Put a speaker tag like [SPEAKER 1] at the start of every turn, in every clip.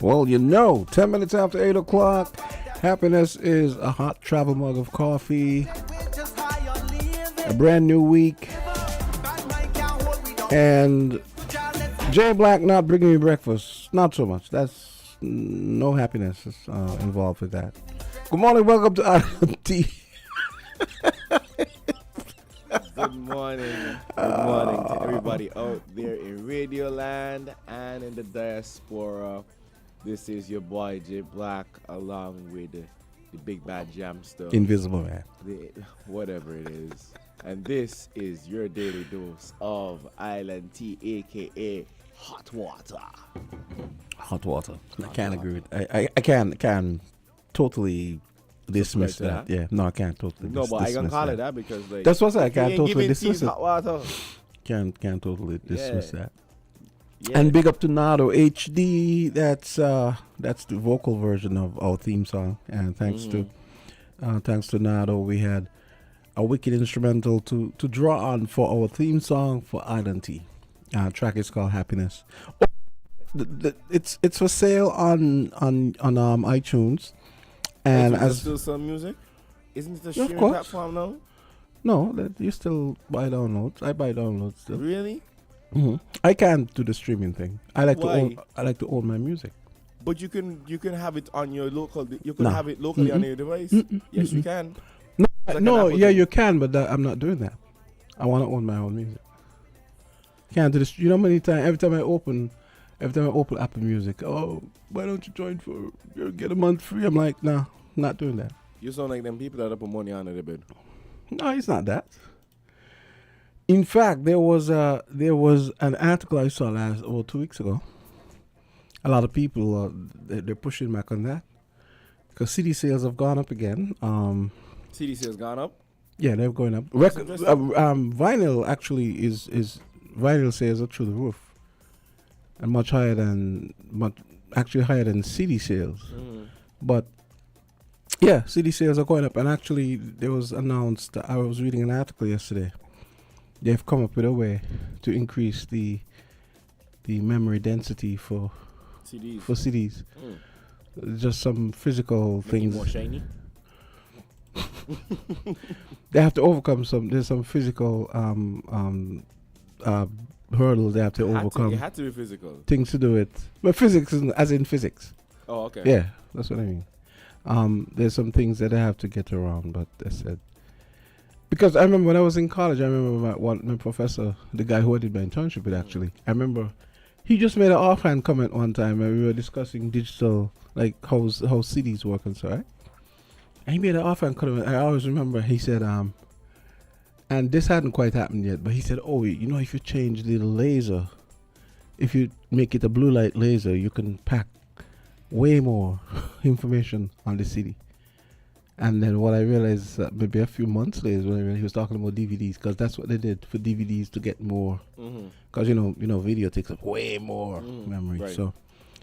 [SPEAKER 1] Well, 10 minutes after 8 o'clock, happiness is a hot travel mug of coffee, a brand new week, and Jay Black not bringing me breakfast. Not so much. That's no happiness is involved with that. Good morning. Welcome to Tea.
[SPEAKER 2] Good morning. Good morning to everybody out there in Radio Land and in the diaspora. This is your boy Jay Black along with the big bad Jamsta.
[SPEAKER 1] Invisible Man.
[SPEAKER 2] Whatever it is. And this is your daily dose of Island Tea, a.k.a. hot water.
[SPEAKER 1] Hot water. I can't agree with I can't totally dismiss that. Yeah, no, I can't totally
[SPEAKER 2] No, but I can call it
[SPEAKER 1] that
[SPEAKER 2] because like
[SPEAKER 1] that's what I can't totally dismiss it.
[SPEAKER 2] Hot water.
[SPEAKER 1] Can't totally dismiss that.
[SPEAKER 2] Yeah.
[SPEAKER 1] And big up to Nardo HD. That's the vocal version of our theme song. And thanks to Nardo, we had a wicked instrumental to draw on for our theme song for Island Tea. Track is called Happiness. It's for sale on iTunes. And
[SPEAKER 2] as still some music, isn't it a streaming platform now?
[SPEAKER 1] No, you still buy downloads. I buy downloads still.
[SPEAKER 2] Really?
[SPEAKER 1] Mm-hmm. I can't do the streaming thing. I like to own my music.
[SPEAKER 2] But you can have it on your local. You can have it locally on your device. Yes, you can.
[SPEAKER 1] No, you can, but I'm not doing that. I want to own my own music. Can't do this. You know, many times every time I open Apple Music, oh, why don't you join for get a month free? I'm like, nah, not doing that.
[SPEAKER 2] You sound like them people that put money under the bed.
[SPEAKER 1] No, it's not that. In fact, there was an article I saw 2 weeks ago. A lot of people they're pushing back on that because CD sales have gone up again.
[SPEAKER 2] CD sales gone up?
[SPEAKER 1] Yeah, they're going up. Vinyl actually is vinyl sales are through the roof, and much higher than CD sales. But yeah, CD sales are going up, and actually there was announced. I was reading an article yesterday. They've come up with a way to increase the memory density for CDs. Just some physical things.
[SPEAKER 2] More shiny.
[SPEAKER 1] They have to overcome there's some physical hurdles they have to overcome.
[SPEAKER 2] It had to be physical.
[SPEAKER 1] Things to do with, but physics as in physics.
[SPEAKER 2] Oh, okay.
[SPEAKER 1] Yeah, that's what I mean. There's some things that I have to get around, but they said. Because I remember when I was in college, I remember my professor, the guy who I did my internship with actually, I remember he just made an offhand comment one time when we were discussing digital, like how CDs work and so, right? And he made an offhand comment. I always remember he said, and this hadn't quite happened yet, but he said, oh, if you change the laser, if you make it a blue light laser, you can pack way more information on the CD. And then what I realized maybe a few months later when he was talking about DVDs, because that's what they did for DVDs to get more, because video takes up way more memory. Right. So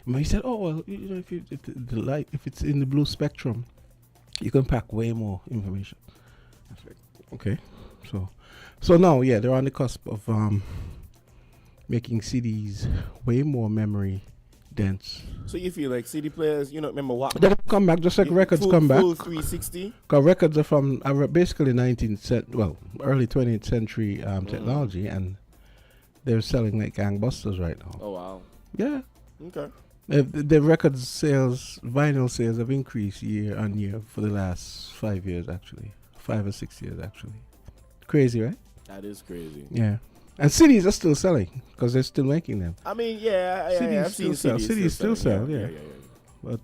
[SPEAKER 1] he said, oh well, if it's in the blue spectrum, you can pack way more information. I was like, okay, so now they're on the cusp of making CDs way more memory dense.
[SPEAKER 2] So you feel like CD players, remember what?
[SPEAKER 1] They come back just like records come back.
[SPEAKER 2] Full 360.
[SPEAKER 1] Because records are from basically early 20th century technology, and they're selling like gangbusters right now.
[SPEAKER 2] Oh wow.
[SPEAKER 1] Yeah.
[SPEAKER 2] Okay.
[SPEAKER 1] The record sales, vinyl sales have increased year on year for the last 5 years actually, 5 or 6 years actually. Crazy, right?
[SPEAKER 2] That is crazy.
[SPEAKER 1] Yeah. And CDs are still selling because they're still making them.
[SPEAKER 2] I mean, I've seen CDs.
[SPEAKER 1] CDs still sell, yeah. But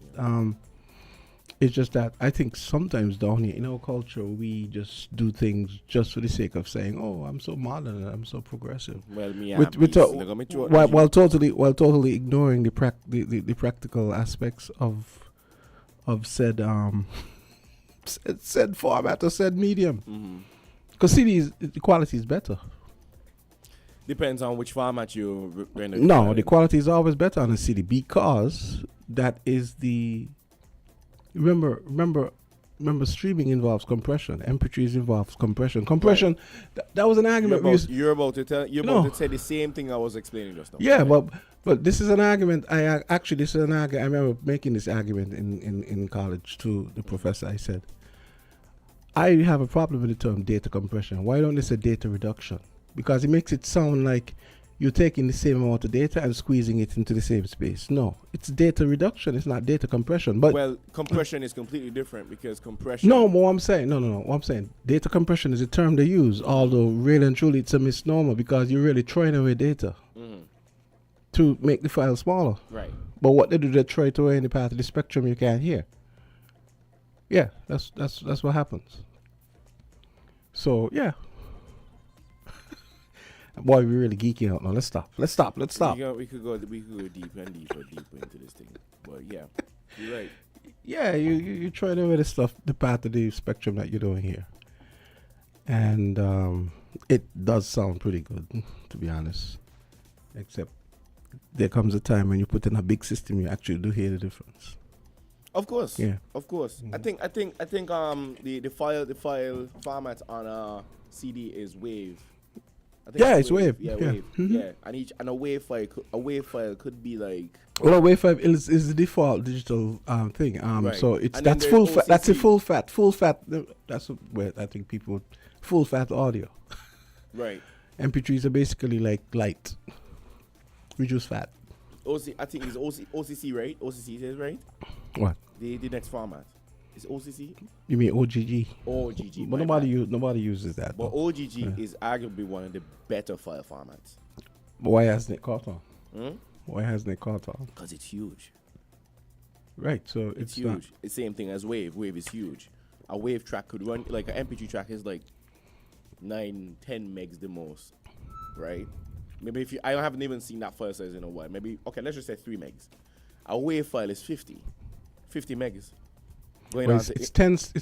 [SPEAKER 1] it's just that I think sometimes down here in our culture we just do things just for the sake of saying, "Oh, I'm so modern and I'm so progressive."
[SPEAKER 2] Well,
[SPEAKER 1] while totally ignoring the practical aspects of said said format or said medium. Because CDs, the quality is better.
[SPEAKER 2] Depends on which format you render.
[SPEAKER 1] No, the quality is always better on a CD because that is the. Remember, streaming involves compression. MP3s involves compression. Compression. Right. That was an argument.
[SPEAKER 2] You're about to say the same thing I was explaining just now.
[SPEAKER 1] Yeah, but But this is an argument. This is an argument. I remember making this argument in college to the professor. I said, I have a problem with the term data compression. Why don't they say data reduction? Because it makes it sound like you're taking the same amount of data and squeezing it into the same space. No, it's data reduction. It's not data compression. But
[SPEAKER 2] well, compression is completely different because compression.
[SPEAKER 1] no, what I'm saying, no. What I'm saying, data compression is a term they use. Although really and truly, it's a misnomer because you're really throwing away data to make the file smaller.
[SPEAKER 2] Right.
[SPEAKER 1] But what they do, they throw it away in the part of the spectrum you can't hear. Yeah, that's what happens. So yeah. Boy, we're really geeking out now. Let's stop.
[SPEAKER 2] We could go deeper into this thing. But yeah, you're right.
[SPEAKER 1] Yeah, you're trying away the part of the spectrum that you're doing here. And it does sound pretty good, to be honest. Except there comes a time when you put in a big system, you actually do hear the difference.
[SPEAKER 2] Of course.
[SPEAKER 1] Yeah.
[SPEAKER 2] Of course. I think the file format on a CD is WAV.
[SPEAKER 1] It's WAV.
[SPEAKER 2] Yeah,
[SPEAKER 1] yeah.
[SPEAKER 2] WAV.
[SPEAKER 1] Mm-hmm.
[SPEAKER 2] Yeah, and a WAV file could be like.
[SPEAKER 1] Well, a WAV file is the default digital thing.
[SPEAKER 2] Right.
[SPEAKER 1] So it's
[SPEAKER 2] And
[SPEAKER 1] that's
[SPEAKER 2] then
[SPEAKER 1] full
[SPEAKER 2] there's
[SPEAKER 1] fat. That's a
[SPEAKER 2] OCC.
[SPEAKER 1] full fat. That's where I think people full fat audio.
[SPEAKER 2] Right.
[SPEAKER 1] MP3s are basically like light, reduced fat.
[SPEAKER 2] I think it's OCC, right? OCC is right.
[SPEAKER 1] What?
[SPEAKER 2] The next format is OCC.
[SPEAKER 1] You mean OGG?
[SPEAKER 2] OGG.
[SPEAKER 1] But nobody uses that.
[SPEAKER 2] But
[SPEAKER 1] though.
[SPEAKER 2] OGG is arguably one of the better file formats.
[SPEAKER 1] But why hasn't it caught on? Why hasn't it caught on?
[SPEAKER 2] Because it's huge.
[SPEAKER 1] Right. So
[SPEAKER 2] It's
[SPEAKER 1] it's not.
[SPEAKER 2] huge. It's the same thing as WAV. WAV is huge. A WAV track could run like an MP3 track is like 9-10 megs the most, right? Maybe I haven't even seen that file size in a while. Maybe let's just say 3 megs. A WAV file is 50 megs. Going
[SPEAKER 1] Well,
[SPEAKER 2] on
[SPEAKER 1] it's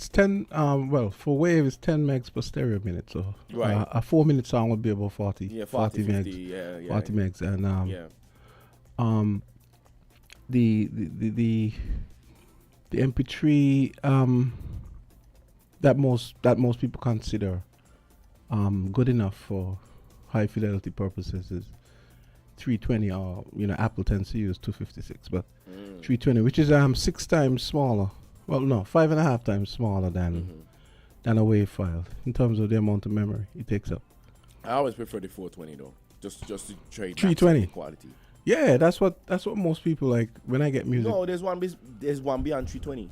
[SPEAKER 1] 10. Well, for wave it's 10 megs per stereo minute. So
[SPEAKER 2] Right.
[SPEAKER 1] a 4-minute song would be about 40.
[SPEAKER 2] Yeah, 40
[SPEAKER 1] megs.
[SPEAKER 2] 50, yeah.
[SPEAKER 1] 40 megs, and
[SPEAKER 2] Yeah.
[SPEAKER 1] The MP3 that most people consider good enough for high fidelity purposes is 320, or Apple tends to use 256, but 320, which is 6 times smaller. Well, no, 5.5 times smaller than a WAV file in terms of the amount of memory it takes up.
[SPEAKER 2] I always prefer the 420 though, just to trade
[SPEAKER 1] 320
[SPEAKER 2] quality.
[SPEAKER 1] Yeah, that's what most people like when I get music.
[SPEAKER 2] No, there's one beyond 320.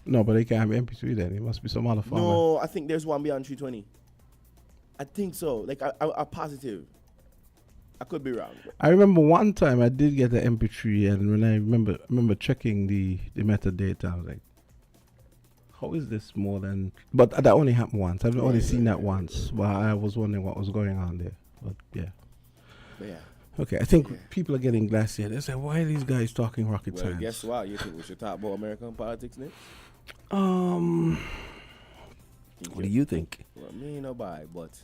[SPEAKER 1] No, but they can't have MP3 then. It must be some other format.
[SPEAKER 2] No, I think there's one beyond 320. I think so. Like I'm positive. I could be wrong.
[SPEAKER 1] I remember one time I did get an MP3, and when I remember checking the metadata, I was like, "How is this more than?" But that only happened once. I've only seen that once. But I was wondering what was going on there. But yeah. Okay, I think people are getting glassy. They say, "Why are these guys talking rocket
[SPEAKER 2] Well,
[SPEAKER 1] science?"
[SPEAKER 2] guess what? You think we should talk about American politics next?
[SPEAKER 1] What do you think?
[SPEAKER 2] Well, me nobody, but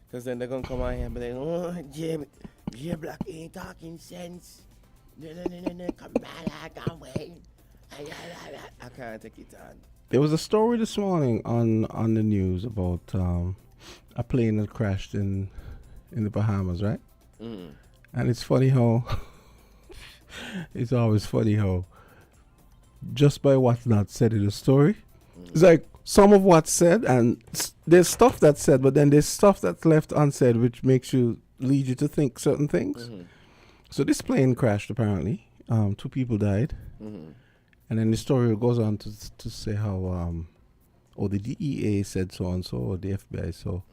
[SPEAKER 2] because then they're gonna come out here and be like, "Oh, Jay Black ain't talking sense." No, come on, I can't wait. I can't take it on.
[SPEAKER 1] There was a story this morning on the news about a plane that crashed in the Bahamas, right? And it's funny how it's always funny how just by what's not said in the story, it's like some of what's said, and there's stuff that's said, but then there's stuff that's left unsaid, which makes you lead you to think certain things. So this plane crashed apparently. 2 people died, and then the story goes on to say how the DEA said so and so, or the FBI so.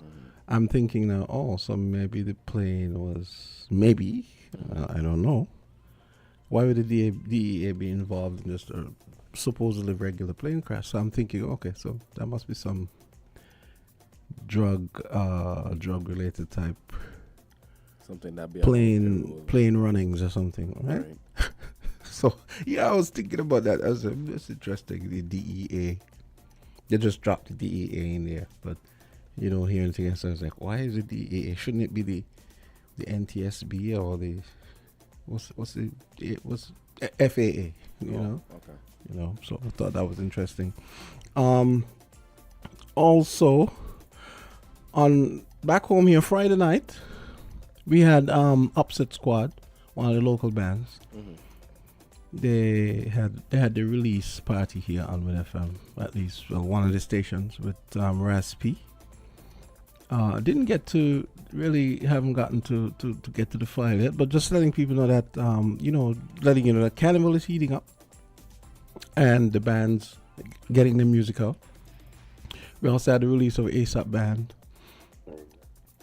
[SPEAKER 1] I'm thinking now, so maybe the plane was, I don't know. Why would the DEA be involved in just a supposedly regular plane crash? So I'm thinking, okay, so that must be some drug-related type
[SPEAKER 2] Something that be
[SPEAKER 1] plane runnings or something, right? So, I was thinking about that. I was like, that's interesting, the DEA. They just dropped the DEA in there, but you don't hear anything else. I was like, why is it DEA? Shouldn't it be the NTSB or the what's FAA? You know? Okay. So I thought that was interesting. Also, on back home here Friday night, we had Upset Squad, one of the local bands.
[SPEAKER 2] Mm-hmm.
[SPEAKER 1] They had the release party here on Win FM, at least one of the stations with Raspi. Didn't get to really haven't gotten to get to the file yet, but just letting people know that letting you know that Carnival is heating up and the band's getting the music out. We also had the release of ASAP Band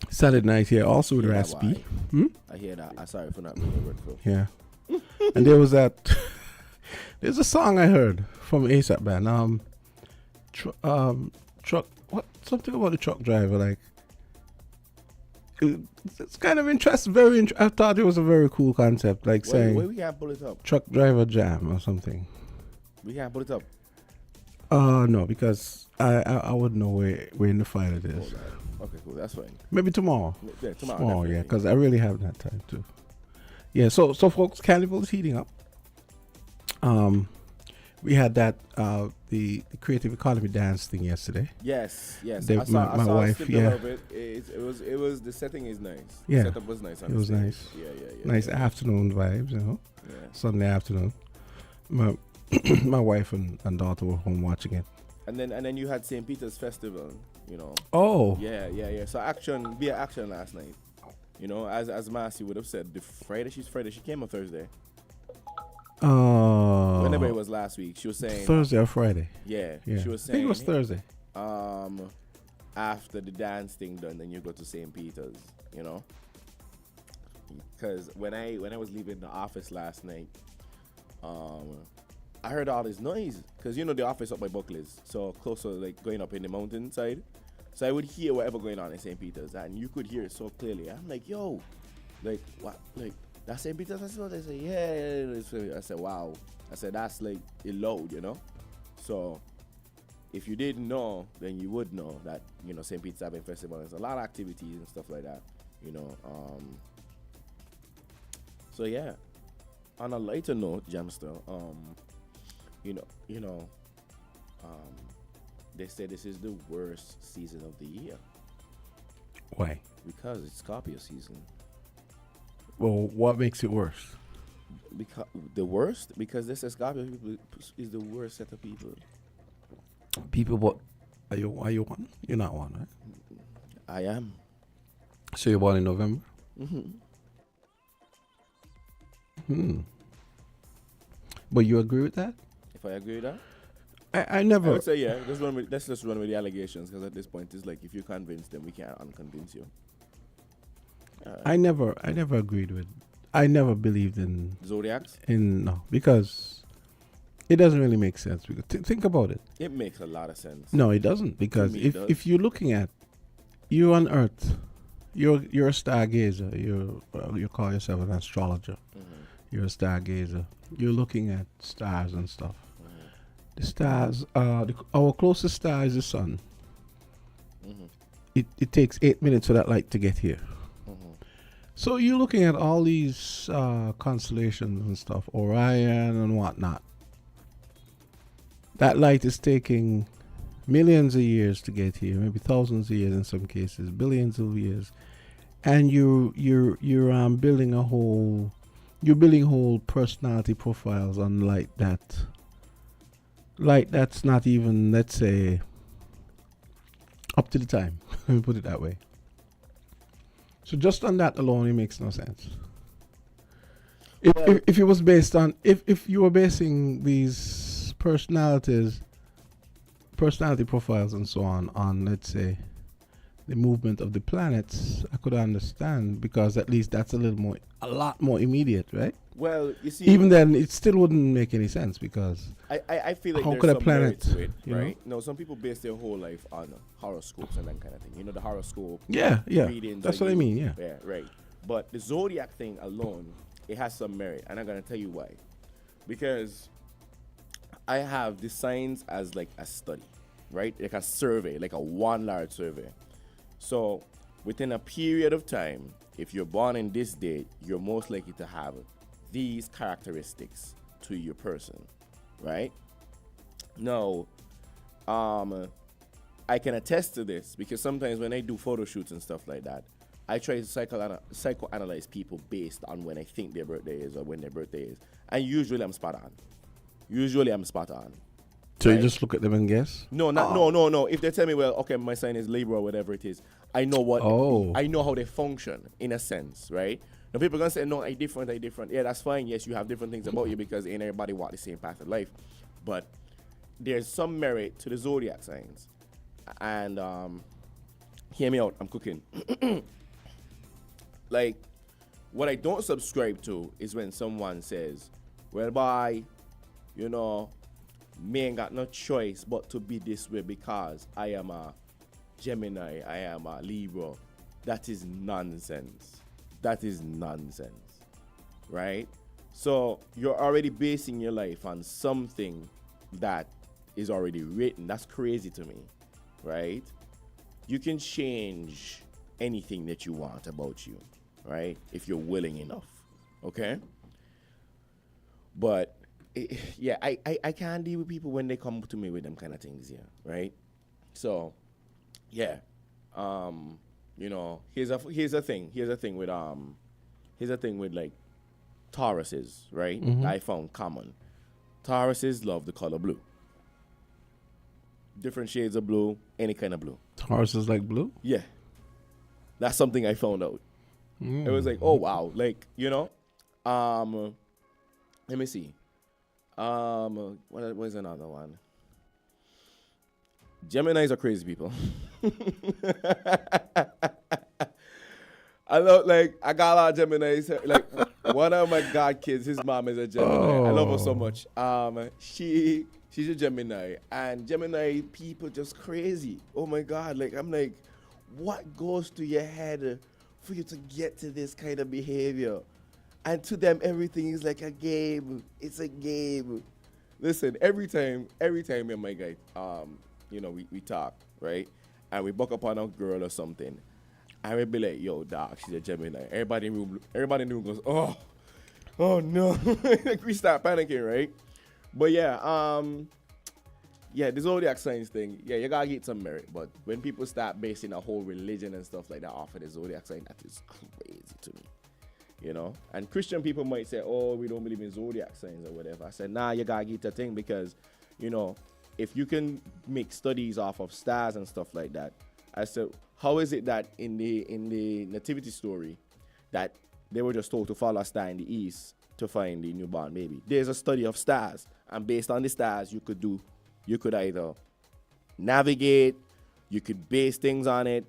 [SPEAKER 1] Saturday night here, also with Raspi.
[SPEAKER 2] I hear that. I'm sorry for not being grateful.
[SPEAKER 1] Yeah. And there was that. There's a song I heard from ASAP Band. Truck. What? Something about the truck driver. Like, it's kind of interesting. I thought it was a very cool concept. Like saying,
[SPEAKER 2] wait, we can't pull it up.
[SPEAKER 1] Truck driver jam or something.
[SPEAKER 2] We can't pull it up.
[SPEAKER 1] No, because I wouldn't know where in the file it is.
[SPEAKER 2] Okay, cool. That's fine.
[SPEAKER 1] Maybe tomorrow.
[SPEAKER 2] Yeah, tomorrow.
[SPEAKER 1] Tomorrow, yeah, because I really haven't had time to. Yeah, so folks, Carnival is heating up. We had that the creative economy dance thing yesterday.
[SPEAKER 2] Yes. I saw
[SPEAKER 1] my wife,
[SPEAKER 2] a of it. It was the setting is nice.
[SPEAKER 1] Yeah,
[SPEAKER 2] the setup was nice.
[SPEAKER 1] It was nice.
[SPEAKER 2] Yeah.
[SPEAKER 1] Nice afternoon vibes,
[SPEAKER 2] Yeah.
[SPEAKER 1] Sunday afternoon. My wife and daughter were home watching it.
[SPEAKER 2] And then you had St. Peter's Festival,
[SPEAKER 1] Oh.
[SPEAKER 2] Yeah. So action last night. As Marcy would have said, she came on Thursday. Whenever it was last week, she was saying
[SPEAKER 1] Thursday or Friday.
[SPEAKER 2] Yeah. She was saying
[SPEAKER 1] I think it was Thursday.
[SPEAKER 2] After the dance thing done, then you go to St. Peter's, because when I was leaving the office last night, I heard all this noise because the office up by Buckley's, so closer, like going up in the mountainside. So I would hear whatever going on in St. Peter's, and you could hear it so clearly. I'm like, yo, like what, like that's St. Peter's Festival? They say, yeah. I said, wow. I said, that's like it loud, So if you didn't know, then you would know that St. Peter's having festival. There's a lot of activities and stuff like that, So yeah. On a lighter note, Jamsta, they say this is the worst season of the year.
[SPEAKER 1] Why?
[SPEAKER 2] Because it's Scorpio season.
[SPEAKER 1] Well, what makes it worse?
[SPEAKER 2] Because they say Scorpio people is the worst set of people.
[SPEAKER 1] People, what? Are you one? You're not one, right?
[SPEAKER 2] I am.
[SPEAKER 1] So you're born in November? But you agree with that?
[SPEAKER 2] If I agree with that?
[SPEAKER 1] I never.
[SPEAKER 2] I would say yeah. Let's just run with the allegations, because at this point it's like if you convince them, we can't unconvince you.
[SPEAKER 1] I never agreed with. I never believed in
[SPEAKER 2] Zodiacs.
[SPEAKER 1] No, because it doesn't really make sense. Because think about it.
[SPEAKER 2] It makes a lot of sense.
[SPEAKER 1] No, it doesn't, because if you're looking at you on Earth, you're a stargazer. You call yourself an astrologer. You're a stargazer. You're looking at stars and stuff. The stars, our closest star is the sun. It takes 8 minutes for that light to get here. So you're looking at all these constellations and stuff, Orion and whatnot. That light is taking millions of years to get here, maybe thousands of years in some cases, billions of years, and you're building whole personality profiles on light that's not even, let's say, up to the time. Let me put it that way. So just on that alone, it makes no sense. If it was based on, if you were basing these personality profiles and so on, let's say, the movement of the planets, I could understand, because at least that's a lot more immediate, right?
[SPEAKER 2] Well, you see,
[SPEAKER 1] even then, it still wouldn't make any sense, because
[SPEAKER 2] I feel like
[SPEAKER 1] how
[SPEAKER 2] there's
[SPEAKER 1] could a
[SPEAKER 2] some
[SPEAKER 1] planet,
[SPEAKER 2] merit to it, right?
[SPEAKER 1] know?
[SPEAKER 2] No, some people base their whole life on horoscopes and that kind of thing. The horoscope.
[SPEAKER 1] Yeah.
[SPEAKER 2] Readings
[SPEAKER 1] That's what I mean. Yeah.
[SPEAKER 2] Yeah, right. But the zodiac thing alone, it has some merit, and I'm gonna tell you why. Because I have the signs as like a study, right? Like a survey, like a one large survey. So within a period of time, if you're born in this date, you're most likely to have these characteristics to your person, right? Now, I can attest to this, because sometimes when I do photo shoots and stuff like that, I try to psychoanalyze people based on when I think their birthday is or when their birthday is. And usually I'm spot on.
[SPEAKER 1] So
[SPEAKER 2] Right?
[SPEAKER 1] you just look at them and guess?
[SPEAKER 2] No. If they tell me, well, okay, my sign is Libra or whatever it is, I know I know how they function in a sense, right? Now people are gonna say, no, I different. Yeah, that's fine. Yes, you have different things about you because ain't everybody walk the same path of life. But there's some merit to the zodiac signs. And hear me out, I'm cooking. Like, what I don't subscribe to is when someone says, well, bye, you know, me ain't got no choice but to be this way because I am a Gemini, I am a Libra. That is nonsense. Right? So you're already basing your life on something that is already written. That's crazy to me, right? You can change anything that you want about you, right? If you're willing enough, okay? But I can't deal with people when they come to me with them kind of things here, right? So, yeah, you know, here's a thing with like Tauruses, right? I found common. Tauruses love the color blue. Different shades of blue, any kind of blue.
[SPEAKER 1] Tauruses like blue?
[SPEAKER 2] Yeah, that's something I found out. It was like, oh wow, like, you know, let me see. What was another one? Geminis are crazy people. I got a lot of Geminis. Like, one of my god kids, his mom is a Gemini. I love her so much. She's a Gemini, and Gemini people just crazy. Oh my God! Like, I'm like, what goes through your head for you to get to this kind of behavior? And to them, everything is like a game. It's a game. Listen, every time me and my guy, you know, we talk, right? And we buck up on a girl or something. And we be like, yo, dog, she's a Gemini. Everybody in the room goes, oh no. Like, we start panicking, right? But yeah, the zodiac signs thing, yeah, you gotta get some merit. But when people start basing a whole religion and stuff like that off of the zodiac sign, that is crazy to me. You know, and Christian people might say, oh, we don't believe in zodiac signs or whatever. I said, nah, you gotta get the thing because, you know, if you can make studies off of stars and stuff like that, I said, how is it that in the nativity story that they were just told to follow a star in the east to find the newborn baby? There's a study of stars, and based on the stars, you could either navigate, you could base things on it.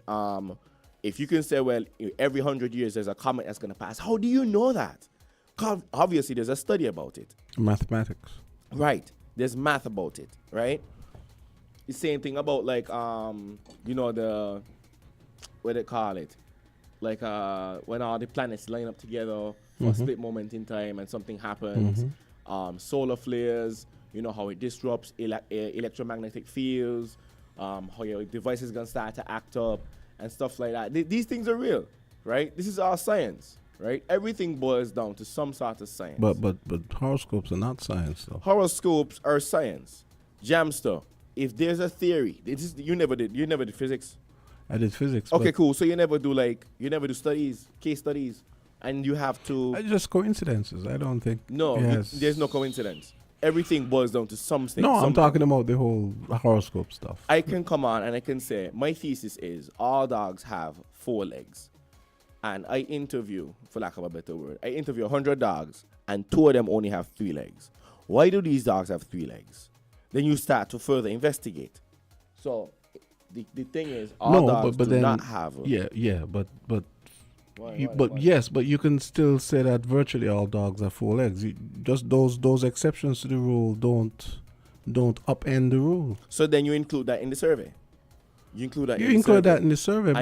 [SPEAKER 2] If you can say, well, every 100 years there's a comet that's going to pass, how do you know that? 'Cause obviously, there's a study about it.
[SPEAKER 1] Mathematics.
[SPEAKER 2] Right. There's math about it, right? The same thing about, like, you know, what they call it? Like, when all the planets line up together for a split moment in time and something happens. Solar flares, you know, how it disrupts electromagnetic fields, how your device is going to start to act up, and stuff like that. These things are real, right? This is our science, right? Everything boils down to some sort of science.
[SPEAKER 1] But horoscopes are not science, though.
[SPEAKER 2] Horoscopes are science. Jamsta, if there's a theory, you never did physics.
[SPEAKER 1] I did physics.
[SPEAKER 2] Okay, cool. So you never do studies, case studies, and you have to.
[SPEAKER 1] Just coincidences. I don't think.
[SPEAKER 2] No,
[SPEAKER 1] yes.
[SPEAKER 2] there's no coincidence. Everything boils down to something.
[SPEAKER 1] No, I'm talking about the whole horoscope stuff.
[SPEAKER 2] I can come on and I can say, my thesis is all dogs have 4 legs. And I interview, for lack of a better word, 100 dogs, and 2 of them only have 3 legs. Why do these dogs have 3 legs? Then you start to further investigate. So the thing is, all dogs do not have.
[SPEAKER 1] But you can still say that virtually all dogs have 4 legs. Just those exceptions to the rule don't upend the rule.
[SPEAKER 2] So then you include that in the survey. You include that in the survey,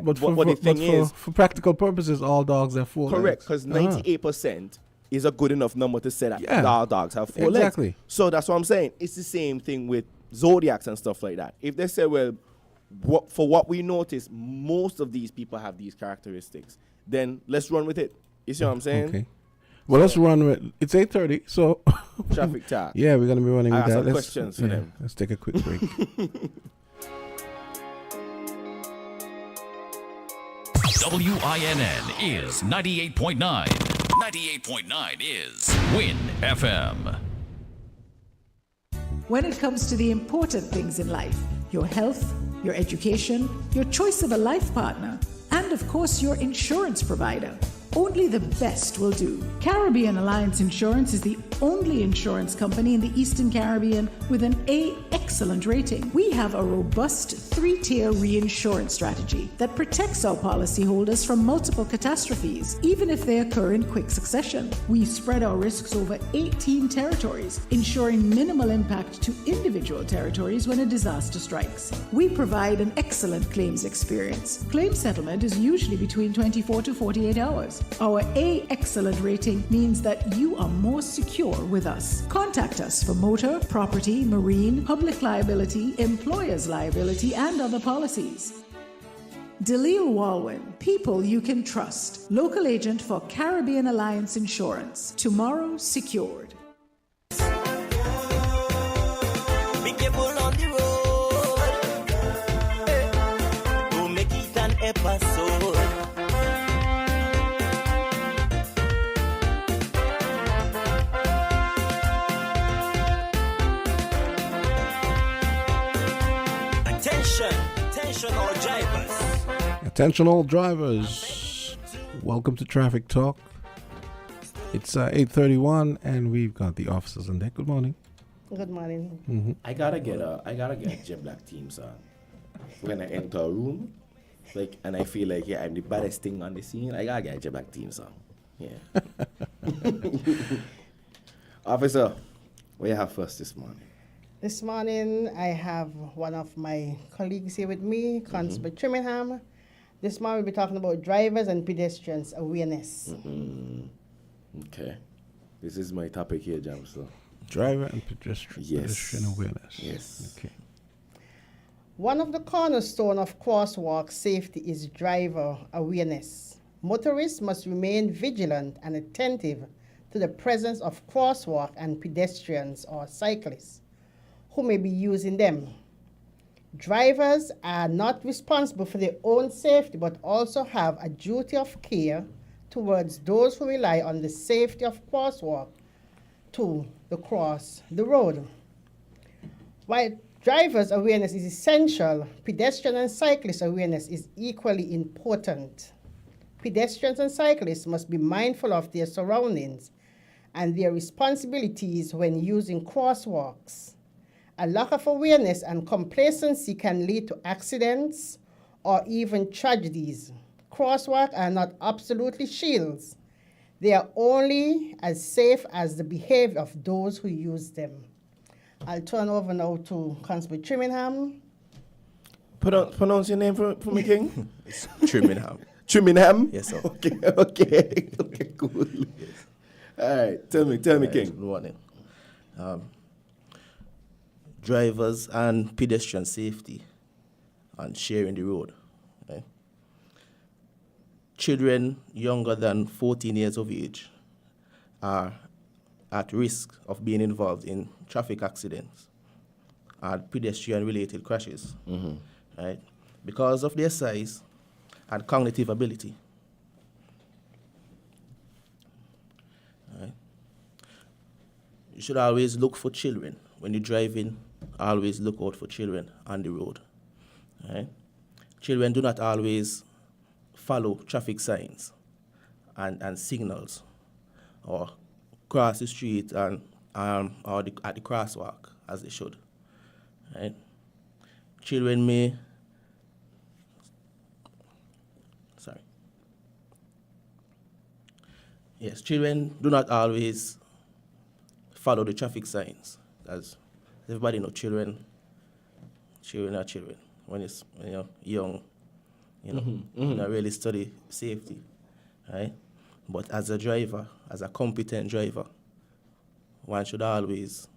[SPEAKER 1] but for practical purposes, all dogs have 4 legs.
[SPEAKER 2] Correct, because 98% is a good enough number to say that all dogs have 4 legs.
[SPEAKER 1] Exactly.
[SPEAKER 2] So that's what I'm saying. It's the same thing with zodiacs and stuff like that. If they say, well, for what we notice, most of these people have these characteristics, then let's run with it. You see what I'm saying?
[SPEAKER 1] Okay. Well, let's run with. It's 8:30, so
[SPEAKER 2] traffic talk.
[SPEAKER 1] Yeah, we're gonna be running with that.
[SPEAKER 2] Some questions for them.
[SPEAKER 1] Let's take a quick break.
[SPEAKER 3] WINN is 98.9. 98.9 is Win FM.
[SPEAKER 4] When it comes to the important things in life, your health, your education, your choice of a life partner, and of course your insurance provider, only the best will do. Caribbean Alliance Insurance is the only insurance company in the Eastern Caribbean with an A excellent rating. We have a robust 3-tier reinsurance strategy that protects our policyholders from multiple catastrophes, even if they occur in quick succession. We spread our risks over 18 territories, ensuring minimal impact to individual territories when a disaster strikes. We provide an excellent claims experience. Claim settlement is usually between 24 to 48 hours. Our A excellent rating means that you are more secure with us. Contact us for motor, property, marine, public liability, employer's liability, and other policies. Dalil Walwyn, people you can trust. Local agent for Caribbean Alliance Insurance. Tomorrow secured.
[SPEAKER 5] Be careful on the road. Don't make it an episode. Attention all drivers.
[SPEAKER 1] Attention all drivers. Welcome to Traffic Talk. It's 8:31 and we've got the officers on deck. Good morning.
[SPEAKER 6] Good morning.
[SPEAKER 2] I gotta get Jay Black theme song when I enter a room, and I feel like I'm the baddest thing on the scene. I gotta get a Jay Black theme song. Yeah. Officer, what you have for us this morning?
[SPEAKER 6] This morning, I have one of my colleagues here with me, Constable Trimmingham. This morning, we'll be talking about drivers and pedestrians awareness.
[SPEAKER 2] Okay. This is my topic here, Jamsta.
[SPEAKER 1] Driver and pedestrian,
[SPEAKER 2] Yes.
[SPEAKER 1] pedestrian awareness.
[SPEAKER 2] Yes.
[SPEAKER 1] Okay.
[SPEAKER 6] One of the cornerstones of crosswalk safety is driver awareness. Motorists must remain vigilant and attentive to the presence of crosswalk and pedestrians or cyclists who may be using them. Drivers are not responsible for their own safety, but also have a duty of care towards those who rely on the safety of crosswalk to cross the road. While drivers' awareness is essential, pedestrian and cyclist awareness is equally important. Pedestrians and cyclists must be mindful of their surroundings and their responsibilities when using crosswalks. A lack of awareness and complacency can lead to accidents or even tragedies. Crosswalks are not absolutely shields. They are only as safe as the behavior of those who use them. I'll turn over now to Constable Trimmingham.
[SPEAKER 2] Pronounce your name for me, King?
[SPEAKER 7] It's Trimmingham.
[SPEAKER 2] Trimmingham?
[SPEAKER 7] Yes, sir.
[SPEAKER 2] Okay, cool. All right, tell me, King.
[SPEAKER 7] Good morning. Drivers and pedestrian safety and sharing the road. Okay? Children younger than 14 years of age are at risk of being involved in traffic accidents and pedestrian-related crashes, right? Because of their size and cognitive ability. Right? You should always look for children when you're driving. Always look out for children on the road. Right? Children do not always follow traffic signs and signals or cross the street or at the crosswalk as they should. Right? Children may children do not always follow the traffic signs. As everybody know, children are children. When you're young, you not really study safety, right? But as a driver, as a competent driver, one should always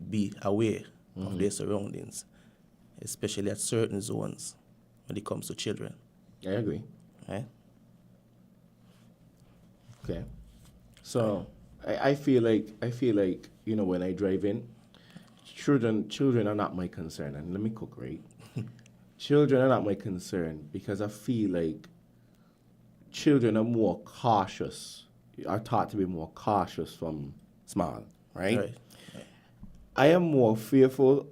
[SPEAKER 7] be aware of their surroundings, especially at certain zones when it comes to children.
[SPEAKER 2] I agree.
[SPEAKER 7] Right?
[SPEAKER 2] Okay. So I feel like when I drive in, children are not my concern. And let me cook, right? Children are not my concern because I feel like children are more cautious, are taught to be more cautious from small, right?
[SPEAKER 7] Right.
[SPEAKER 2] I am more fearful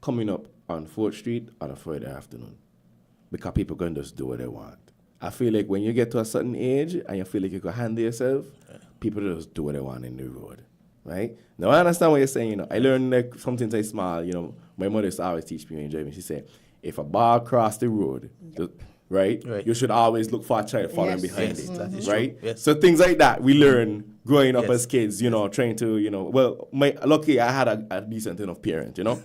[SPEAKER 2] coming up on 4th Street on a Friday afternoon because people can just do what they want. I feel like when you get to a certain age and you feel like you can handle yourself, people just do what they want in the road, right? Now, I understand what you're saying, you know. I learned like something so small, you know. My mother used to always teach me in driving. She said, if a ball crossed the road, right, you should always look for a child following behind it,
[SPEAKER 7] that is
[SPEAKER 2] right?
[SPEAKER 7] true. Yes.
[SPEAKER 2] So things like that we learn growing up
[SPEAKER 7] Yes.
[SPEAKER 2] as kids, you know, trying to, you know, well, lucky I had a decent enough parent, you know.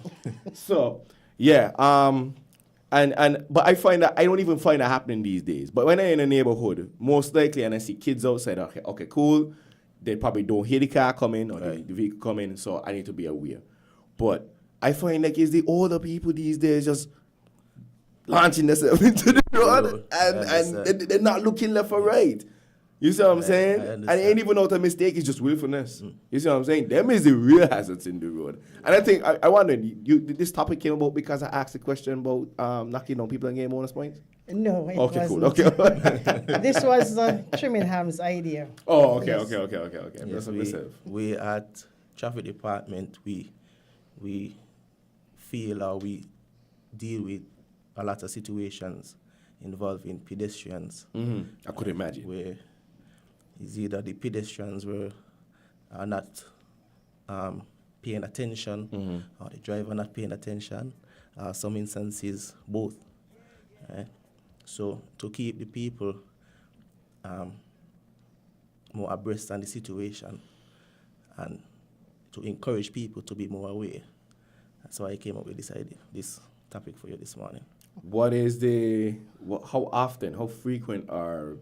[SPEAKER 2] So, yeah, but I find that I don't even find that happening these days. But when I'm in a neighborhood, most likely, and I see kids outside, okay, cool, they probably don't hear the car coming or the vehicle coming, so I need to be aware. But I find like it's the older people these days just launching themselves into the road and they're not looking left or right. You see what I'm saying? And it ain't even out a mistake, it's just willfulness. You see what I'm saying? Them is the real hazards in the road. And I think, I wonder, this topic came about because I asked a question about knocking on people and getting bonus points?
[SPEAKER 6] No, it
[SPEAKER 2] Okay,
[SPEAKER 6] wasn't.
[SPEAKER 2] cool. Okay.
[SPEAKER 6] This was Trimmingham's idea.
[SPEAKER 2] Oh, okay,
[SPEAKER 6] Yes.
[SPEAKER 2] okay.
[SPEAKER 7] Yes, we at traffic department, we feel or we deal with a lot of situations involving pedestrians.
[SPEAKER 2] I could imagine.
[SPEAKER 7] Where it's either the pedestrians are not paying attention or the driver not paying attention. Some instances, both. So to keep the people more abreast on the situation and to encourage people to be more aware. That's why I came up with this idea, this topic for you this morning.
[SPEAKER 2] How often, how frequent do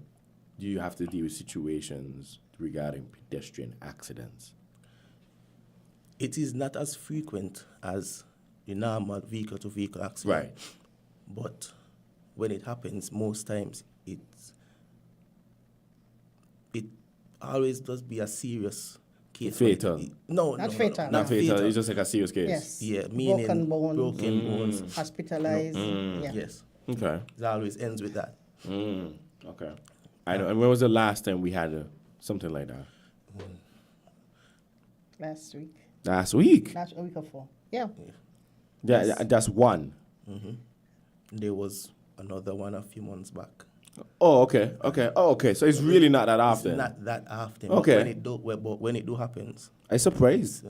[SPEAKER 2] you have to deal with situations regarding pedestrian accidents?
[SPEAKER 7] It is not as frequent as the normal vehicle-to-vehicle accident.
[SPEAKER 2] Right.
[SPEAKER 7] But when it happens, most times it always does be a serious case.
[SPEAKER 2] Fatal.
[SPEAKER 6] Not fatal.
[SPEAKER 2] Not fatal, it's just like a serious case.
[SPEAKER 6] Yes.
[SPEAKER 7] Yeah, meaning
[SPEAKER 6] broken
[SPEAKER 7] bones.
[SPEAKER 6] Hospitalized. Yeah.
[SPEAKER 7] Yes.
[SPEAKER 2] Okay.
[SPEAKER 7] It always ends with that.
[SPEAKER 2] Okay. I know. And when was the last time we had something like that?
[SPEAKER 6] Last week.
[SPEAKER 2] Last week?
[SPEAKER 6] Last week or four. Yeah.
[SPEAKER 2] Yeah, that's one.
[SPEAKER 7] There was another one a few months back.
[SPEAKER 2] Oh, okay. So it's really not that often.
[SPEAKER 7] It's not that often.
[SPEAKER 2] Okay.
[SPEAKER 7] But when it do happens,
[SPEAKER 2] I'm surprised.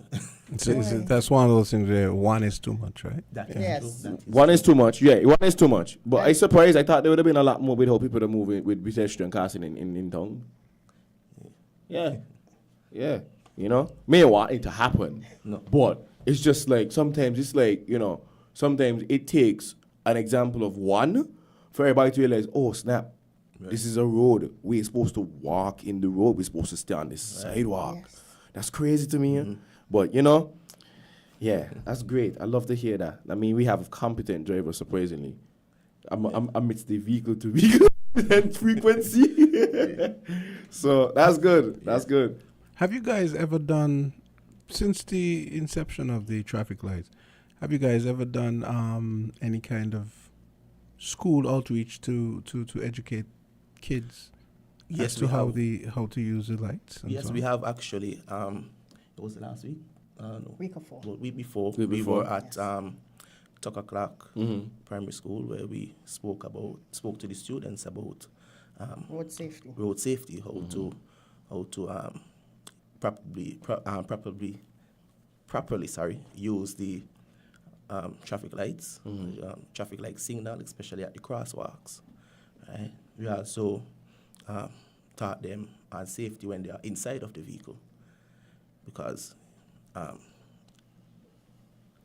[SPEAKER 1] That's one of those things where one is too much, right?
[SPEAKER 7] that is
[SPEAKER 6] Yes.
[SPEAKER 7] true. That is
[SPEAKER 2] One is too much. Yeah, one is too much. But I'm surprised. I thought there would have been a lot more with how people are moving with pedestrian crossing in town. Yeah. You know, may want it to happen.
[SPEAKER 7] No.
[SPEAKER 2] But it's just like sometimes it's like, you know, sometimes it takes an example of one for everybody to realize, oh snap, this is a road. We're supposed to walk in the road. We're supposed to stay on the sidewalk.
[SPEAKER 6] Yes.
[SPEAKER 2] That's crazy to me. But you know, yeah, that's great. I love to hear that. I mean, we have competent drivers, surprisingly. I'm amidst the vehicle to vehicle frequency. So that's good. That's good.
[SPEAKER 1] Have you guys ever done, since the inception of the traffic lights, have you guys ever done any kind of school outreach to educate kids
[SPEAKER 7] Yes,
[SPEAKER 1] as to
[SPEAKER 7] we
[SPEAKER 1] how
[SPEAKER 7] have.
[SPEAKER 1] how to use the lights? And
[SPEAKER 7] Yes,
[SPEAKER 1] so
[SPEAKER 7] we
[SPEAKER 1] on?
[SPEAKER 7] have actually. It was last week. No.
[SPEAKER 6] Week or four.
[SPEAKER 7] Well, week before.
[SPEAKER 2] Week
[SPEAKER 7] We
[SPEAKER 2] before.
[SPEAKER 7] were at Tucker Clark Primary School where we spoke to the students about
[SPEAKER 6] Road safety.
[SPEAKER 7] road safety, how to properly use the traffic lights, traffic light signal, especially at the crosswalks. Right? We also taught them on safety when they are inside of the vehicle, because a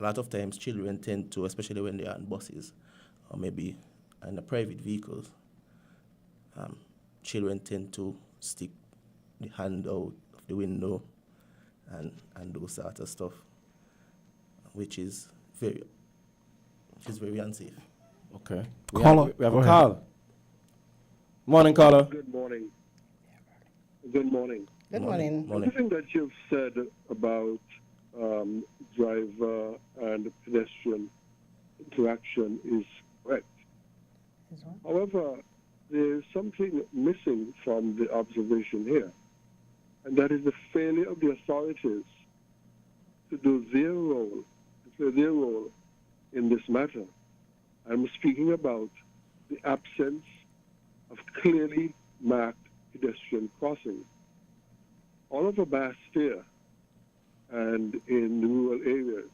[SPEAKER 7] lot of times children tend to, especially when they are on buses or maybe in the private vehicles, children tend to stick the hand out of the window and do sort of stuff, which is very unsafe.
[SPEAKER 2] Okay.
[SPEAKER 1] Caller,
[SPEAKER 2] We have
[SPEAKER 1] go
[SPEAKER 2] a
[SPEAKER 1] ahead.
[SPEAKER 2] caller. Morning, caller.
[SPEAKER 8] Good morning. Good morning.
[SPEAKER 6] Good morning.
[SPEAKER 8] Everything that you've said about driver and pedestrian interaction is correct. However, there's something missing from the observation here, and that is the failure of the authorities to do their role, to play their role in this matter. I'm speaking about the absence of clearly marked pedestrian crossings. All over Bastille and in the rural areas,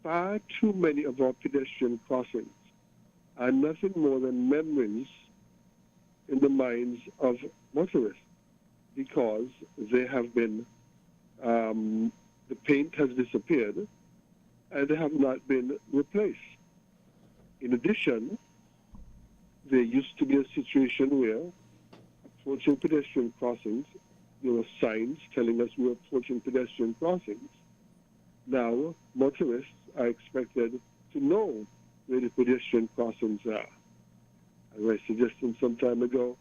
[SPEAKER 8] far too many of our pedestrian crossings are nothing more than memories in the minds of motorists because they have been, the paint has disappeared and they have not been replaced. In addition, there used to be a situation where approaching pedestrian crossings, there were signs telling us we were approaching pedestrian crossings. Now, motorists are expected to know where the pedestrian crossings are. As I suggested some time ago,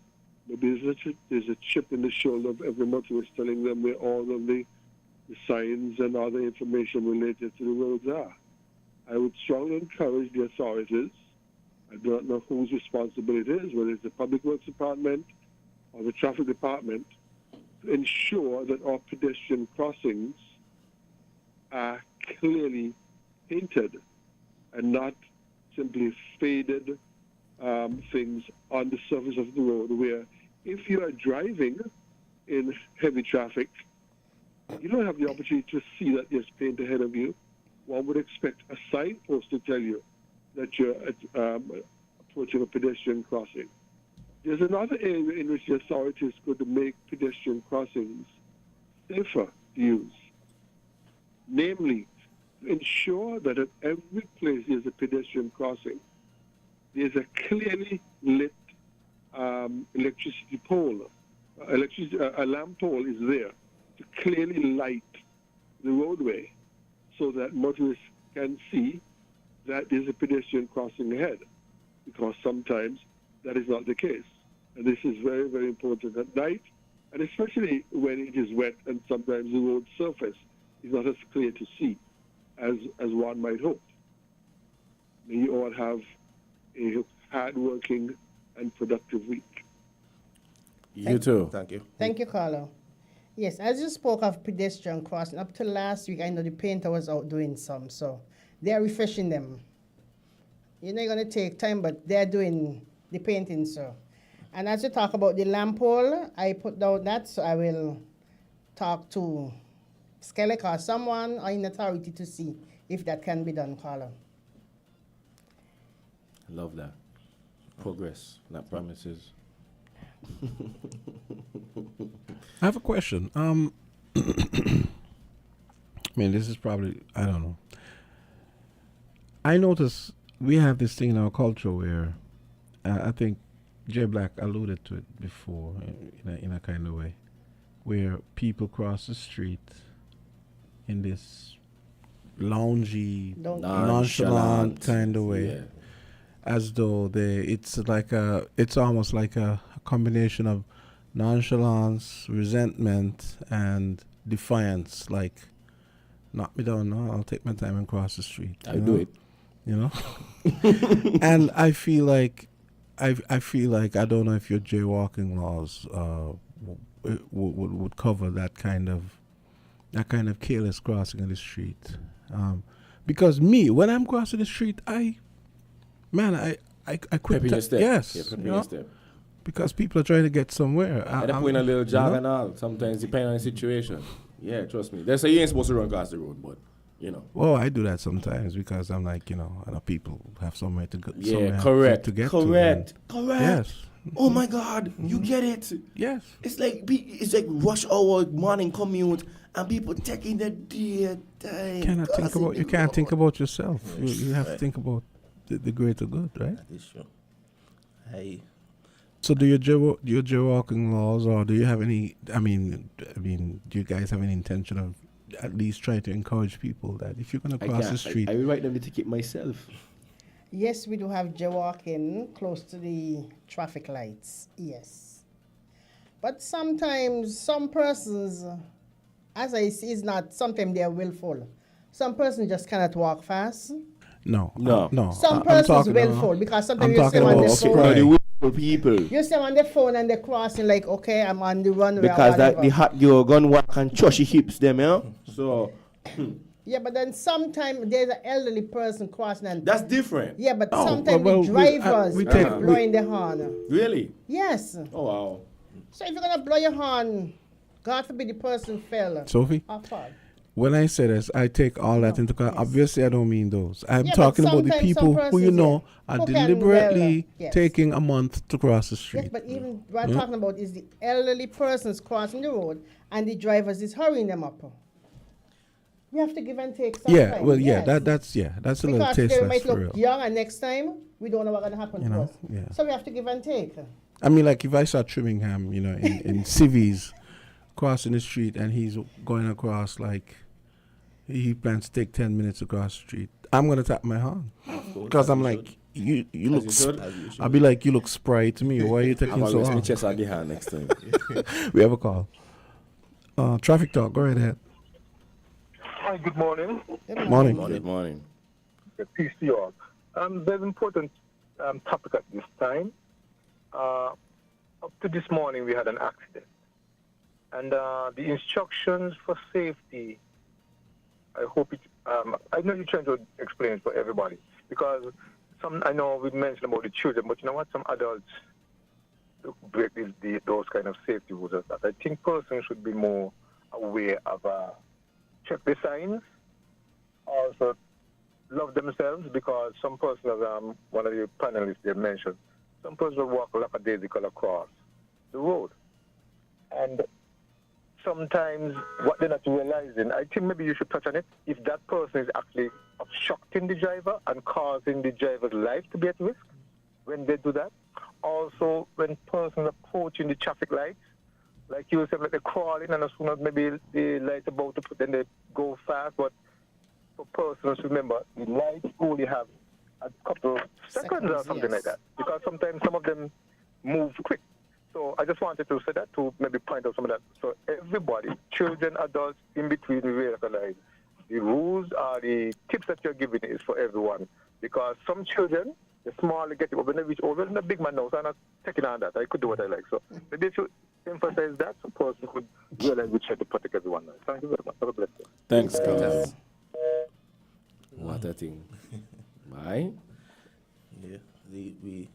[SPEAKER 8] maybe there's a chip in the shoulder of every motorist telling them where all of the signs and other information related to the roads are. I would strongly encourage the authorities, I do not know whose responsibility it is, whether it's the Public Works Department or the Traffic Department, to ensure that our pedestrian crossings are clearly painted and not simply faded things on the surface of the road where if you are driving in heavy traffic, you don't have the opportunity to see that there's paint ahead of you. One would expect a signpost to tell you that you're approaching a pedestrian crossing. There's another area in which the authorities could make pedestrian crossings safer to use. Namely, to ensure that at every place there's a pedestrian crossing, there's a clearly lit electricity pole. A lamp pole is there to clearly light the roadway so that motorists can see that there's a pedestrian crossing ahead, because sometimes that is not the case. And this is very, very important at night, and especially when it is wet and sometimes the road surface is not as clear to see as one might hope. May you all have a hard-working and productive week.
[SPEAKER 2] You too.
[SPEAKER 7] Thank you.
[SPEAKER 6] Thank you, Carlo. Yes, as you spoke of pedestrian crossing, up to last week, I know the painter was out doing some, so they're refreshing them. You know, it's going to take time, but they're doing the painting, so. And as you talk about the lamp pole, I put down that, so I will talk to Skellig or someone or in authority to see if that can be done, Carlo.
[SPEAKER 2] Love that. Progress, not promises.
[SPEAKER 1] I have a question. I mean, this is probably, I don't know. I notice we have this thing in our culture where I think Jay Black alluded to it before in a kind of way, where people cross the street in this loungy, nonchalant kind of way, as though it's almost like a combination of nonchalance, resentment, and defiance. Like, knock me down now, I'll take my time and cross the street.
[SPEAKER 2] I do it.
[SPEAKER 1] You know? And I feel like I don't know if your jaywalking laws would cover that kind of careless crossing of the street. Because me, when I'm crossing the street, I quit.
[SPEAKER 2] Pep in your step.
[SPEAKER 1] Yes.
[SPEAKER 2] Yeah, pep in your step.
[SPEAKER 1] Because people are trying to get somewhere.
[SPEAKER 2] And they're putting a little jog and all, sometimes depending on the situation. Yeah, trust me. They say you ain't supposed to run across the road, but, you know.
[SPEAKER 1] Well, I do that sometimes because I'm like, I know people have somewhere to go.
[SPEAKER 2] Yeah, correct.
[SPEAKER 1] To get
[SPEAKER 2] correct.
[SPEAKER 1] to.
[SPEAKER 2] Correct.
[SPEAKER 1] Yes.
[SPEAKER 2] Oh, my God. You get it.
[SPEAKER 1] Yes.
[SPEAKER 2] It's like rush hour morning commute and people taking their dear time.
[SPEAKER 1] You can't think about yourself. You have to think about the greater good, right?
[SPEAKER 7] That is true. Hey.
[SPEAKER 1] So do your jaywalking laws, or do you have any? I mean, do you guys have any intention of at least trying to encourage people that if you're going to cross the street,
[SPEAKER 2] I will write them the ticket myself.
[SPEAKER 6] Yes, we do have jaywalking close to the traffic lights. Yes, but sometimes some persons, as I see, is not. Sometimes they are willful. Some persons just cannot walk fast.
[SPEAKER 1] No.
[SPEAKER 6] Some persons willful because sometimes you see them on the road.
[SPEAKER 2] people.
[SPEAKER 6] You see them on the phone and they're crossing like, okay, I'm on the runway.
[SPEAKER 2] Because
[SPEAKER 6] or
[SPEAKER 2] that
[SPEAKER 6] whatever.
[SPEAKER 2] the hot girl gun walk and trushy hips them, you know? So
[SPEAKER 6] Yeah, but then sometimes there's an elderly person crossing and
[SPEAKER 2] that's different.
[SPEAKER 6] yeah, but
[SPEAKER 1] Oh,
[SPEAKER 6] sometimes
[SPEAKER 1] well,
[SPEAKER 6] the
[SPEAKER 1] we-
[SPEAKER 6] drivers
[SPEAKER 1] we
[SPEAKER 6] are
[SPEAKER 1] take-
[SPEAKER 6] blowing the horn.
[SPEAKER 2] Really?
[SPEAKER 6] Yes.
[SPEAKER 2] Oh wow.
[SPEAKER 6] So if you're gonna blow your horn, God forbid the person fell.
[SPEAKER 1] Sophie,
[SPEAKER 6] Or fall.
[SPEAKER 1] when I say this, I take all that into account.
[SPEAKER 6] yes.
[SPEAKER 1] Obviously, I don't mean those. I'm
[SPEAKER 6] Yeah, but
[SPEAKER 1] talking about the
[SPEAKER 6] sometimes
[SPEAKER 1] people
[SPEAKER 6] some
[SPEAKER 1] who you
[SPEAKER 6] persons,
[SPEAKER 1] know
[SPEAKER 6] yeah,
[SPEAKER 1] are
[SPEAKER 6] who can
[SPEAKER 1] deliberately
[SPEAKER 6] yes.
[SPEAKER 1] taking a month to cross the street.
[SPEAKER 6] Yes, but even what I'm talking about is the elderly persons crossing the road and the drivers is hurrying them up. We have to give and take sometimes.
[SPEAKER 1] Yeah, well, yeah,
[SPEAKER 6] yes.
[SPEAKER 1] that's a little
[SPEAKER 6] Because they
[SPEAKER 1] tasteless
[SPEAKER 6] might
[SPEAKER 1] for
[SPEAKER 6] look
[SPEAKER 1] real.
[SPEAKER 6] young and next time we don't know what's gonna happen
[SPEAKER 1] You
[SPEAKER 6] to
[SPEAKER 1] know,
[SPEAKER 6] us.
[SPEAKER 1] yeah.
[SPEAKER 6] So we have to give and take.
[SPEAKER 1] I mean, like if I saw Trimmingham, in civies, crossing the street, and he's going across like he plans to take 10 minutes across the street, I'm gonna tap my horn because I'm like, you look.
[SPEAKER 2] you should.
[SPEAKER 1] I'll be like, you look spry to me. Why are you taking
[SPEAKER 2] I'm
[SPEAKER 1] so
[SPEAKER 2] going to
[SPEAKER 1] long?
[SPEAKER 2] chest on the hand next time.
[SPEAKER 1] We have a call. Traffic talk. Go right ahead.
[SPEAKER 9] Hi, good morning.
[SPEAKER 1] Morning.
[SPEAKER 2] Good morning.
[SPEAKER 9] Peace to you all. There's an important topic at this time. Up to this morning, we had an accident. And the instructions for safety, I hope it, I know you're trying to explain it for everybody. Because I know we mentioned about the children, but you know what? Some adults break those kind of safety rules. I think persons should be more aware of check the signs, also love themselves, because some persons, one of the panelists they mentioned, some persons will walk lackadaisical across the road. And sometimes what they're not realizing, I think maybe you should touch on it, if that person is actually obstructing the driver and causing the driver's life to be at risk when they do that. Also, when persons approaching the traffic lights, like you said, like they're crawling, and as soon as maybe the light's about to put, then they go fast. But for persons, remember, the lights only have a couple of seconds or something like that. Because sometimes some of them move quick. So I just wanted to say that to maybe point out some of that. So everybody, children, adults, in between, we realize the rules are the tips that you're giving is for everyone. Because some children, the small, they get it, but when they reach over, the big man knows, I'm not taking on that. I could do what I like. So maybe if you emphasize that, suppose we could realize we try to protect everyone. Thank you very much. Have a blessed day.
[SPEAKER 2] Thanks, guys. What a thing. Bye.
[SPEAKER 7] Yeah,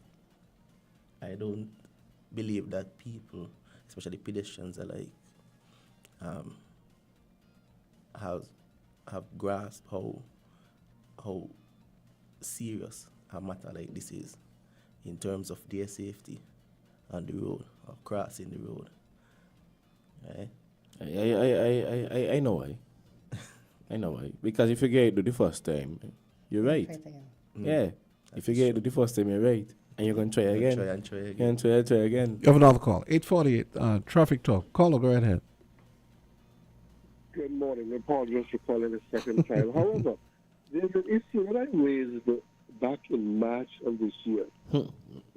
[SPEAKER 7] I don't believe that people, especially pedestrians, are like have grasped how serious a matter like this is in terms of their safety on the road or crossing the road. Right?
[SPEAKER 2] I know why. I know why. Because if you get it the first time, you're right. Yeah. If you get it the first time, you're right. And you're going to try again.
[SPEAKER 7] Try and try again.
[SPEAKER 2] You're going to try again.
[SPEAKER 1] You have another call. 848. Traffic talk. Caller, go right ahead.
[SPEAKER 8] Good morning. I apologize for calling a second time. However, there's an issue that I raised back in March of this year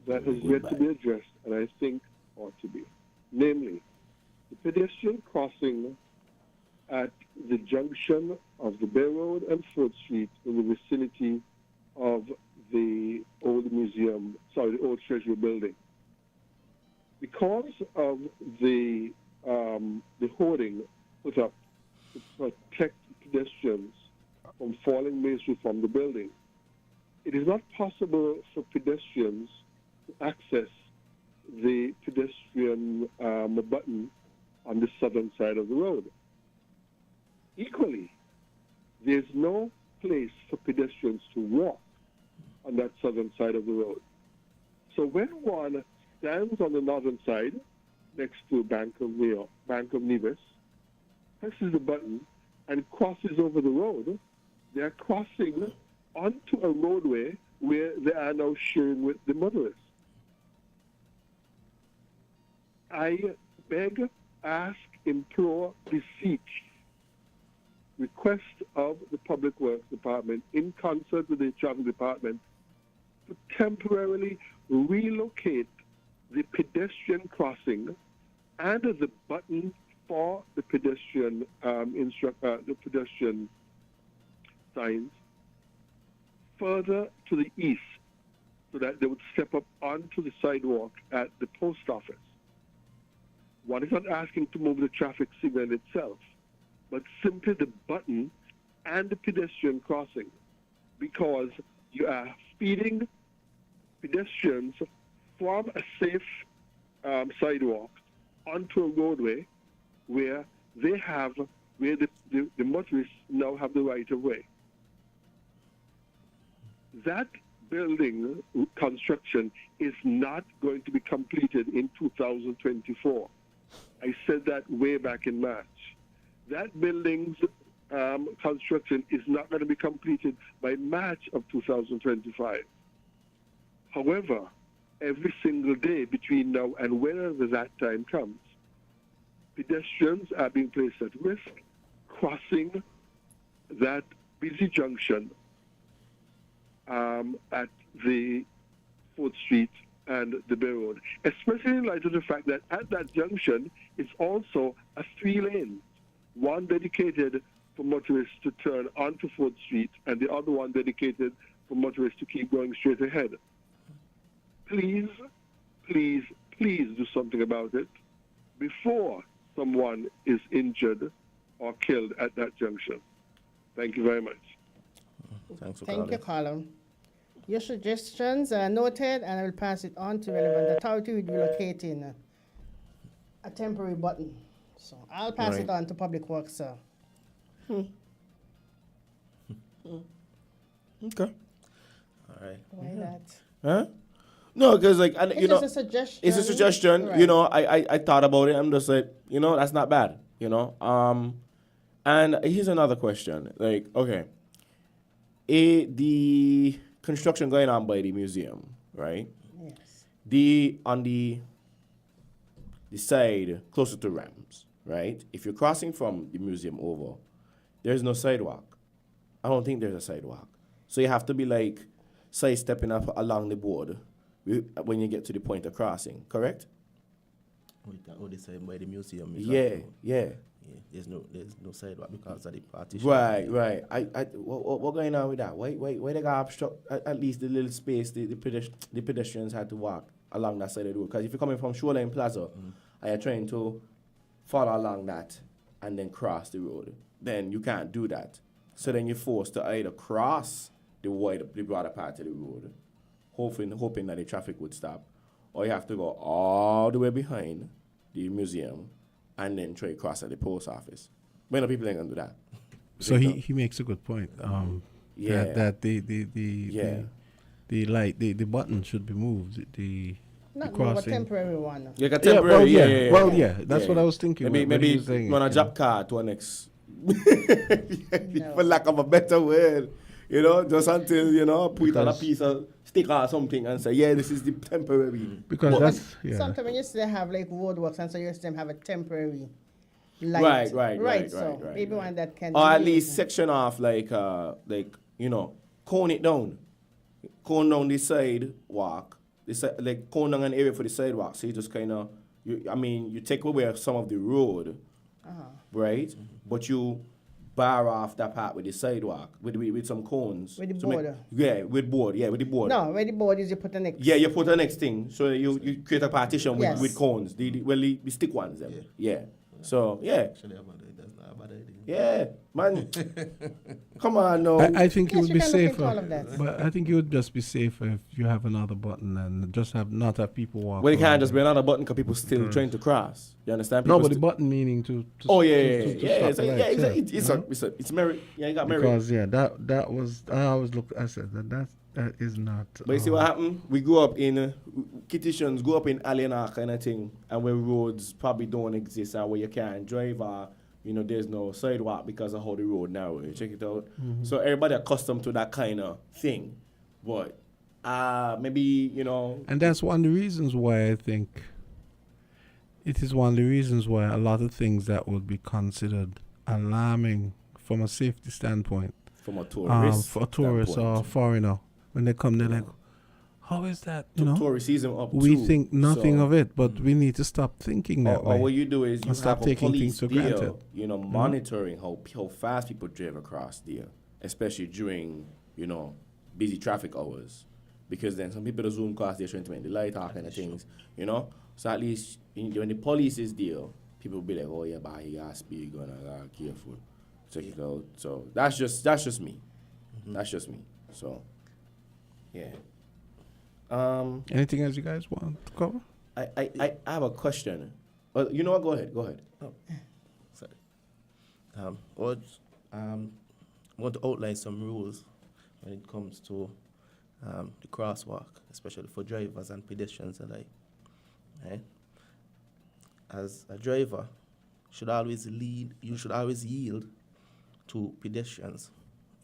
[SPEAKER 8] that has yet to be addressed, and I think ought to be. Namely, the pedestrian crossing at the junction of the Bay Road and 4th Street in the vicinity of the old museum, the old Treasury building. Because of the hoarding put up to protect pedestrians from falling masonry from the building, it is not possible for pedestrians to access the pedestrian button on the southern side of the road. Equally, there's no place for pedestrians to walk on that southern side of the road. So when one stands on the northern side, next to Bank of Nevis, presses the button and crosses over the road, they are crossing onto a roadway where they are now sharing with the motorists. I beg, ask, implore, beseech, request of the Public Works Department in concert with the Traffic Department to temporarily relocate the pedestrian crossing and the button for the pedestrian the pedestrian signs further to the east so that they would step up onto the sidewalk at the post office. One is not asking to move the traffic signal itself, but simply the button and the pedestrian crossing, because you are feeding pedestrians from a safe sidewalk onto a roadway where the motorists now have the right of way. That building construction is not going to be completed in 2024. I said that way back in March. That building's construction is not going to be completed by March of 2025. However, every single day between now and whenever that time comes, pedestrians are being placed at risk crossing that busy junction at the 4th Street and the Bay Road, especially in light of the fact that at that junction is also a 3 lanes, one dedicated for motorists to turn onto 4th Street and the other one dedicated for motorists to keep going straight ahead. Please, please, please do something about it before someone is injured or killed at that junction. Thank you very much.
[SPEAKER 7] Thanks for
[SPEAKER 6] Thank you, Colin. Your suggestions are noted, and I will pass it on to relevant authority with relocating a temporary button. So I'll pass it on to Public Works, sir.
[SPEAKER 7] Okay. All right.
[SPEAKER 6] Why that?
[SPEAKER 7] Huh? No, because
[SPEAKER 6] It's just a suggestion.
[SPEAKER 7] it's a suggestion.
[SPEAKER 6] Right.
[SPEAKER 7] You know, I thought about it. I'm just like, you know, that's not bad. You know, and here's another question. Like, okay, the construction going on by the museum, right?
[SPEAKER 6] Yes.
[SPEAKER 7] On the side closer to Rams, right? If you're crossing from the museum over, there's no sidewalk. I don't think there's a sidewalk. So you have to be like sidestepping up along the board when you get to the point of crossing, correct?
[SPEAKER 10] What they say by the museum.
[SPEAKER 7] Yeah.
[SPEAKER 10] There's no sidewalk because of the partition.
[SPEAKER 7] Right. What going on with that? Why they got obstruct at least the little space the pedestrians had to walk along that side of the road? Because if you're coming from Shoreline Plaza and you're trying to follow along that and then cross the road, then you can't do that. So then you're forced to either cross the broader part of the road, hoping that the traffic would stop, or you have to go all the way behind the museum and then try to cross at the post office. Many people ain't gonna do that.
[SPEAKER 1] So he makes a good point. That the button should be moved. The
[SPEAKER 6] Not
[SPEAKER 1] crossing.
[SPEAKER 6] move a temporary one.
[SPEAKER 7] Yeah, a temporary.
[SPEAKER 1] Well, that's what I was thinking.
[SPEAKER 7] Maybe
[SPEAKER 1] you
[SPEAKER 7] run a job car to an next. For lack of a better word, you know, just until put on a piece of sticker or something and say, yeah, this is the temporary.
[SPEAKER 1] Because
[SPEAKER 6] Sometimes when you still have like roadworks, and so you still have a temporary light.
[SPEAKER 7] Right.
[SPEAKER 6] So maybe one that can.
[SPEAKER 7] Or at least section off like cone it down, cone down the sidewalk, like cone down an area for the sidewalk. So you just kind of, you take away some of the road, right? Mm-hmm. But you bar off that part with the sidewalk with some cones.
[SPEAKER 6] With the board.
[SPEAKER 7] With the board.
[SPEAKER 6] No, where the board is you put the next.
[SPEAKER 7] Yeah, you put the next thing. So you create a partition with cones. The stick ones. Them. Yeah. So, yeah.
[SPEAKER 10] Actually, that's not a bad idea.
[SPEAKER 7] Yeah, man. Come on, no.
[SPEAKER 1] I think it would be safer.
[SPEAKER 6] All of that.
[SPEAKER 1] But I think it would just be safer if you have another button and just not have people walk.
[SPEAKER 7] Well, it can't just be another button because people still trying to cross. You understand? People
[SPEAKER 1] No, but the button meaning to
[SPEAKER 7] it's merit. Yeah, you got merit.
[SPEAKER 1] Because that was I always looked. I said that is not.
[SPEAKER 7] But you see what happened? We grew up in Kittitions, grew up in Aliena kind of thing, and where roads probably don't exist and where you can't drive or there's no sidewalk because of how the road now. You check it out. Mm-hmm. So everybody accustomed to that kind of thing, but maybe
[SPEAKER 1] And that's one of the reasons why I think. It is one of the reasons why a lot of things that would be considered alarming from a safety standpoint,
[SPEAKER 7] from a tourist,
[SPEAKER 1] for a tourist or a foreigner, when they come, they're like, "How is that?"
[SPEAKER 7] Tourism up.
[SPEAKER 1] We think nothing of it, but we need to stop thinking that way.
[SPEAKER 7] Or what you do is you
[SPEAKER 1] stop
[SPEAKER 7] have
[SPEAKER 1] taking
[SPEAKER 7] a police
[SPEAKER 1] things for granted.
[SPEAKER 7] Monitoring how fast people drive across there, especially during busy traffic hours,
[SPEAKER 2] because then some people zoom cars, they're trying to make the light out kind of things, you know. So at least when the police is there, people will be like, oh yeah, but he got speed gun, I got careful, check it out. So that's just me. That's just me. So yeah.
[SPEAKER 1] Anything else you guys want to cover?
[SPEAKER 2] I have a question. You know what? Go ahead.
[SPEAKER 7] Oh, sorry. I want to outline some rules when it comes to the crosswalk, especially for drivers and pedestrians alike. Right? As a driver, you should always yield to pedestrians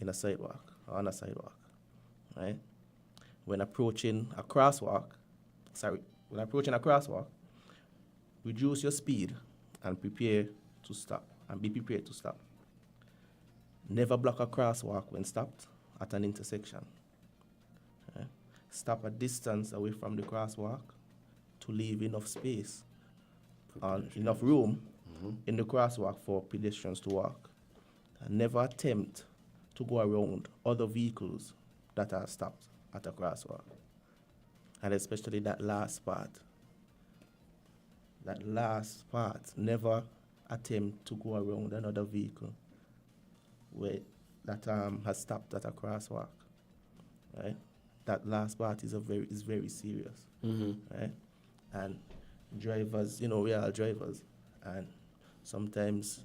[SPEAKER 7] in a sidewalk or on a sidewalk. Right? When approaching a crosswalk, reduce your speed and prepare to stop, and be prepared to stop. Never block a crosswalk when stopped at an intersection. Okay? Stop a distance away from the crosswalk to leave enough space, enough room in the crosswalk for pedestrians to walk. And never attempt to go around other vehicles that are stopped at a crosswalk. And especially that last part, never attempt to go around another vehicle that has stopped at a crosswalk. Right? That last part is very serious. Right? And drivers, we are all drivers, and sometimes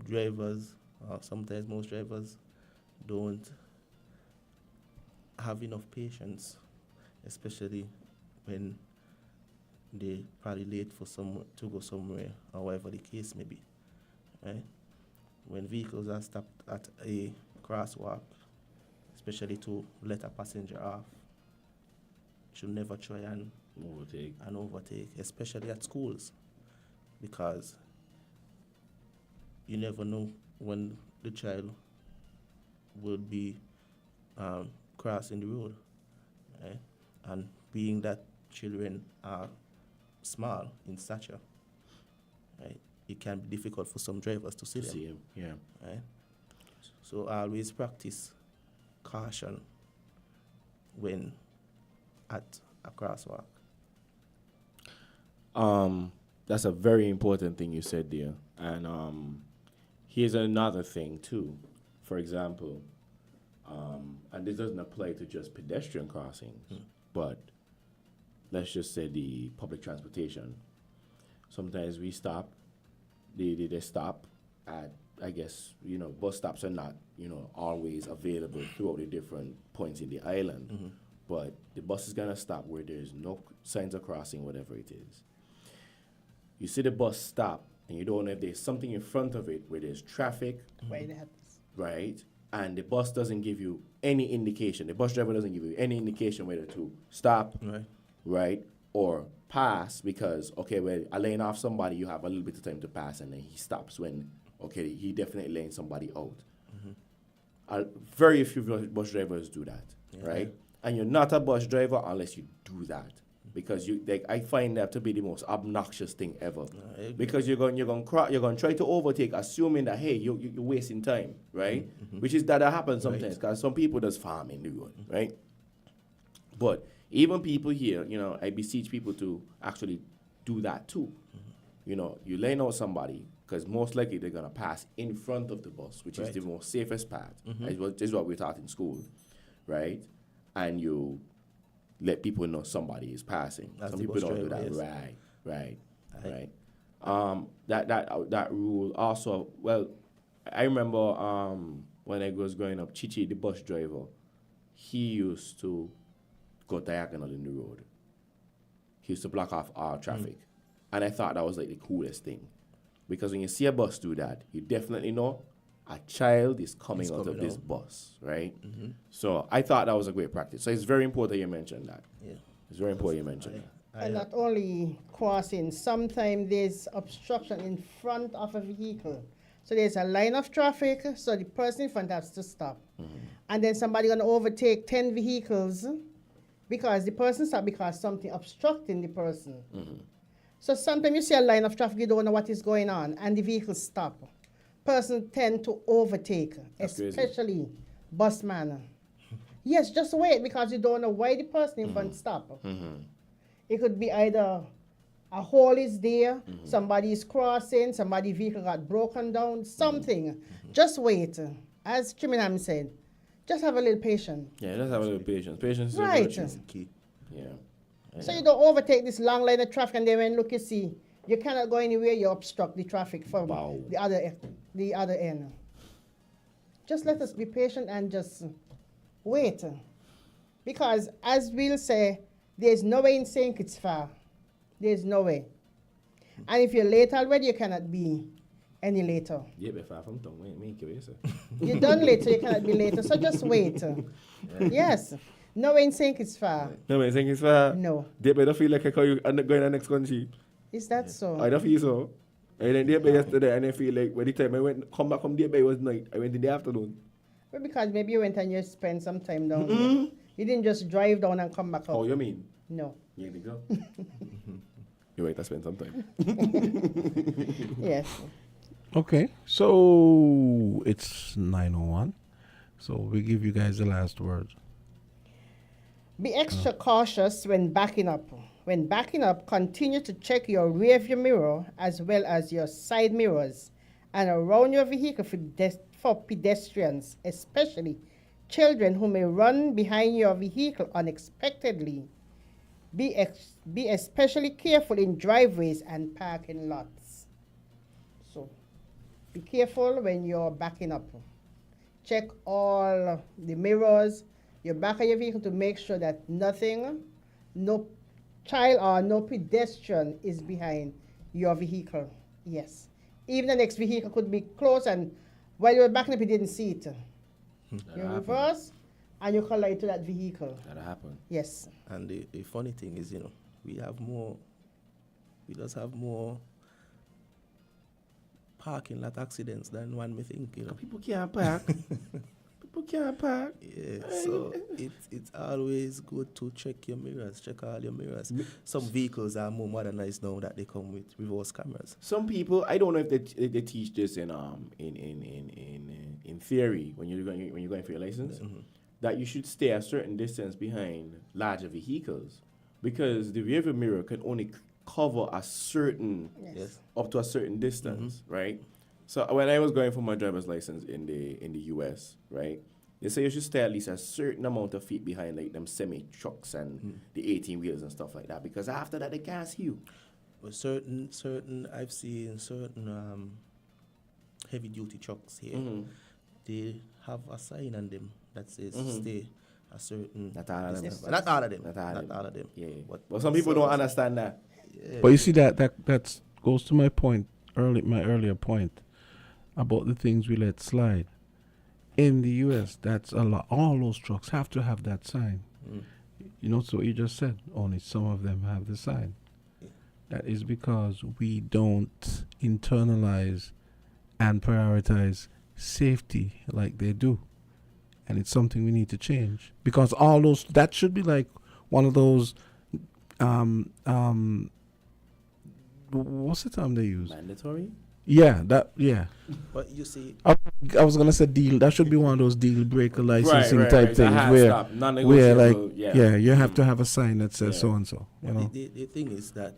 [SPEAKER 7] most drivers don't have enough patience, especially when they probably late to go somewhere, or whatever the case may be. Right? When vehicles are stopped at a crosswalk, especially to let a passenger off, you should never try and overtake, especially at schools, because you never know when the child will be crossing the road. Right? And being that children are small in stature, right, it can be difficult for some drivers to see them.
[SPEAKER 2] Yeah.
[SPEAKER 7] Right? So always practice caution when at a crosswalk.
[SPEAKER 2] That's a very important thing you said there. And here's another thing too. For example, and this doesn't apply to just pedestrian crossings, but let's just say the public transportation. Sometimes we stop, they stop at, I guess, bus stops are not, always available throughout the different points in the island. But the bus is gonna stop where there's no signs of crossing, whatever it is. You see the bus stop, and you don't know if there's something in front of it where there's traffic, right? And the bus doesn't give you any indication. The bus driver doesn't give you any indication whether to stop, right, or pass, because, okay, well, I lane off somebody, you have a little bit of time to pass, and then he stops when, okay, he definitely laying somebody out. Very few bus drivers do that, right? And you're not a bus driver unless you do that, because I find that to be the most obnoxious thing ever, because you're going to try to overtake, assuming that, hey, you're wasting time, right? Which is that happens sometimes, because some people just farm in the road, right? But even people here, I beseech people to actually do that too. You lane out somebody, because most likely they're going to pass in front of the bus, which is the most safest path. This is what we taught in school, right? And you let people know somebody is passing. Some people don't do that. Right. That rule also, well, I remember when I was growing up, Chichi, the bus driver, he used to go diagonal in the road. He used to block off all traffic. And I thought that was like the coolest thing. Because when you see a bus do that, you definitely know a child is coming out of this bus, right? So I thought that was a great practice. So it's very important you mentioned that. Yeah. It's very important you mentioned that.
[SPEAKER 6] And not only crossing, sometimes there's obstruction in front of a vehicle. So there's a line of traffic, so the person in front has to stop. And then somebody gonna overtake 10 vehicles because the person stopped because something obstructing the person. So sometimes you see a line of traffic, you don't know what is going on, and the vehicles stop. Person tend to overtake, especially busman. Yes, just wait because you don't know why the person in front stop. It could be either a hole is there, somebody is crossing, somebody's vehicle got broken down, something. Just wait. As Chiminam said, just have a little patience.
[SPEAKER 2] Yeah, just have a little patience. Patience is
[SPEAKER 6] Right.
[SPEAKER 2] a virtue. Key. Yeah.
[SPEAKER 6] So you don't overtake this long line of traffic and then when look you see, you cannot go anywhere, you obstruct the traffic from the other end. Just let us be patient and just wait. Because as we'll say, there's no way in saying it's far. There's no way. And if you're late already, you cannot be any later.
[SPEAKER 2] Yeah, but far from tongue, make it sir.
[SPEAKER 6] You're done later, you cannot be later. So just wait. Yes. No way in saying it's far.
[SPEAKER 2] No, I think it's far.
[SPEAKER 6] No.
[SPEAKER 2] They better feel like you're going to the next country.
[SPEAKER 6] Is that so?
[SPEAKER 2] I don't feel so. And then yesterday, and I feel like by the time I come back from it was night. I went in the afternoon.
[SPEAKER 6] Well, because maybe you went and you spent some time down there. You didn't just drive down and come back up.
[SPEAKER 2] Oh, you mean?
[SPEAKER 6] No.
[SPEAKER 2] Yeah, they go. You wait, I spend some time.
[SPEAKER 6] Yes.
[SPEAKER 1] Okay, so it's 9:01. So we give you guys the last word.
[SPEAKER 6] Be extra cautious when backing up. When backing up, continue to check your rear view mirror as well as your side mirrors and around your vehicle for pedestrians, especially children who may run behind your vehicle unexpectedly. Be especially careful in driveways and parking lots. So be careful when you're backing up. Check all the mirrors, your back of your vehicle to make sure that nothing, no child or no pedestrian is behind your vehicle. Yes. Even the next vehicle could be close and while you were backing up, you didn't see it. You reverse and you collide to that vehicle.
[SPEAKER 2] That'll happen.
[SPEAKER 6] Yes.
[SPEAKER 7] And the funny thing is, we just have more parking lot accidents than one may think,
[SPEAKER 2] People can't park. People can't park.
[SPEAKER 7] Yeah, so it's always good to check your mirrors, check all your mirrors. Some vehicles are more modernized now that they come with reverse cameras.
[SPEAKER 2] Some people, I don't know if they teach this in theory when you're going for your license, that you should stay a certain distance behind larger vehicles because the rear view mirror can only cover a certain up to a certain distance, right? So when I was going for my driver's license in the US, right, they say you should stay at least a certain amount of feet behind like them semi trucks and the 18 wheels and stuff like that because after that they can't see you.
[SPEAKER 7] But certain I've seen certain heavy duty trucks here. They have a sign on them that says stay a certain.
[SPEAKER 2] Not all of them.
[SPEAKER 7] Not all of them.
[SPEAKER 2] Not all of them. Yeah.
[SPEAKER 7] But
[SPEAKER 2] some people don't understand that.
[SPEAKER 7] Yeah.
[SPEAKER 1] But you see that goes to my point my earlier point about the things we let slide. In the US, that's a lot. All those trucks have to have that sign. So you just said only some of them have the sign. That is because we don't internalize and prioritize safety like they do. And it's something we need to change. Because all those, that should be like one of those, what's the term they use?
[SPEAKER 2] Mandatory?
[SPEAKER 1] Yeah.
[SPEAKER 7] But you see,
[SPEAKER 1] I was gonna say deal. That should be one of those deal breaker licensing type things where you have to have a sign that says so and so.
[SPEAKER 7] The thing is that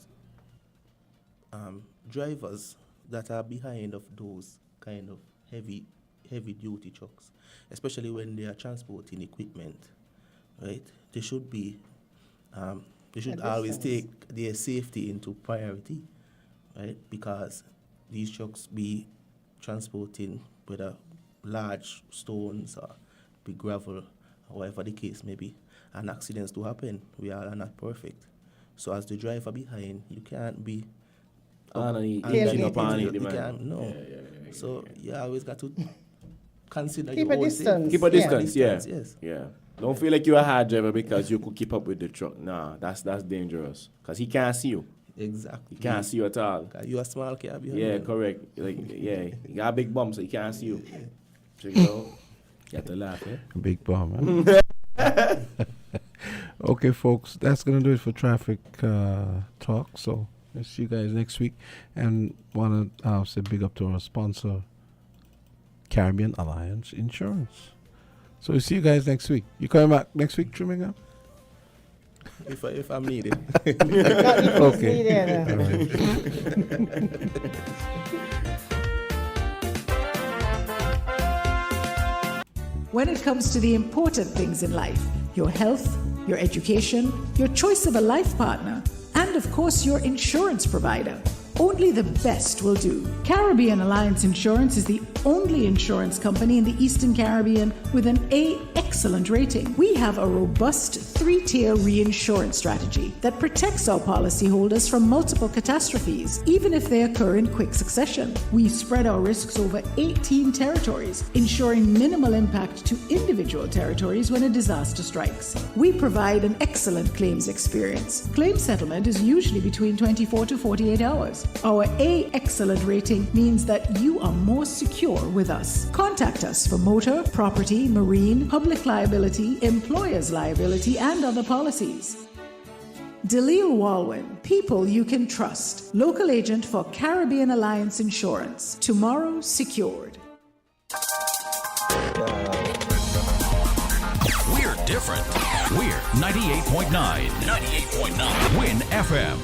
[SPEAKER 7] drivers that are behind of those kind of heavy duty trucks, especially when they are transporting equipment, right? They should be they should always take their safety into priority, right? Because these trucks be transporting whether large stones or big gravel, or whatever the case may be, and accidents do happen. We are not perfect. So as the driver behind, you can't be
[SPEAKER 2] You
[SPEAKER 7] can't, no. So you always got to consider
[SPEAKER 6] keep
[SPEAKER 7] your
[SPEAKER 6] a
[SPEAKER 7] own
[SPEAKER 6] distance.
[SPEAKER 2] Keep a distance,
[SPEAKER 7] Yes.
[SPEAKER 2] Yeah. Don't feel like you're a hard driver because you could keep up with the truck. Nah, that's dangerous. Because he can't see you.
[SPEAKER 7] Exactly.
[SPEAKER 2] He can't see you at all.
[SPEAKER 7] You a small cab behind
[SPEAKER 2] Yeah,
[SPEAKER 7] him.
[SPEAKER 2] correct. You got a big bump, so he can't see you. Check it out. You have to laugh, eh?
[SPEAKER 1] Big bomb. Okay, folks, that's going to do it for Traffic Talk. So, I'll see you guys next week. And want to say big up to our sponsor, Caribbean Alliance Insurance. So we'll see you guys next week. You coming back next week, Trimingham?
[SPEAKER 10] If I'm needed.
[SPEAKER 1] Okay. All right.
[SPEAKER 4] When it comes to the important things in life, your health, your education, your choice of a life partner, and of course your insurance provider, only the best will do. Caribbean Alliance Insurance is the only insurance company in the Eastern Caribbean with an A excellent rating. We have a robust 3-tier reinsurance strategy that protects our policyholders from multiple catastrophes, even if they occur in quick succession. We spread our risks over 18 territories, ensuring minimal impact to individual territories when a disaster strikes. We provide an excellent claims experience. Claim settlement is usually between 24 to 48 hours. Our A excellent rating means that you are more secure with us. Contact us for motor, property, marine, public liability, employer's liability, and other policies. Dalil Walwyn, people you can trust. Local agent for Caribbean Alliance Insurance. Tomorrow secured.
[SPEAKER 3] We're different. We're 98.9. 98.9 Win FM.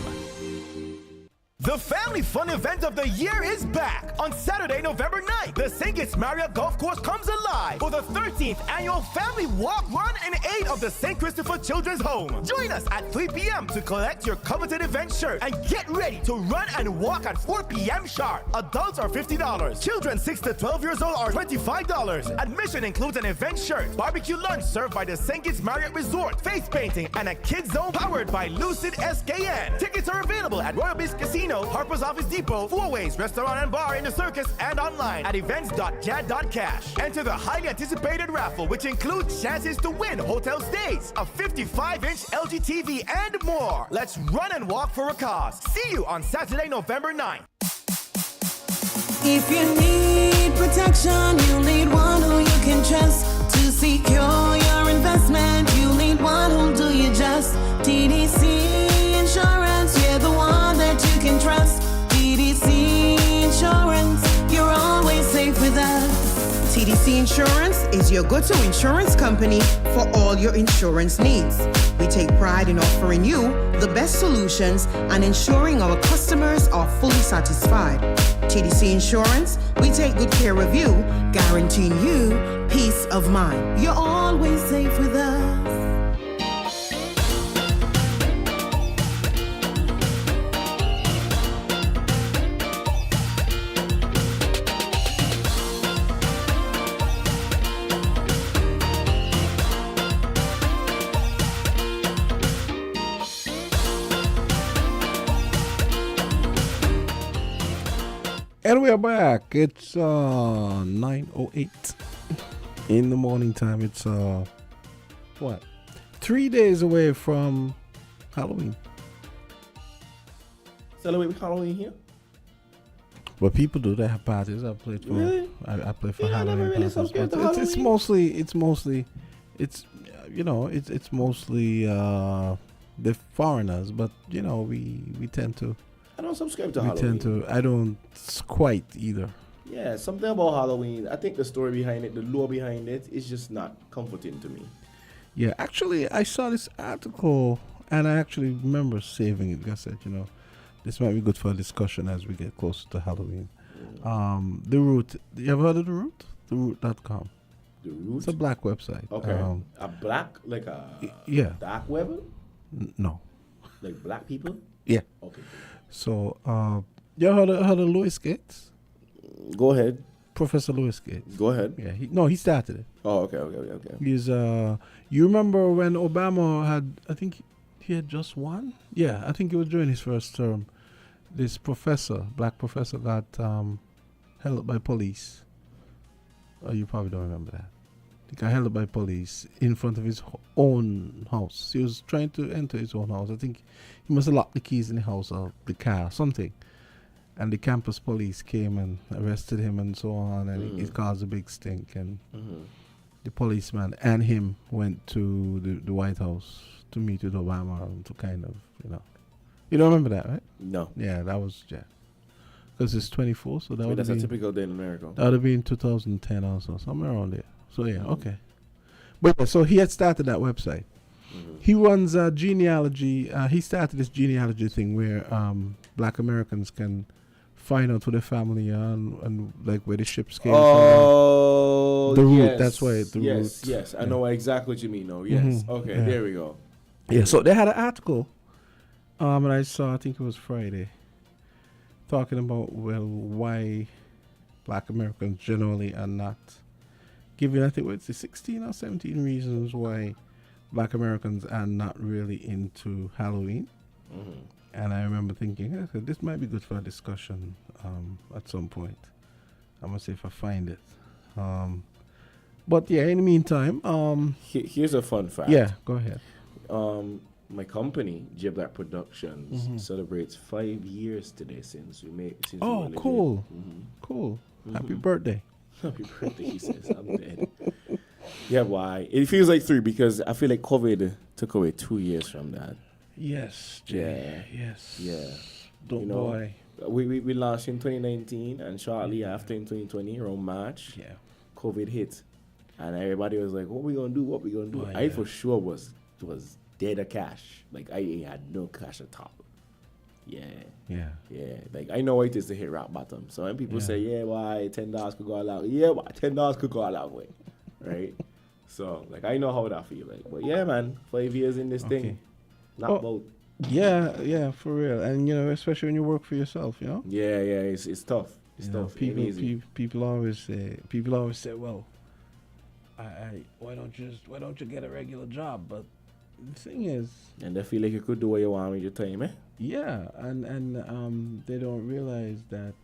[SPEAKER 11] The family fun event of the year is back. On Saturday, November 9th, the St. Kitts Marriott Golf Course comes alive for the 13th annual Family Walk Run in aid of the St. Christopher Children's Home. Join us at 3 p.m. to collect your coveted event shirt and get ready to run and walk at 4 p.m. sharp. Adults are $50. Children 6 to 12 years old are $25. Admission includes an event shirt, barbecue lunch served by the St. Kitts Marriott Resort, face painting, and a kids zone powered by Lucid SKN. Tickets are available at Royal Beach Casino, Harper's Office Depot, Four Ways Restaurant and Bar in the Circus, and online at events.jad.cash. Enter the highly anticipated raffle, which includes chances to win hotel stays, a 55-inch LG TV, and more. Let's run and walk for a cause. See you on Saturday, November 9th.
[SPEAKER 12] If you need protection, you need one who you can trust to secure your investment. You need one who'll do you just. TDC Insurance, you're the one that you can trust. TDC Insurance, you're always safe with us. TDC Insurance is your go-to insurance company for all your insurance needs. We take pride in offering you the best solutions and ensuring our customers are fully satisfied. TDC Insurance, we take good care of you, guaranteeing you peace of mind. You're always safe with us.
[SPEAKER 1] And we are back. It's 9:08 in the morning time. It's 3 days away from Halloween.
[SPEAKER 10] Celebrate Halloween here?
[SPEAKER 1] But people do. They have parties. I play for.
[SPEAKER 10] Really?
[SPEAKER 1] I play for
[SPEAKER 10] Yeah, I
[SPEAKER 1] Halloween.
[SPEAKER 10] never really
[SPEAKER 1] parties,
[SPEAKER 10] subscribed
[SPEAKER 1] but
[SPEAKER 10] to
[SPEAKER 1] it's
[SPEAKER 10] Halloween.
[SPEAKER 1] mostly the foreigners. But we tend to.
[SPEAKER 10] I don't subscribe to
[SPEAKER 1] We
[SPEAKER 10] Halloween.
[SPEAKER 1] tend to. I don't quite either.
[SPEAKER 10] Yeah, something about Halloween. I think the story behind it, the lore behind it, is just not comforting to me.
[SPEAKER 1] Yeah, actually, I saw this article and I actually remember saving it because I said, this might be good for a discussion as we get closer to Halloween. The Root. You ever heard of The Root? TheRoot.com.
[SPEAKER 10] The Root?
[SPEAKER 1] It's a black website.
[SPEAKER 10] Okay. A black, like a
[SPEAKER 1] yeah.
[SPEAKER 10] dark web?
[SPEAKER 1] No.
[SPEAKER 10] Like black people?
[SPEAKER 1] Yeah.
[SPEAKER 10] Okay.
[SPEAKER 1] So, you ever heard of Louis Gates?
[SPEAKER 10] Go ahead.
[SPEAKER 1] Professor Louis Gates.
[SPEAKER 10] Go ahead.
[SPEAKER 1] Yeah. He started it.
[SPEAKER 10] Oh, okay.
[SPEAKER 1] He's you remember when Obama had, I think he had just won? Yeah, I think it was during his first term. This black professor got held up by police. Oh, you probably don't remember that. He got held up by police in front of his own house. He was trying to enter his own house. I think he must have locked the keys in the house or the car, something. And the campus police came and arrested him and so on, and it caused a big stink. And the policeman and him went to the White House to meet with Obama and to kind of, You don't remember that, right?
[SPEAKER 10] No.
[SPEAKER 1] Yeah, that was, because it's 24, so that would
[SPEAKER 10] That's
[SPEAKER 1] be
[SPEAKER 10] a typical day in America.
[SPEAKER 1] That would have been 2010 also, somewhere around there. So, yeah, okay. But yeah, so he had started that website. He runs a genealogy. He started this genealogy thing where Black Americans can find out who their family are and like where the ships came
[SPEAKER 2] Oh,
[SPEAKER 1] from. The root.
[SPEAKER 2] yes.
[SPEAKER 1] That's why the
[SPEAKER 2] yes,
[SPEAKER 1] root.
[SPEAKER 2] Yes, I know exactly what you mean. No, yes. Okay,
[SPEAKER 1] Yeah.
[SPEAKER 2] there we go.
[SPEAKER 1] Yeah. So they had an article, and I saw. I think it was Friday, talking about why Black Americans generally are not giving. I think it's 16 or 17 reasons why Black Americans are not really into Halloween. And I remember thinking, this might be good for a discussion at some point. I'm going to see if I find it. But yeah, in the meantime...
[SPEAKER 2] Here's a fun fact.
[SPEAKER 1] Yeah, go ahead.
[SPEAKER 2] My company, Jay Black Productions, celebrates 5 years today since we made...
[SPEAKER 1] Oh, cool. Cool. Happy birthday.
[SPEAKER 2] Happy birthday, he says. I'm dead. Yeah, why? It feels like 3 because I feel like COVID took away 2 years from that.
[SPEAKER 1] Yes, Jay.
[SPEAKER 2] Yeah.
[SPEAKER 1] Yes.
[SPEAKER 2] Yeah.
[SPEAKER 1] Don't boy.
[SPEAKER 2] We launched in 2019, and shortly after in 2020, around March, COVID hit. And everybody was like, what we going to do? What we going to do? I for sure was dead of cash. Like, I had no cash at all. Yeah. Like, I know it is to hit rock bottom. So when people say, why $10 could go a long way. Yeah, why $10 could go a long way. Right? So, like, I know how that feel like. But yeah, man, 5 years in this thing. Not about.
[SPEAKER 1] Yeah, for real. And, especially when you work for yourself,
[SPEAKER 2] Yeah, it's tough. It's tough.
[SPEAKER 1] People always say, well, why don't you get a regular job? But the thing is,
[SPEAKER 2] and they feel like you could do what you want with your time, eh?
[SPEAKER 1] Yeah, and they don't realize that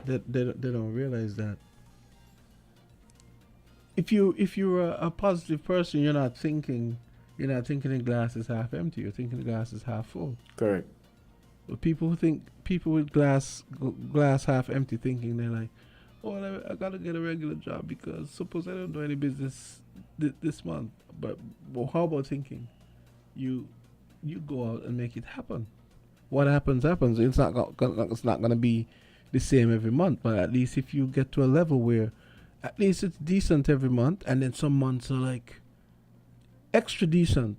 [SPEAKER 1] they don't realize that if you're a positive person, you're not thinking the glass is half empty. You're thinking the glass is half full.
[SPEAKER 2] Correct.
[SPEAKER 1] But people with glass half empty thinking, they're like, oh, I gotta get a regular job because suppose I don't do any business this month. But how about thinking you go out and make it happen? What happens. It's not gonna be the same every month. But at least if you get to a level where at least it's decent every month, and then some months are like extra decent,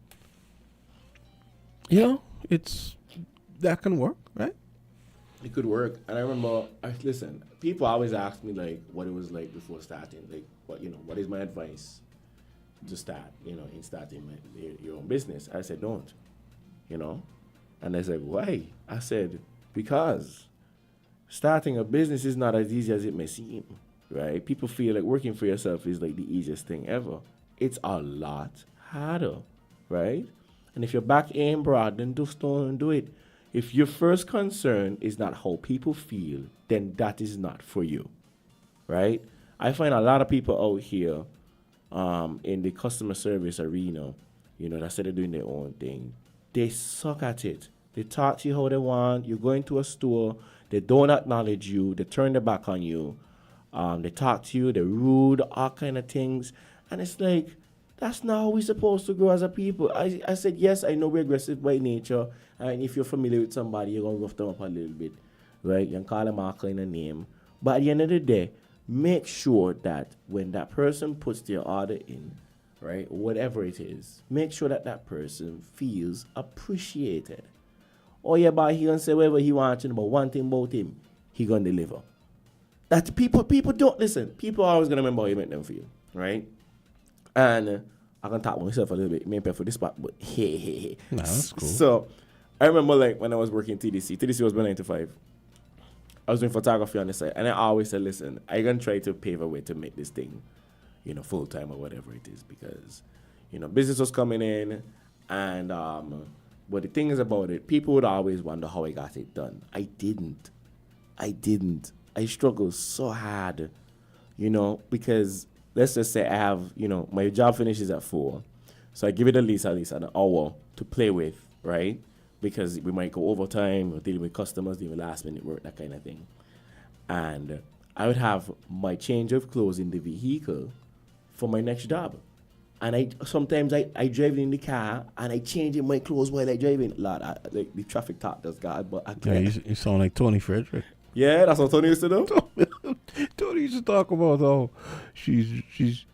[SPEAKER 1] that can work, right?
[SPEAKER 2] It could work. And I remember, listen, people always ask me like what it was like before starting, like what is my advice to start, in starting your own business. I said, don't, and they said, why? I said, because starting a business is not as easy as it may seem, right? People feel like working for yourself is like the easiest thing ever. It's a lot harder, right? And if your back ain't broad, then just don't do it. If your first concern is not how people feel, then that is not for you, right? I find a lot of people out here in the customer service arena, that say they're doing their own thing. They suck at it. They talk to you how they want. You go into a store, they don't acknowledge you. They turn their back on you. They talk to you, they're rude, all kind of things. And it's like, that's not how we're supposed to grow as a people. I said, yes, I know we're aggressive by nature. And if you're familiar with somebody, you're going to rough them up a little bit, right? You can call them all kind of name. But at the end of the day, make sure that when that person puts their order in, right, whatever it is, make sure that that person feels appreciated. Oh, yeah, but he going to say whatever he wants, but one thing about him, he going to deliver. That people don't listen. People are always going to remember how you make them feel, right? And I can talk about myself a little bit, maybe for this part, but hey.
[SPEAKER 1] Nah, that's cool.
[SPEAKER 2] So I remember like when I was working TDC was my 9 to 5. I was doing photography on the side, and I always said, listen, I'm going to try to pave a way to make this thing, full time or whatever it is, because, business was coming in, and, but the thing is about it, people would always wonder how I got it done. I didn't. I struggled so hard, because let's just say I have, my job finishes at 4, so I give it at least an hour to play with, right? Because we might go overtime, or dealing with customers, dealing with last minute work, that kind of thing. And I would have my change of clothes in the vehicle for my next job. And sometimes I drive in the car and I change in my clothes while I driving. Lord, like the traffic talk does God, but I can't.
[SPEAKER 1] Yeah, you sound like Tony Frederick.
[SPEAKER 2] Yeah, that's what Tony used to do.
[SPEAKER 1] Tony used to talk about she's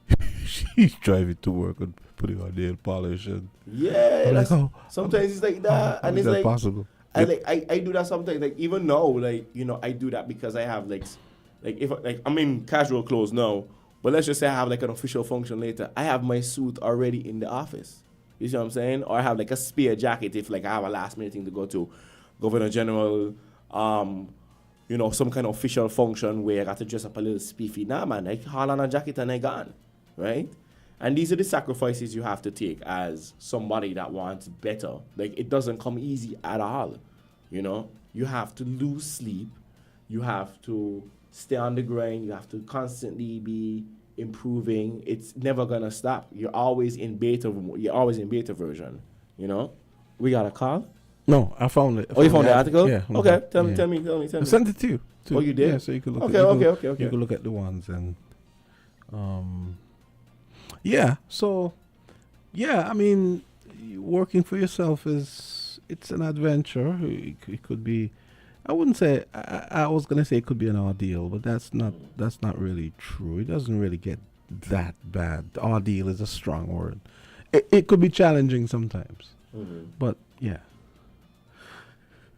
[SPEAKER 1] she's driving to work and putting on nail polish and
[SPEAKER 10] Yeah,
[SPEAKER 1] I'm
[SPEAKER 10] that's,
[SPEAKER 1] like,
[SPEAKER 10] sometimes it's like that,
[SPEAKER 1] how
[SPEAKER 10] and
[SPEAKER 1] is
[SPEAKER 10] it's
[SPEAKER 1] that
[SPEAKER 10] like
[SPEAKER 1] possible?
[SPEAKER 10] I do that sometimes. Like even now, like I do that because I have like if like I'm in casual clothes now, but let's just say I have like an official function later. I have my suit already in the office. You see what I'm saying? Or I have like a spare jacket if like I have a last minute thing to go to, Governor General, some kind of official function where I got to dress up a little spiffy. Nah, man, I haul on a jacket and I gone, right? And these are the sacrifices you have to take as somebody that wants better. Like, it doesn't come easy at all, You have to lose sleep. You have to stay on the grind. You have to constantly be improving. It's never going to stop. You're always in beta version, We got a call?
[SPEAKER 1] No, I found it.
[SPEAKER 10] Oh, you found the article?
[SPEAKER 1] Yeah.
[SPEAKER 10] Okay, tell me.
[SPEAKER 1] I sent it to you.
[SPEAKER 10] Oh, you did?
[SPEAKER 1] Yeah, so you could look
[SPEAKER 10] Okay.
[SPEAKER 1] You could look at the ones and yeah, so yeah, I mean, working for yourself it's an adventure. It could be, I wouldn't say, I was gonna say it could be an ordeal, but that's not really true. It doesn't really get that bad. Ordeal is a strong word. It could be challenging sometimes, but yeah.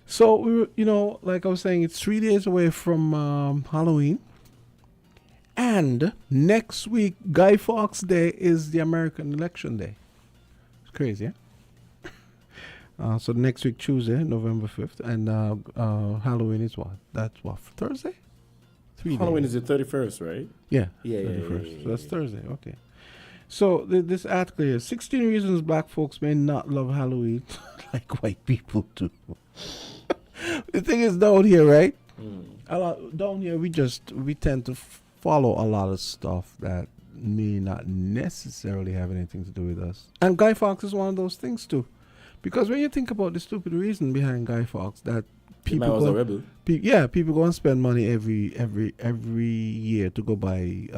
[SPEAKER 1] So we were, like I was saying, it's 3 days away from Halloween. And next week, Guy Fawkes Day is the American Election Day. It's crazy, yeah? So next week, Tuesday, November 5th. And Halloween is what? That's what, Thursday? 3
[SPEAKER 10] Halloween
[SPEAKER 1] days.
[SPEAKER 10] is the 31st, right?
[SPEAKER 1] Yeah.
[SPEAKER 10] Yeah.
[SPEAKER 1] 31st. So that's Thursday, okay. So this article here, 16 reasons black folks may not love Halloween like white people do. The thing is, down here, right? Down here, we tend to follow a lot of stuff that may not necessarily have anything to do with us. And Guy Fawkes is one of those things too. Because when you think about the stupid reason behind Guy Fawkes, that people
[SPEAKER 10] was a rebel.
[SPEAKER 1] People go and spend money every year to go buy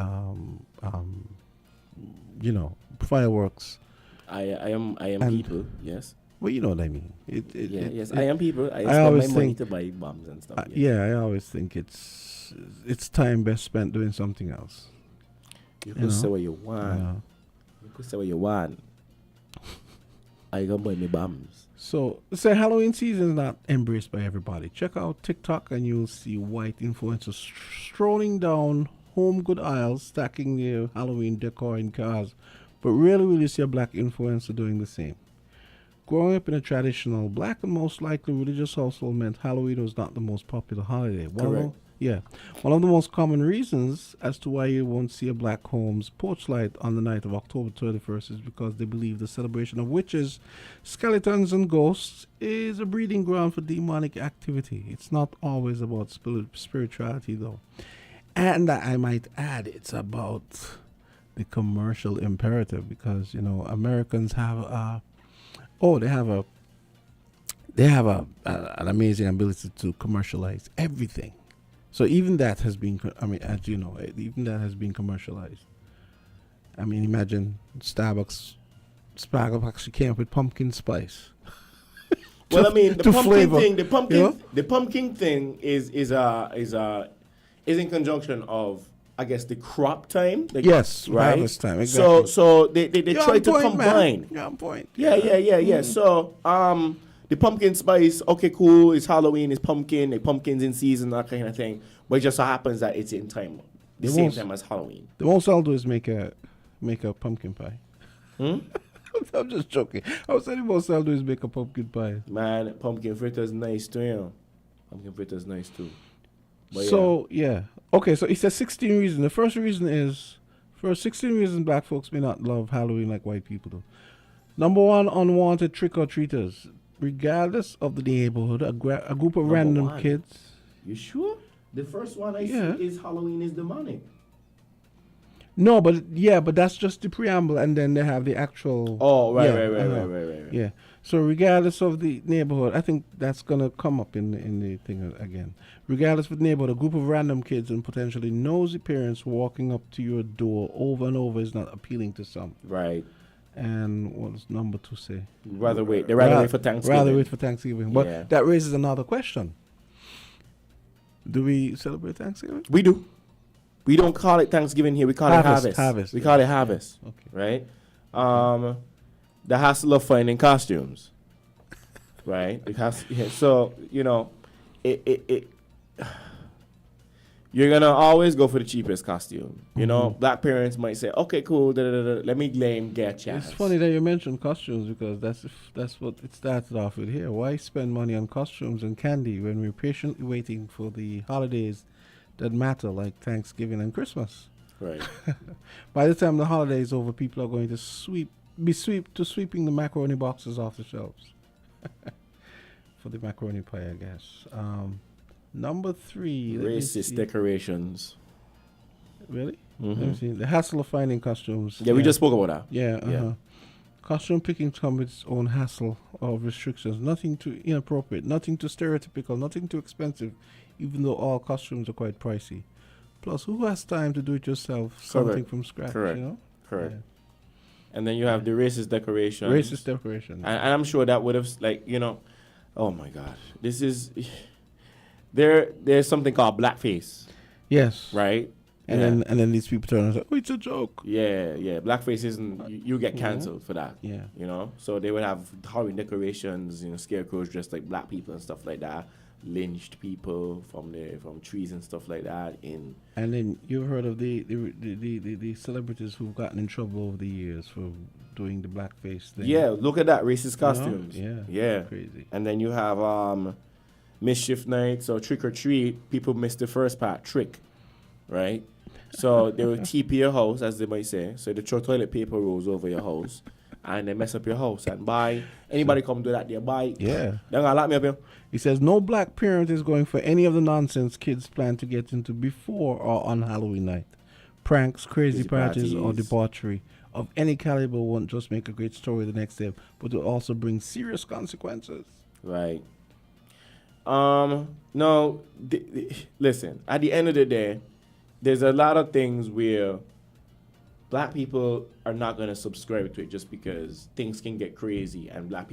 [SPEAKER 1] fireworks.
[SPEAKER 10] I am people, yes.
[SPEAKER 1] Well, you know what I mean.
[SPEAKER 10] Yes, I am people. I
[SPEAKER 1] always
[SPEAKER 10] spend my money
[SPEAKER 1] think
[SPEAKER 10] to buy bombs and stuff.
[SPEAKER 1] I always think it's time best spent doing something else.
[SPEAKER 10] You can say what you want.
[SPEAKER 1] Yeah.
[SPEAKER 10] You can say what you want. I gonna buy me bombs.
[SPEAKER 1] So, say Halloween season is not embraced by everybody. Check out TikTok and you'll see white influencers strolling down home good aisles, stacking their Halloween decor in cars. But rarely will you see a black influencer doing the same. Growing up in a traditional black and most likely religious household meant Halloween was not the most popular holiday.
[SPEAKER 10] Correct.
[SPEAKER 1] One of the most common reasons as to why you won't see a black home's porch light on the night of October 31st is because they believe the celebration of witches, skeletons, and ghosts is a breeding ground for demonic activity. It's not always about spirituality, though. And I might add, it's about the commercial imperative because, Americans have they have an amazing ability to commercialize everything. So even that has been, as you know, even that has been commercialized. I mean, imagine Starbucks actually came up with pumpkin spice.
[SPEAKER 10] Well, the pumpkin thing is in conjunction of, I guess, the crop time.
[SPEAKER 1] Yes,
[SPEAKER 10] right?
[SPEAKER 1] Harvest time. Exactly.
[SPEAKER 10] So they try to combine.
[SPEAKER 1] Man. You're on point.
[SPEAKER 10] Yeah. So the pumpkin spice, okay, cool. It's Halloween. It's pumpkin. The pumpkin's in season, that kind of thing. But it just so happens that it's in time, the same time as Halloween.
[SPEAKER 1] The most I'll do is make a pumpkin pie. I'm just joking. I was saying the most I'll do is make a pumpkin pie.
[SPEAKER 10] Man, pumpkin fritter's nice too. Pumpkin fritter's nice too. But
[SPEAKER 1] Okay, so it says 16 reasons. The first reason is, 16 reasons black folks may not love Halloween like white people do. Number one, unwanted trick-or-treaters. Regardless of the neighborhood, a group of random kids.
[SPEAKER 10] You sure? The first one I see is Halloween is demonic.
[SPEAKER 1] No, but that's just the preamble, and then they have the actual.
[SPEAKER 10] Oh, right.
[SPEAKER 1] Yeah. So regardless of the neighborhood, I think that's gonna come up in the thing again. Regardless of the neighborhood, a group of random kids and potentially nosy parents walking up to your door over and over is not appealing to some.
[SPEAKER 10] Right.
[SPEAKER 1] And what does number 2 say?
[SPEAKER 10] They rather wait for Thanksgiving.
[SPEAKER 1] Rather wait for Thanksgiving. But that raises another question. Do we celebrate Thanksgiving?
[SPEAKER 10] We do. We don't call it Thanksgiving here. We call it harvest.
[SPEAKER 1] Harvest.
[SPEAKER 10] We call it harvest.
[SPEAKER 1] Okay.
[SPEAKER 10] Right? The hassle of finding costumes. Right? So, it you're going to always go for the cheapest costume. Black parents might say, okay, cool, let me get a chance.
[SPEAKER 1] It's funny that you mentioned costumes because that's what it started off with here. Why spend money on costumes and candy when we're patiently waiting for the holidays that matter, like Thanksgiving and Christmas?
[SPEAKER 10] Right.
[SPEAKER 1] By the time the holiday is over, people are going to sweeping the macaroni boxes off the shelves. For the macaroni pie, I guess. Number 3.
[SPEAKER 10] Racist decorations.
[SPEAKER 1] Really?
[SPEAKER 10] Mm-hmm.
[SPEAKER 1] Let me see. The hassle of finding costumes.
[SPEAKER 10] Yeah, we just spoke about that.
[SPEAKER 1] Yeah.
[SPEAKER 10] Yeah.
[SPEAKER 1] Costume picking comes with its own hassle of restrictions. Nothing too inappropriate, nothing too stereotypical, nothing too expensive, even though all costumes are quite pricey. Plus, who has time to do it yourself, something from scratch,
[SPEAKER 10] Correct. Correct. Yeah. And then you have the racist decorations. And I'm sure that would have, oh my God. This is... There's something called blackface.
[SPEAKER 1] Yes.
[SPEAKER 10] Right?
[SPEAKER 1] And then these people turn and say, oh, it's a joke.
[SPEAKER 10] Yeah. Blackface isn't, you get cancelled for that.
[SPEAKER 1] Yeah.
[SPEAKER 10] So they would have Halloween decorations, scarecrows dressed like black people and stuff like that. Lynched people from trees and stuff like that. And
[SPEAKER 1] then you've heard of the celebrities who've gotten in trouble over the years for doing the blackface thing.
[SPEAKER 10] Yeah, look at that, racist costumes.
[SPEAKER 1] Yeah. Crazy.
[SPEAKER 10] And then you have mischief nights or trick or treat. People miss the first part, trick, right? So they will TP your house, as they might say. So they throw toilet paper rolls over your house, and they mess up your house. And buy anybody come do that, they buy.
[SPEAKER 1] Yeah.
[SPEAKER 10] They're gonna lock me up here.
[SPEAKER 1] He says no black parent is going for any of the nonsense kids plan to get into before or on Halloween night. Pranks, crazy parties, or debauchery of any caliber won't just make a great story the next day, but will also bring serious consequences.
[SPEAKER 10] Right. No, listen, at the end of the day, there's a lot of things where black people are not going to subscribe to it just because things can get crazy, and black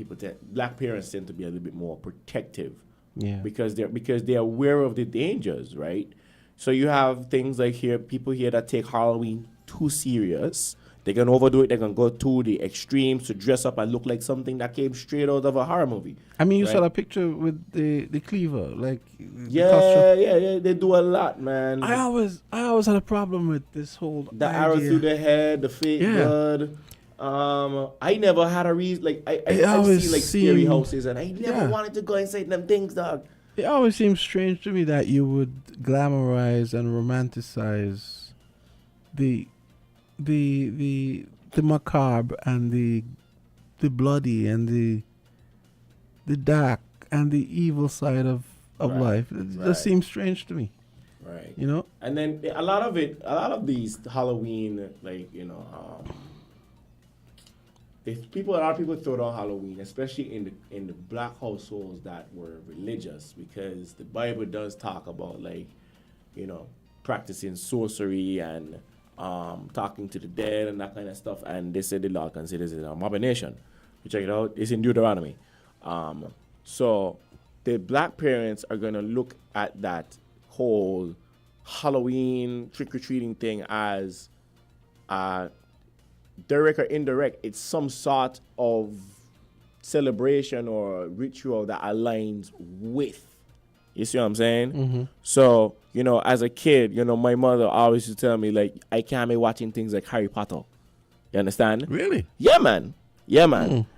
[SPEAKER 10] parents tend to be a little bit more protective.
[SPEAKER 1] Yeah.
[SPEAKER 10] Because they're aware of the dangers, right? So you have things like people here that take Halloween too serious. They're going to overdo it. They're going to go to the extremes to dress up and look like something that came straight out of a horror movie.
[SPEAKER 1] I mean, you saw that picture with the cleaver, like
[SPEAKER 10] yeah. They do a lot, man.
[SPEAKER 1] I always had a problem with this whole
[SPEAKER 10] arrow through the head, the fake blood. I never had a reason. Like I see like scary houses, and I never wanted to go inside them things, dog.
[SPEAKER 1] It always seems strange to me that you would glamorize and romanticize the macabre and the bloody and the dark and the evil side of life. It just seems strange to me.
[SPEAKER 10] Right.
[SPEAKER 1] And
[SPEAKER 10] then a lot of these Halloween, a lot of people throw out Halloween, especially in the black households that were religious, because the Bible does talk about practicing sorcery and talking to the dead and that kind of stuff, and they said the Lord considers it an abomination. You check it out, it's in Deuteronomy. So the black parents are gonna look at that whole Halloween trick-or-treating thing as direct or indirect. It's some sort of celebration or ritual that aligns with. You see what I'm saying?
[SPEAKER 1] Mm-hmm.
[SPEAKER 10] So, as a kid, my mother always used to tell me, I can't be watching things like Harry Potter. You understand?
[SPEAKER 1] Really?
[SPEAKER 10] Yeah, man.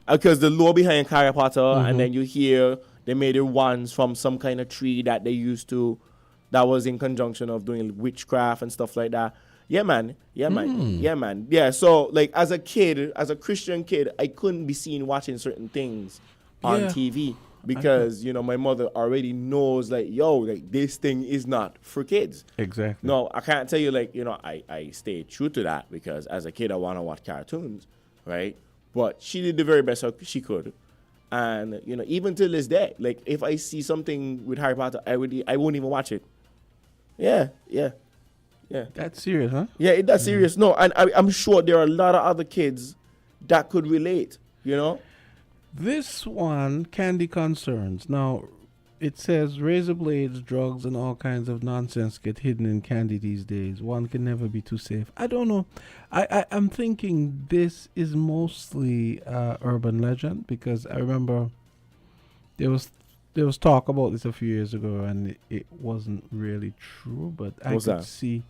[SPEAKER 10] Because the lore behind Harry Potter, and then you hear they made it wands from some kind of tree that they used to, that was in conjunction of doing witchcraft and stuff like that. Yeah, man. Yeah, so, as a kid, as a Christian kid, I couldn't be seen watching certain things on TV. Because, my mother already knows, this thing is not for kids.
[SPEAKER 1] Exactly.
[SPEAKER 10] No, I can't tell you, I stay true to that because as a kid, I want to watch cartoons, right? But she did the very best she could. And, even till this day, if I see something with Harry Potter, I won't even watch it. Yeah.
[SPEAKER 1] That's serious, huh?
[SPEAKER 10] Yeah, that's serious. No, and I'm sure there are a lot of other kids that could relate,
[SPEAKER 1] This one, candy concerns. Now, It says razor blades, drugs, and all kinds of nonsense get hidden in candy these days. One can never be too safe. I don't know. I'm thinking this is mostly urban legend because I remember there was talk about this a few years ago and it wasn't really true. But I
[SPEAKER 10] What's
[SPEAKER 1] could
[SPEAKER 10] that?
[SPEAKER 1] see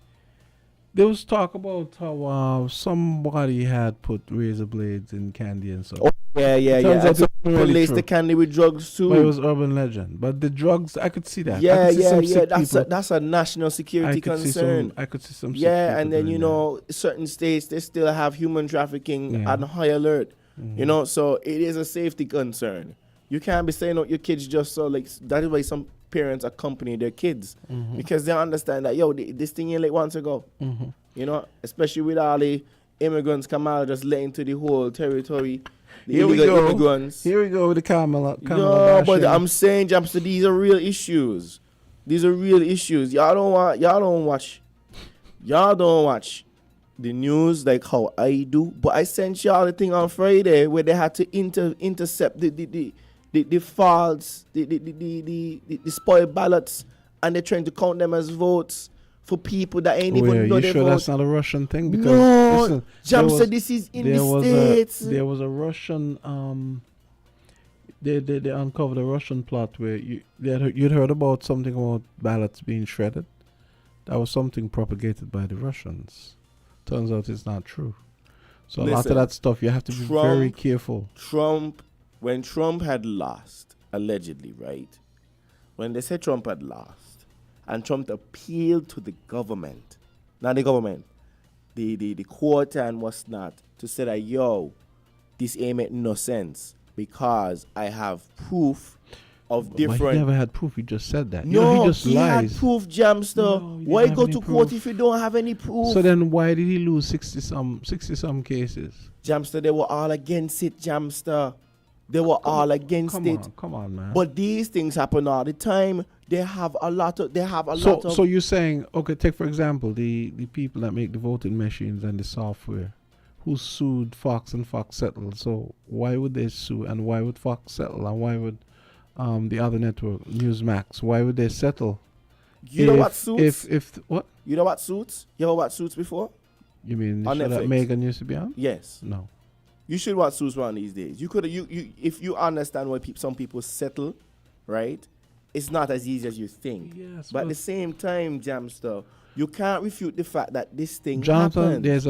[SPEAKER 1] there was talk about how somebody had put razor blades in candy and stuff.
[SPEAKER 10] Oh, yeah.
[SPEAKER 1] Turns out
[SPEAKER 10] And so
[SPEAKER 1] it
[SPEAKER 10] people
[SPEAKER 1] wasn't really
[SPEAKER 10] lace
[SPEAKER 1] true.
[SPEAKER 10] the candy with drugs too.
[SPEAKER 1] But it was urban legend. But the drugs, I could see that. I
[SPEAKER 10] Yeah,
[SPEAKER 1] could see some
[SPEAKER 10] yeah.
[SPEAKER 1] sick people.
[SPEAKER 10] That's a national security concern.
[SPEAKER 1] I could see some. sick
[SPEAKER 10] Yeah,
[SPEAKER 1] people
[SPEAKER 10] and then
[SPEAKER 1] doing
[SPEAKER 10] certain states they still have human trafficking
[SPEAKER 1] Yeah.
[SPEAKER 10] on high alert.
[SPEAKER 1] Mhm.
[SPEAKER 10] So it is a safety concern. You can't be saying out your kids just so like that is why some parents accompany their kids
[SPEAKER 1] Mhm.
[SPEAKER 10] because they understand that this thing ain't like once ago.
[SPEAKER 1] Mhm.
[SPEAKER 10] Especially with all the immigrants come out just let into the whole territory. The
[SPEAKER 1] Here we
[SPEAKER 10] illegal
[SPEAKER 1] go.
[SPEAKER 10] immigrants.
[SPEAKER 1] Here we go with the Kamala
[SPEAKER 10] No, but
[SPEAKER 1] bashing.
[SPEAKER 10] I'm saying, Jamster, these are real issues. These are real issues. Y'all don't watch the news like how I do. But I sent y'all the thing on Friday where they had to intercept the false, the spoiled ballots, and they're trying to count them as votes for people that ain't even know
[SPEAKER 1] you
[SPEAKER 10] they
[SPEAKER 1] sure
[SPEAKER 10] vote.
[SPEAKER 1] that's not a Russian thing? Because
[SPEAKER 10] No,
[SPEAKER 1] listen,
[SPEAKER 10] Jamster,
[SPEAKER 1] there was-
[SPEAKER 10] this is in
[SPEAKER 1] there
[SPEAKER 10] the
[SPEAKER 1] was
[SPEAKER 10] States.
[SPEAKER 1] There was a Russian. They uncovered a Russian plot where you'd heard about something about ballots being shredded. That was something propagated by the Russians. Turns out it's not true. So a lot
[SPEAKER 10] Listen,
[SPEAKER 1] of that stuff you have to be very careful.
[SPEAKER 10] When Trump had lost, allegedly, right? When they said Trump had lost, and Trump appealed to the government, not the government, the court and what's not, to say that, this ain't make no sense because I have proof of different.
[SPEAKER 1] But he never had proof. He just said that.
[SPEAKER 10] No,
[SPEAKER 1] he just
[SPEAKER 10] he
[SPEAKER 1] lies.
[SPEAKER 10] had proof, Jamster.
[SPEAKER 1] No, he
[SPEAKER 10] Why
[SPEAKER 1] didn't
[SPEAKER 10] go
[SPEAKER 1] have
[SPEAKER 10] to
[SPEAKER 1] any
[SPEAKER 10] court
[SPEAKER 1] proof.
[SPEAKER 10] if you don't have any proof?
[SPEAKER 1] So then why did he lose 60 some cases?
[SPEAKER 10] Jamster, they were all against it, Jamster. They were all against it.
[SPEAKER 1] Come on, man.
[SPEAKER 10] But these things happen all the time. They have a lot of.
[SPEAKER 1] So you're saying, okay, take for example the people that make the voting machines and the software, who sued Fox and Fox settled. So why would they sue and why would Fox settle and why would the other network Newsmax, why would they settle?
[SPEAKER 10] You know what suits?
[SPEAKER 1] If what?
[SPEAKER 10] You know what suits? You ever watched Suits before?
[SPEAKER 1] You mean the
[SPEAKER 10] On
[SPEAKER 1] show that
[SPEAKER 10] Netflix.
[SPEAKER 1] Megan used to be on?
[SPEAKER 10] Yes.
[SPEAKER 1] No.
[SPEAKER 10] You should watch Suits one of these days. You could if you understand why some people settle, right? It's not as easy as you think.
[SPEAKER 1] Yes,
[SPEAKER 10] but at
[SPEAKER 1] but-
[SPEAKER 10] the same time, Jamster, you can't refute the fact that this thing
[SPEAKER 1] Jonathan,
[SPEAKER 10] happened.
[SPEAKER 1] there's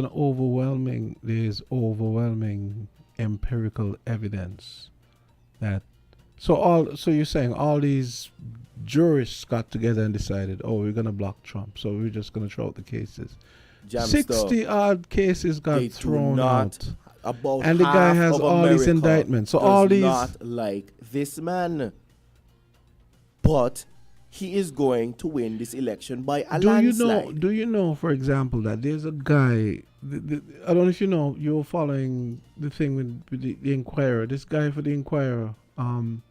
[SPEAKER 1] overwhelming empirical evidence that so you're saying all these jurists got together and decided, we're gonna block Trump, so we're just gonna throw out the cases.
[SPEAKER 10] Jamster,
[SPEAKER 1] 60 odd cases got
[SPEAKER 10] they
[SPEAKER 1] thrown
[SPEAKER 10] do not,
[SPEAKER 1] out.
[SPEAKER 10] About
[SPEAKER 1] And the guy
[SPEAKER 10] half
[SPEAKER 1] has
[SPEAKER 10] of
[SPEAKER 1] all these
[SPEAKER 10] America
[SPEAKER 1] indictments. So
[SPEAKER 10] does
[SPEAKER 1] all these
[SPEAKER 10] not like this man. But he is going to win this election by a landslide.
[SPEAKER 1] Do you know, for example, that there's a guy, I don't know if you know, you're following the thing with the Inquirer. This guy for the Inquirer, I don't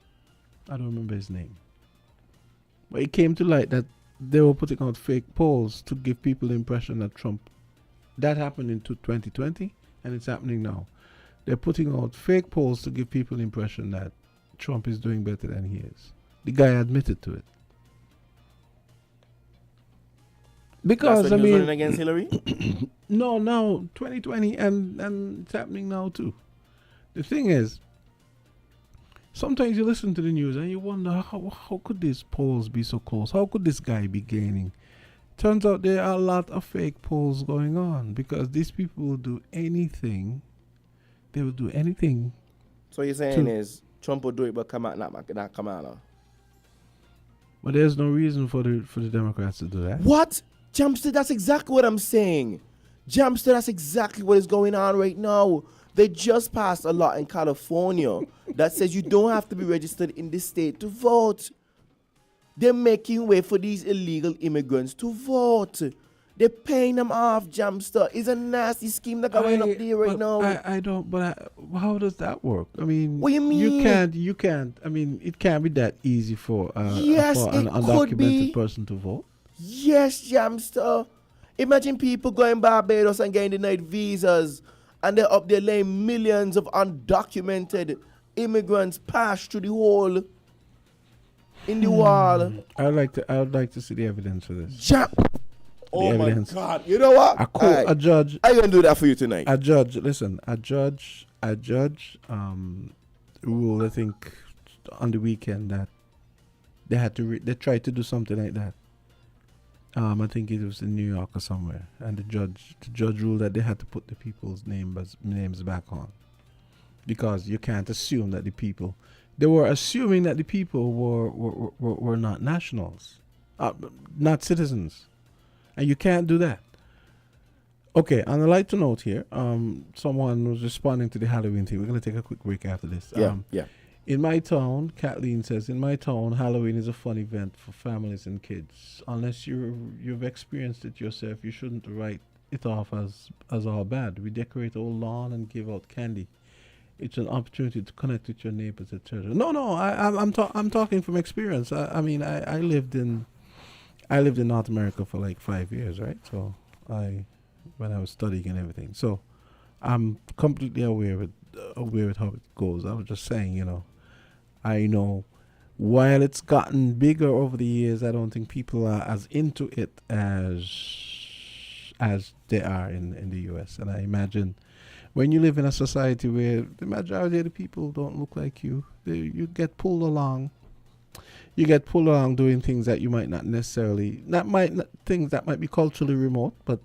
[SPEAKER 1] remember his name. But it came to light that they were putting out fake polls to give people the impression that Trump, that happened in 2020 and it's happening now. They're putting out fake polls to give people the impression that Trump is doing better than he is. The guy admitted to it. Because
[SPEAKER 10] That's when
[SPEAKER 1] I
[SPEAKER 10] he was
[SPEAKER 1] mean,
[SPEAKER 10] running against Hillary?
[SPEAKER 1] no, 2020 and it's happening now too. The thing is, sometimes you listen to the news and you wonder how could these polls be so close? How could this guy be gaining? Turns out there are a lot of fake polls going on because these people will do anything. They will do anything.
[SPEAKER 10] So you're saying is Trump will do it, but not Kamala.
[SPEAKER 1] But there's no reason for the Democrats to do that.
[SPEAKER 10] What? Jamster, that's exactly what I'm saying. Jamster, that's exactly what is going on right now. They just passed a law in California that says you don't have to be registered in this state to vote. They're making way for these illegal immigrants to vote. They're paying them off, Jamster. It's a nasty scheme that's going up there right now.
[SPEAKER 1] How does that work? I mean,
[SPEAKER 10] what do you mean?
[SPEAKER 1] You can't. I mean, it can't be that easy for
[SPEAKER 10] Yes,
[SPEAKER 1] for an
[SPEAKER 10] it could be.
[SPEAKER 1] undocumented person to vote.
[SPEAKER 10] Yes, Jamster. Imagine people going Barbados and getting denied visas, and they're up there laying millions of undocumented immigrants pass through the hole.
[SPEAKER 2] in the wall.
[SPEAKER 1] I would like to see the evidence for this.
[SPEAKER 2] Jam. Oh my
[SPEAKER 1] evidence.
[SPEAKER 2] God! You know what?
[SPEAKER 1] A judge.
[SPEAKER 2] I'm gonna do that for you tonight.
[SPEAKER 1] A judge. Listen, a judge. Ruled, I think, on the weekend that they had to. They tried to do something like that. I think it was in New York or somewhere, and the judge ruled that they had to put the people's names back on, because you can't assume that the people. They were assuming that the people were not nationals, not citizens, and you can't do that. Okay, on a lighter note here, someone was responding to the Halloween thing. We're going to take a quick break after this.
[SPEAKER 2] Yeah.
[SPEAKER 1] In my town, Kathleen says, in my town, Halloween is a fun event for families and kids. Unless you've experienced it yourself, you shouldn't write it off as all bad. We decorate our lawn and give out candy. It's an opportunity to connect with your neighbors, etc. No, I'm talking from experience. I mean, I lived in North America for like 5 years, right? So when I was studying and everything, so I'm completely aware with how it goes. I was just saying, I know while it's gotten bigger over the years, I don't think people are as into it as they are in the US. And I imagine when you live in a society where the majority of the people don't look like you, you get pulled along. You get pulled along doing things that you might not necessarily, things that might be culturally remote, but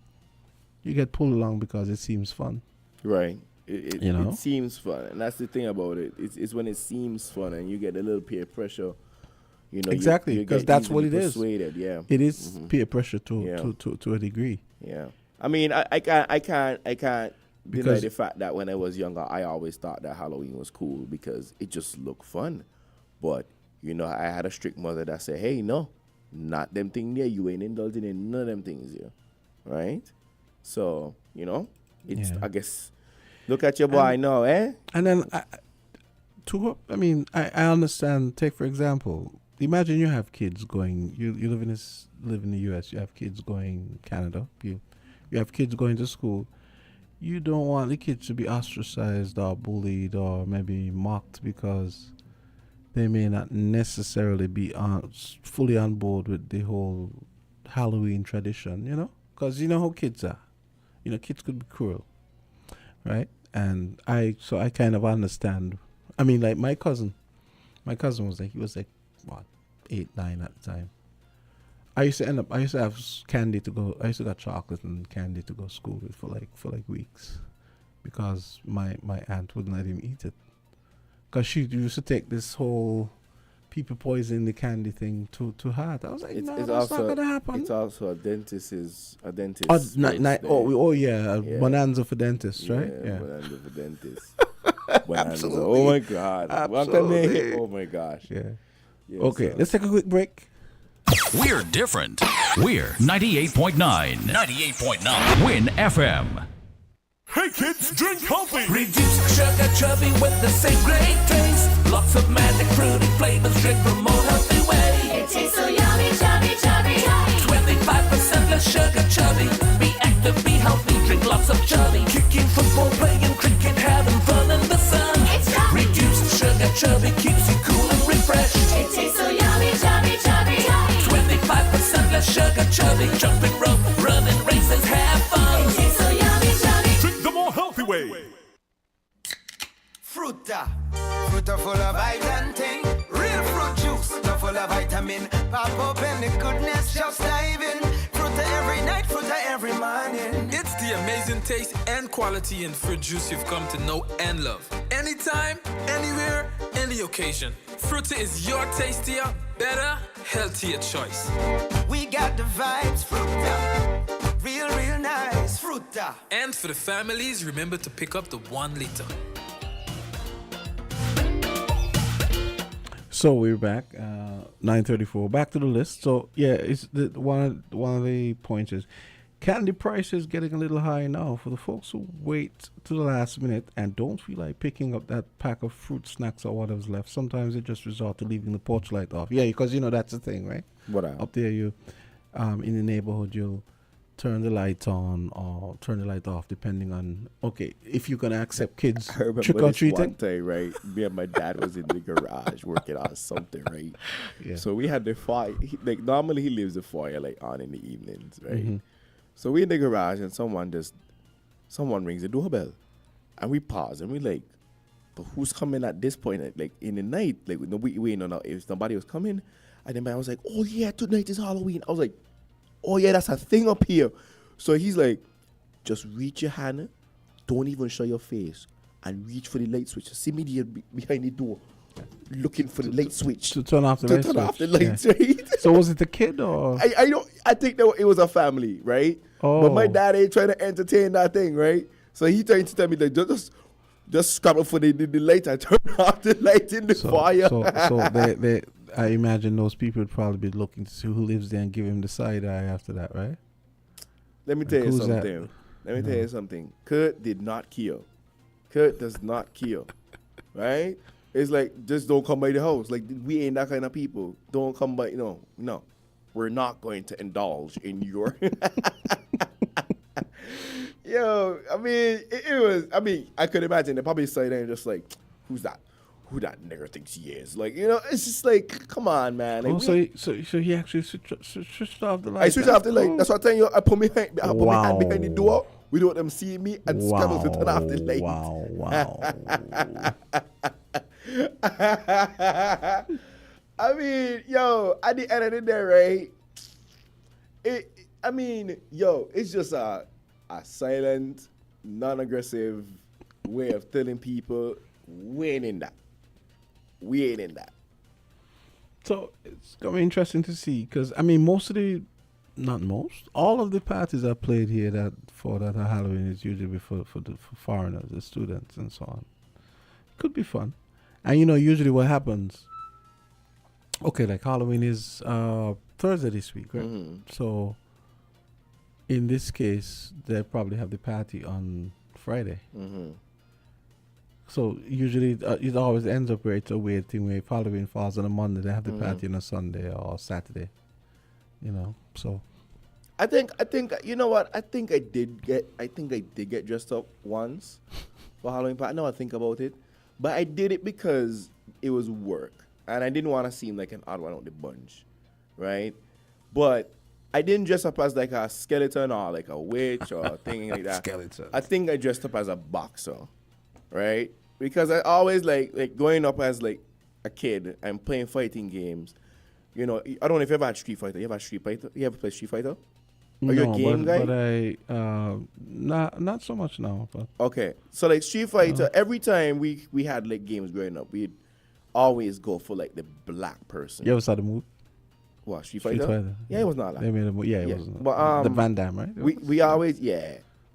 [SPEAKER 1] you get pulled along because it seems fun.
[SPEAKER 2] Right. It seems fun, and that's the thing about it. It's when it seems fun, and you get a little peer pressure.
[SPEAKER 1] Exactly, because that's what it is.
[SPEAKER 2] Persuaded, yeah.
[SPEAKER 1] It is peer pressure to a degree.
[SPEAKER 2] Yeah. I mean, I can't deny the fact that when I was younger, I always thought that Halloween was cool because it just looked fun. But I had a strict mother that said, "Hey, no, not them things there. You ain't indulging in none of them things here, right?" So it's I guess. Look at your boy now, eh?
[SPEAKER 1] And then, I understand. Take for example, imagine you have kids going. You live in the U.S. You have kids going Canada. You have kids going to school. You don't want the kids to be ostracized or bullied or maybe mocked because they may not necessarily be fully on board with the whole Halloween tradition. Because you know how kids are. Kids could be cruel, right? And I kind of understand. I mean, like my cousin was like, what, 8, 9 at the time. I used to have candy to go. I used to get chocolate and candy to go to school with for like weeks, because my aunt wouldn't let him eat it, because she used to take this whole people poisoning the candy thing to heart. I was like, no, that's not gonna happen.
[SPEAKER 2] It's also a dentist.
[SPEAKER 1] Bonanza for dentists, right?
[SPEAKER 2] Yeah, bonanza for dentists.
[SPEAKER 1] Absolutely.
[SPEAKER 2] Oh my God.
[SPEAKER 1] Absolutely.
[SPEAKER 2] Oh my gosh.
[SPEAKER 1] Yeah. Okay, let's take a quick break.
[SPEAKER 3] We're different. We're 98.9. 98.9. Win FM.
[SPEAKER 11] Hey kids, drink healthy.
[SPEAKER 5] Reduce sugar chubby with the same great taste. Lots of magic fruity flavors, drink the more healthy way. It tastes so yummy, chubby, chubby. 25% less sugar, chubby. Be active, be healthy, drink lots of chubby. Kicking football, playing cricket, having fun in the sun. It's chubby. Reduced sugar, chubby keeps you cool and refreshed. It tastes so yummy, chubby, chubby. 25% less sugar, chubby. Jumping rope, running races, have fun. It tastes so yummy, chubby.
[SPEAKER 11] Drink the more healthy way.
[SPEAKER 13] Fruta full of vitamin thing. Real fruit juice, no full of vitamin. Pop open the goodness, just dive in. Fruta every night, fruta every morning.
[SPEAKER 14] It's the amazing taste and quality in fruit juice you've come to know and love. Anytime, anywhere, any occasion. Fruta is your tastier, better, healthier choice.
[SPEAKER 13] We got the vibes, fruta. Real nice, fruta.
[SPEAKER 14] And for the families, remember to pick up the 1 liter.
[SPEAKER 1] So we're back, 9:34. Back to the list. So yeah, it's one of the points is candy prices getting a little high now for the folks who wait to the last minute and don't feel like picking up that pack of fruit snacks or whatever's left. Sometimes they just resort to leaving the porch light off. Yeah, because that's the thing, right?
[SPEAKER 2] What
[SPEAKER 1] up there, you in the neighborhood, you'll turn the light on or turn the light off, depending on, okay, if you're going to accept kids
[SPEAKER 2] I remember
[SPEAKER 1] trick or
[SPEAKER 2] this one
[SPEAKER 1] treating.
[SPEAKER 2] time, right? Me and my dad was in the garage working on something, right?
[SPEAKER 1] Yeah.
[SPEAKER 2] So we had the fire. Like normally he leaves the fire like on in the evenings, right?
[SPEAKER 1] Mhm.
[SPEAKER 2] So we in the garage and someone rings the doorbell, and we pause and we like, but who's coming at this point? Like in the night, like we know now if somebody was coming, and then I was like, oh yeah, tonight is Halloween. I was like, oh yeah, that's a thing up here. So he's like, just reach your hand, don't even show your face, and reach for the light switch. See me there behind the door, looking for the light switch
[SPEAKER 1] To turn off the light
[SPEAKER 2] turn off the
[SPEAKER 1] switch.
[SPEAKER 2] lights, right?
[SPEAKER 1] So was it a kid or?
[SPEAKER 2] I think that it was a family, right? But my
[SPEAKER 1] Oh.
[SPEAKER 2] dad ain't trying to entertain that thing, right? So he trying to tell me like just scrabble for the light and turn off the light in the fire.
[SPEAKER 1] So they I imagine those people would probably be looking to see who lives there and give him the side eye after that, right?
[SPEAKER 2] Let me tell you
[SPEAKER 1] Who's that?
[SPEAKER 2] something. Let me tell you something. Kurt did not kill. Kurt does not kill, right? It's like, just don't come by the house. Like, we ain't that kind of people. Don't come by, no. We're not going to indulge in your... Yo, I mean, it was, I could imagine they probably say there and just like, who's that? Who that nigger thinks he is? Like, it's just like, come on, man. Like,
[SPEAKER 1] So he actually switched off the light.
[SPEAKER 2] I switched off the light. That's what I'm telling you. I put my hand behind the
[SPEAKER 1] Wow.
[SPEAKER 2] door. We don't want them see me and scramble to turn off the light.
[SPEAKER 1] Wow.
[SPEAKER 2] I mean, yo, at the end of the day, right? It's just a silent, non-aggressive way of telling people we ain't in that. We ain't in that.
[SPEAKER 1] So it's gonna be interesting to see because all of the parties I played here that are Halloween is usually for foreigners, the students and so on. Could be fun, and usually what happens. Okay, like Halloween is Thursday this week, right?
[SPEAKER 2] Mm-hmm.
[SPEAKER 1] So in this case, they probably have the party on Friday.
[SPEAKER 2] Mm-hmm.
[SPEAKER 1] So usually it always ends up where it's a weird thing where if Halloween falls on a Monday, they have the party on a Sunday or Saturday. So
[SPEAKER 2] I think you know what? I think I did get dressed up once for Halloween party. Now I think about it, but I did it because it was work and I didn't want to seem like an odd one out the bunch, right? But I didn't dress up as like a skeleton or like a witch or a thing like that.
[SPEAKER 1] Skeleton.
[SPEAKER 2] I think I dressed up as a boxer, right? Because I always like growing up as like a kid and playing fighting games. I don't know if you ever had Street Fighter. You ever had Street Fighter? You ever play Street Fighter? Are you a game guy?
[SPEAKER 1] But I not so much now. But
[SPEAKER 2] okay, so like Street Fighter, every time we had like games growing up, we'd always go for like the black person.
[SPEAKER 1] You ever saw the movie?
[SPEAKER 2] What, Street Fighter? Yeah, it was not like.
[SPEAKER 1] They made a movie. Yeah, it was.
[SPEAKER 2] But
[SPEAKER 1] the Van Damme, right?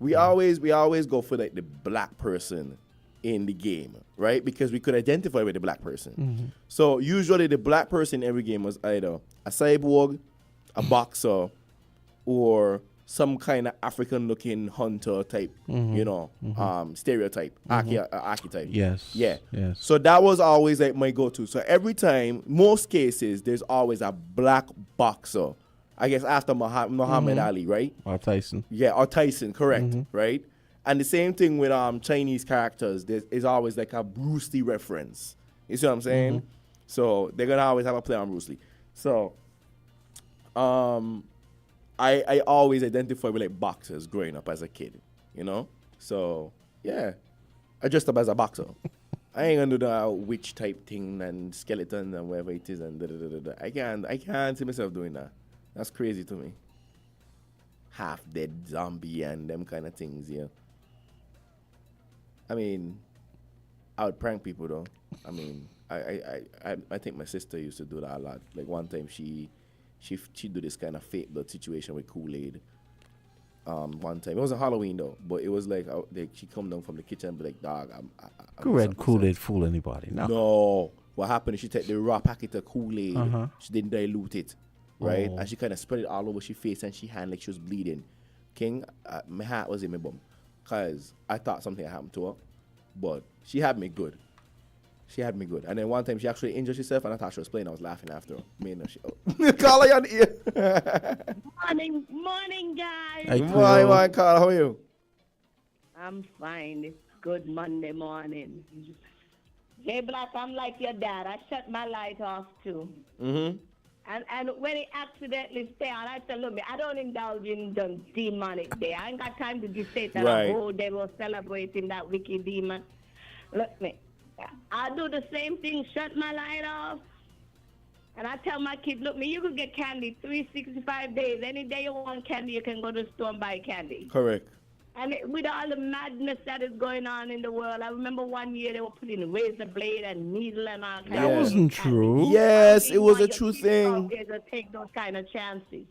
[SPEAKER 2] We always go for like the black person in the game, right? Because we could identify with the black person.
[SPEAKER 1] Mm-hmm.
[SPEAKER 2] So usually the black person in every game was either a cyborg, a boxer, or some kind of African-looking hunter type, stereotype, archetype.
[SPEAKER 1] Yes.
[SPEAKER 2] Yeah.
[SPEAKER 1] Yes.
[SPEAKER 2] So that was always like my go-to. So every time, most cases, there's always a black boxer. I guess after Muhammad Ali, right?
[SPEAKER 1] Or Tyson.
[SPEAKER 2] Yeah, or Tyson, correct,
[SPEAKER 1] Mm-hmm.
[SPEAKER 2] right? And the same thing with Chinese characters. There is always like a Bruce Lee reference. You see what I'm saying?
[SPEAKER 1] Mm-hmm.
[SPEAKER 2] So they're gonna always have a play on Bruce Lee. So, I always identify with like boxers growing up as a kid. So yeah, I dressed up as a boxer. I ain't gonna do the witch type thing and skeletons and whatever it is and da. I can't see myself doing that. That's crazy to me. Half dead zombie and them kind of things, yeah. I mean, I would prank people though. I mean, I think my sister used to do that a lot. Like one time she do this kind of fake blood situation with Kool-Aid. One time it wasn't Halloween though, but it was like she come down from the kitchen and be like, "Dog, I'm
[SPEAKER 1] Red Kool-Aid fool anybody?
[SPEAKER 2] No. What happened is she take the raw packet of Kool-Aid.
[SPEAKER 1] Uh-huh.
[SPEAKER 2] She didn't dilute it, right?
[SPEAKER 1] Oh.
[SPEAKER 2] And she kind of spread it all over her face and she hand like she was bleeding. King, my heart was in my bum because I thought something had happened to her, but she had me good. And then one time she actually injured herself and I thought she was playing. I was laughing after her. Call her on the ear.
[SPEAKER 15] Morning, guys.
[SPEAKER 1] Hi,
[SPEAKER 2] Why, Carl? How are you?
[SPEAKER 15] I'm fine. It's good Monday morning. Jay Black, I'm like your dad. I shut my light off too.
[SPEAKER 2] Mm-hmm.
[SPEAKER 15] And when it accidentally stay on, I tell me I don't indulge in the demonic day. I ain't got time to dictate that
[SPEAKER 2] Right.
[SPEAKER 15] a whole day we're celebrating that wicked demon. Look me. I do the same thing, shut my light off. And I tell my kids, look me, you could get candy 365 days. Any day you want candy, you can go to the store and buy candy.
[SPEAKER 2] Correct.
[SPEAKER 15] And with all the madness that is going on in the world, I remember one year they were putting razor blade and needle and all kinds
[SPEAKER 1] That
[SPEAKER 15] of
[SPEAKER 1] wasn't true.
[SPEAKER 2] Yes, it was a
[SPEAKER 15] your
[SPEAKER 2] true
[SPEAKER 15] kids
[SPEAKER 2] thing.
[SPEAKER 15] out there to take those kind of chances.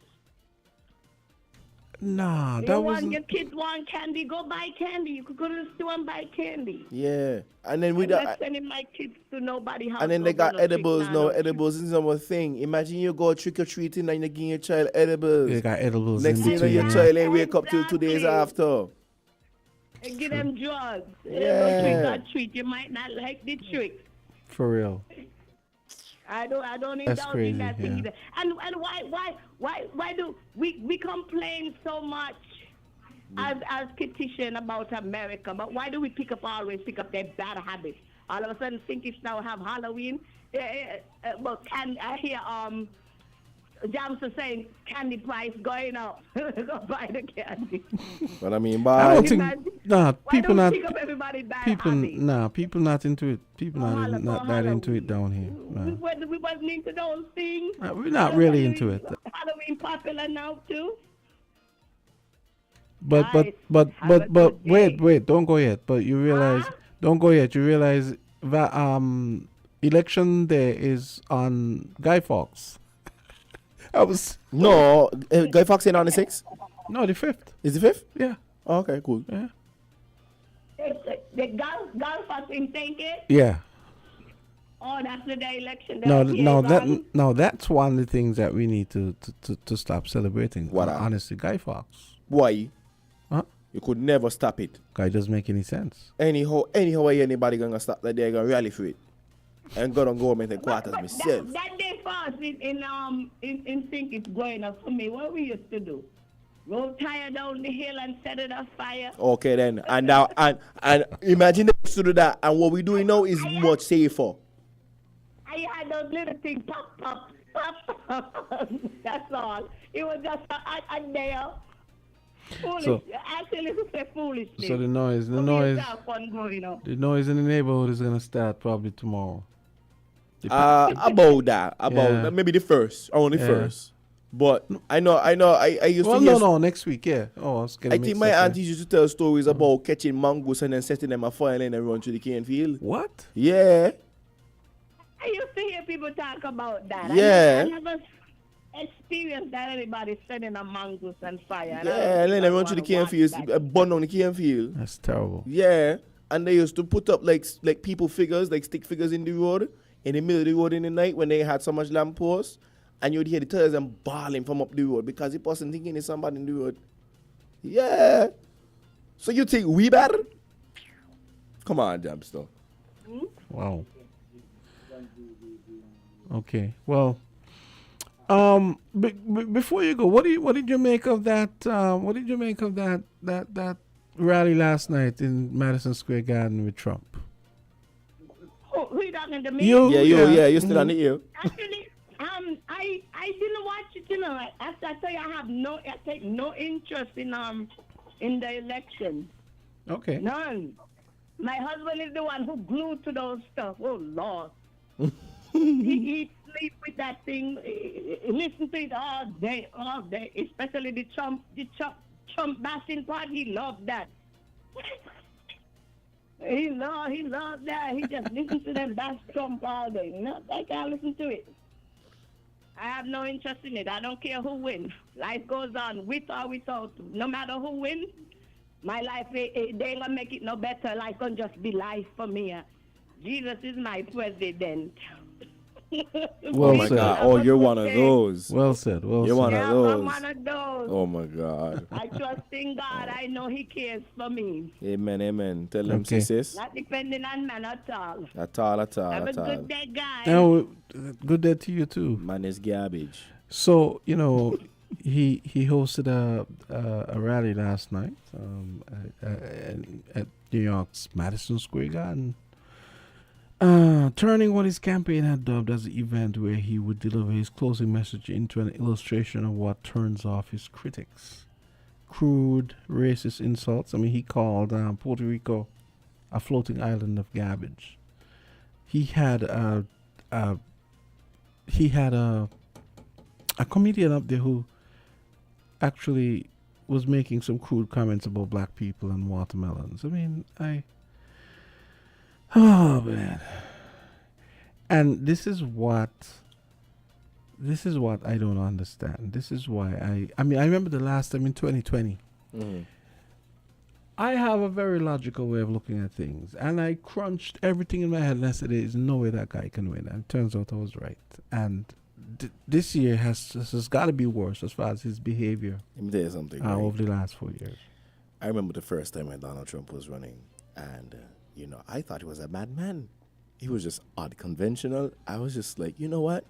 [SPEAKER 1] Nah,
[SPEAKER 15] You
[SPEAKER 1] that
[SPEAKER 15] want
[SPEAKER 1] wasn't.
[SPEAKER 15] your kids want candy, go buy candy. You could go to the store and buy candy.
[SPEAKER 2] Yeah. And then with
[SPEAKER 15] I'm not
[SPEAKER 2] the,
[SPEAKER 15] sending my kids to nobody house.
[SPEAKER 2] and then they
[SPEAKER 15] or
[SPEAKER 2] got
[SPEAKER 15] go to
[SPEAKER 2] edibles
[SPEAKER 15] trick
[SPEAKER 2] now.
[SPEAKER 15] none.
[SPEAKER 2] Edibles is another thing. Imagine you go trick or treating and you give your child edibles.
[SPEAKER 1] They got edibles
[SPEAKER 2] Next
[SPEAKER 1] in
[SPEAKER 2] thing you know, your
[SPEAKER 1] between.
[SPEAKER 2] child ain't wake up till 2 days
[SPEAKER 15] Exactly.
[SPEAKER 2] after.
[SPEAKER 15] And give them drugs.
[SPEAKER 2] Yeah.
[SPEAKER 15] No trick or treat. You might not like the trick.
[SPEAKER 1] For real.
[SPEAKER 15] I don't
[SPEAKER 1] That's
[SPEAKER 15] indulge
[SPEAKER 1] crazy,
[SPEAKER 15] in that thing
[SPEAKER 1] yeah.
[SPEAKER 15] either. And why do we complain so much as petition about America, but why do we always pick up their bad habits? All of a sudden think it's now have Halloween. But I hear Jamsta saying candy price going up. Go buy the candy.
[SPEAKER 2] But I mean,
[SPEAKER 1] I
[SPEAKER 2] bye.
[SPEAKER 1] don't think. Nah,
[SPEAKER 15] Why
[SPEAKER 1] people
[SPEAKER 15] don't we
[SPEAKER 1] not.
[SPEAKER 15] pick up everybody's bad
[SPEAKER 1] People,
[SPEAKER 15] habits?
[SPEAKER 1] nah, people not into it. People
[SPEAKER 15] For
[SPEAKER 1] not that into it down here. Nah.
[SPEAKER 15] We wasn't into those things.
[SPEAKER 1] We're not really into it.
[SPEAKER 15] Halloween popular now too.
[SPEAKER 1] But wait, don't go yet. But you realize, don't go yet. You realize that election day is on Guy Fawkes. I was
[SPEAKER 2] No, Guy Fawkes ain't on the 6th?
[SPEAKER 1] no the 5th.
[SPEAKER 2] Is the 5th?
[SPEAKER 1] Yeah,
[SPEAKER 2] Oh, okay, cool.
[SPEAKER 1] yeah,
[SPEAKER 15] The golfers in think it.
[SPEAKER 1] yeah.
[SPEAKER 15] Oh, that's the day election.
[SPEAKER 1] No, that's one of the things that we need to stop celebrating.
[SPEAKER 2] What?
[SPEAKER 1] Honestly, Guy Fawkes.
[SPEAKER 2] Why?
[SPEAKER 1] Huh?
[SPEAKER 2] You could never stop it.
[SPEAKER 1] Guy doesn't make any sense.
[SPEAKER 2] Anyhow, anybody gonna stop that? They're gonna rally for it. And go on government headquarters myself.
[SPEAKER 15] That day fast in think it's going up for me. What we used to do? Roll tire down the hill and set it on fire.
[SPEAKER 2] Okay then, and now and imagine they used to do that, and what we're doing now is much safer.
[SPEAKER 15] I had those little things pop. That's all. It was just a day. Foolish.
[SPEAKER 1] So-
[SPEAKER 15] Actually, it's a foolish thing.
[SPEAKER 1] So the noise
[SPEAKER 15] For me, it's not fun growing up.
[SPEAKER 1] the noise in the neighborhood is gonna start probably tomorrow.
[SPEAKER 2] About that,
[SPEAKER 1] Yeah.
[SPEAKER 2] maybe the first, only
[SPEAKER 1] Yeah.
[SPEAKER 2] first. But I used
[SPEAKER 1] Well,
[SPEAKER 2] to hear.
[SPEAKER 1] no, next week, yeah. Oh, I was getting
[SPEAKER 2] I think
[SPEAKER 1] mixed
[SPEAKER 2] my
[SPEAKER 1] up there.
[SPEAKER 2] aunties used to tell stories about catching mongoose and then setting them afire and then run to the cane field.
[SPEAKER 1] What?
[SPEAKER 2] Yeah.
[SPEAKER 15] I used to hear people talk about that.
[SPEAKER 2] Yeah.
[SPEAKER 15] I never experienced that anybody setting a mongoose on fire.
[SPEAKER 2] Yeah, and then they run to the cane field, burn on the cane field.
[SPEAKER 1] That's terrible.
[SPEAKER 2] Yeah, and they used to put up like people figures, like stick figures in the road, in the middle of the road in the night when they had so much lamp posts, and you'd hear the terrorism bawling from up the road because the person thinking it's somebody in the road. Yeah. So you think we better? Come on, Jamsta.
[SPEAKER 1] Wow. Okay. Well, before you go, what did you make of that? What did you make of that rally last night in Madison Square Garden with Trump?
[SPEAKER 15] Who you talking to me?
[SPEAKER 1] You?
[SPEAKER 2] You're still on the ear.
[SPEAKER 15] Actually, I didn't watch it. You know, as I tell you, I take no interest in the election.
[SPEAKER 1] Okay.
[SPEAKER 15] None. My husband is the one who glued to those stuff. Oh Lord. he sleep with that thing. He listen to it all day, especially the Trump bashing part. He loved that. He loved that. He just listens to them bash Trump all day. No, I can't listen to it. I have no interest in it. I don't care who wins. Life goes on with or without. No matter who wins, my life, they ain't gonna make it no better. Life gonna just be life for me. Jesus is my president.
[SPEAKER 2] Oh my God! Oh, you're one of those.
[SPEAKER 1] Well said. Well
[SPEAKER 2] You're
[SPEAKER 1] said.
[SPEAKER 2] one of those.
[SPEAKER 15] I'm one of those.
[SPEAKER 2] Oh my God!
[SPEAKER 15] I trust in God. I know He cares for me.
[SPEAKER 2] Amen, amen. Tell them,
[SPEAKER 1] Okay.
[SPEAKER 2] sis.
[SPEAKER 15] Not depending on man at all.
[SPEAKER 2] At all.
[SPEAKER 15] Have a good day, guys.
[SPEAKER 1] Now, good day to you too.
[SPEAKER 2] Man is garbage.
[SPEAKER 1] So, you know, he hosted a rally last night at New York's Madison Square Garden, turning what his campaign had dubbed as the event where he would deliver his closing message into an illustration of what turns off his critics. Crude, racist insults. I mean, he called Puerto Rico a floating island of garbage. He had a comedian up there who actually was making some crude comments about black people and watermelons. I mean, oh man. And this is what I don't understand. This is why I mean, I remember the last time in 2020.
[SPEAKER 2] Mm-hmm.
[SPEAKER 1] I have a very logical way of looking at things, and I crunched everything in my head and I said, there's no way that guy can win. And it turns out I was right. And this year has got to be worse as far as his behavior.
[SPEAKER 2] Let me tell you something. Right?
[SPEAKER 1] Over the last 4 years.
[SPEAKER 2] I remember the first time when Donald Trump was running, and I thought he was a madman. He was just unconventional. I was just like, you know what?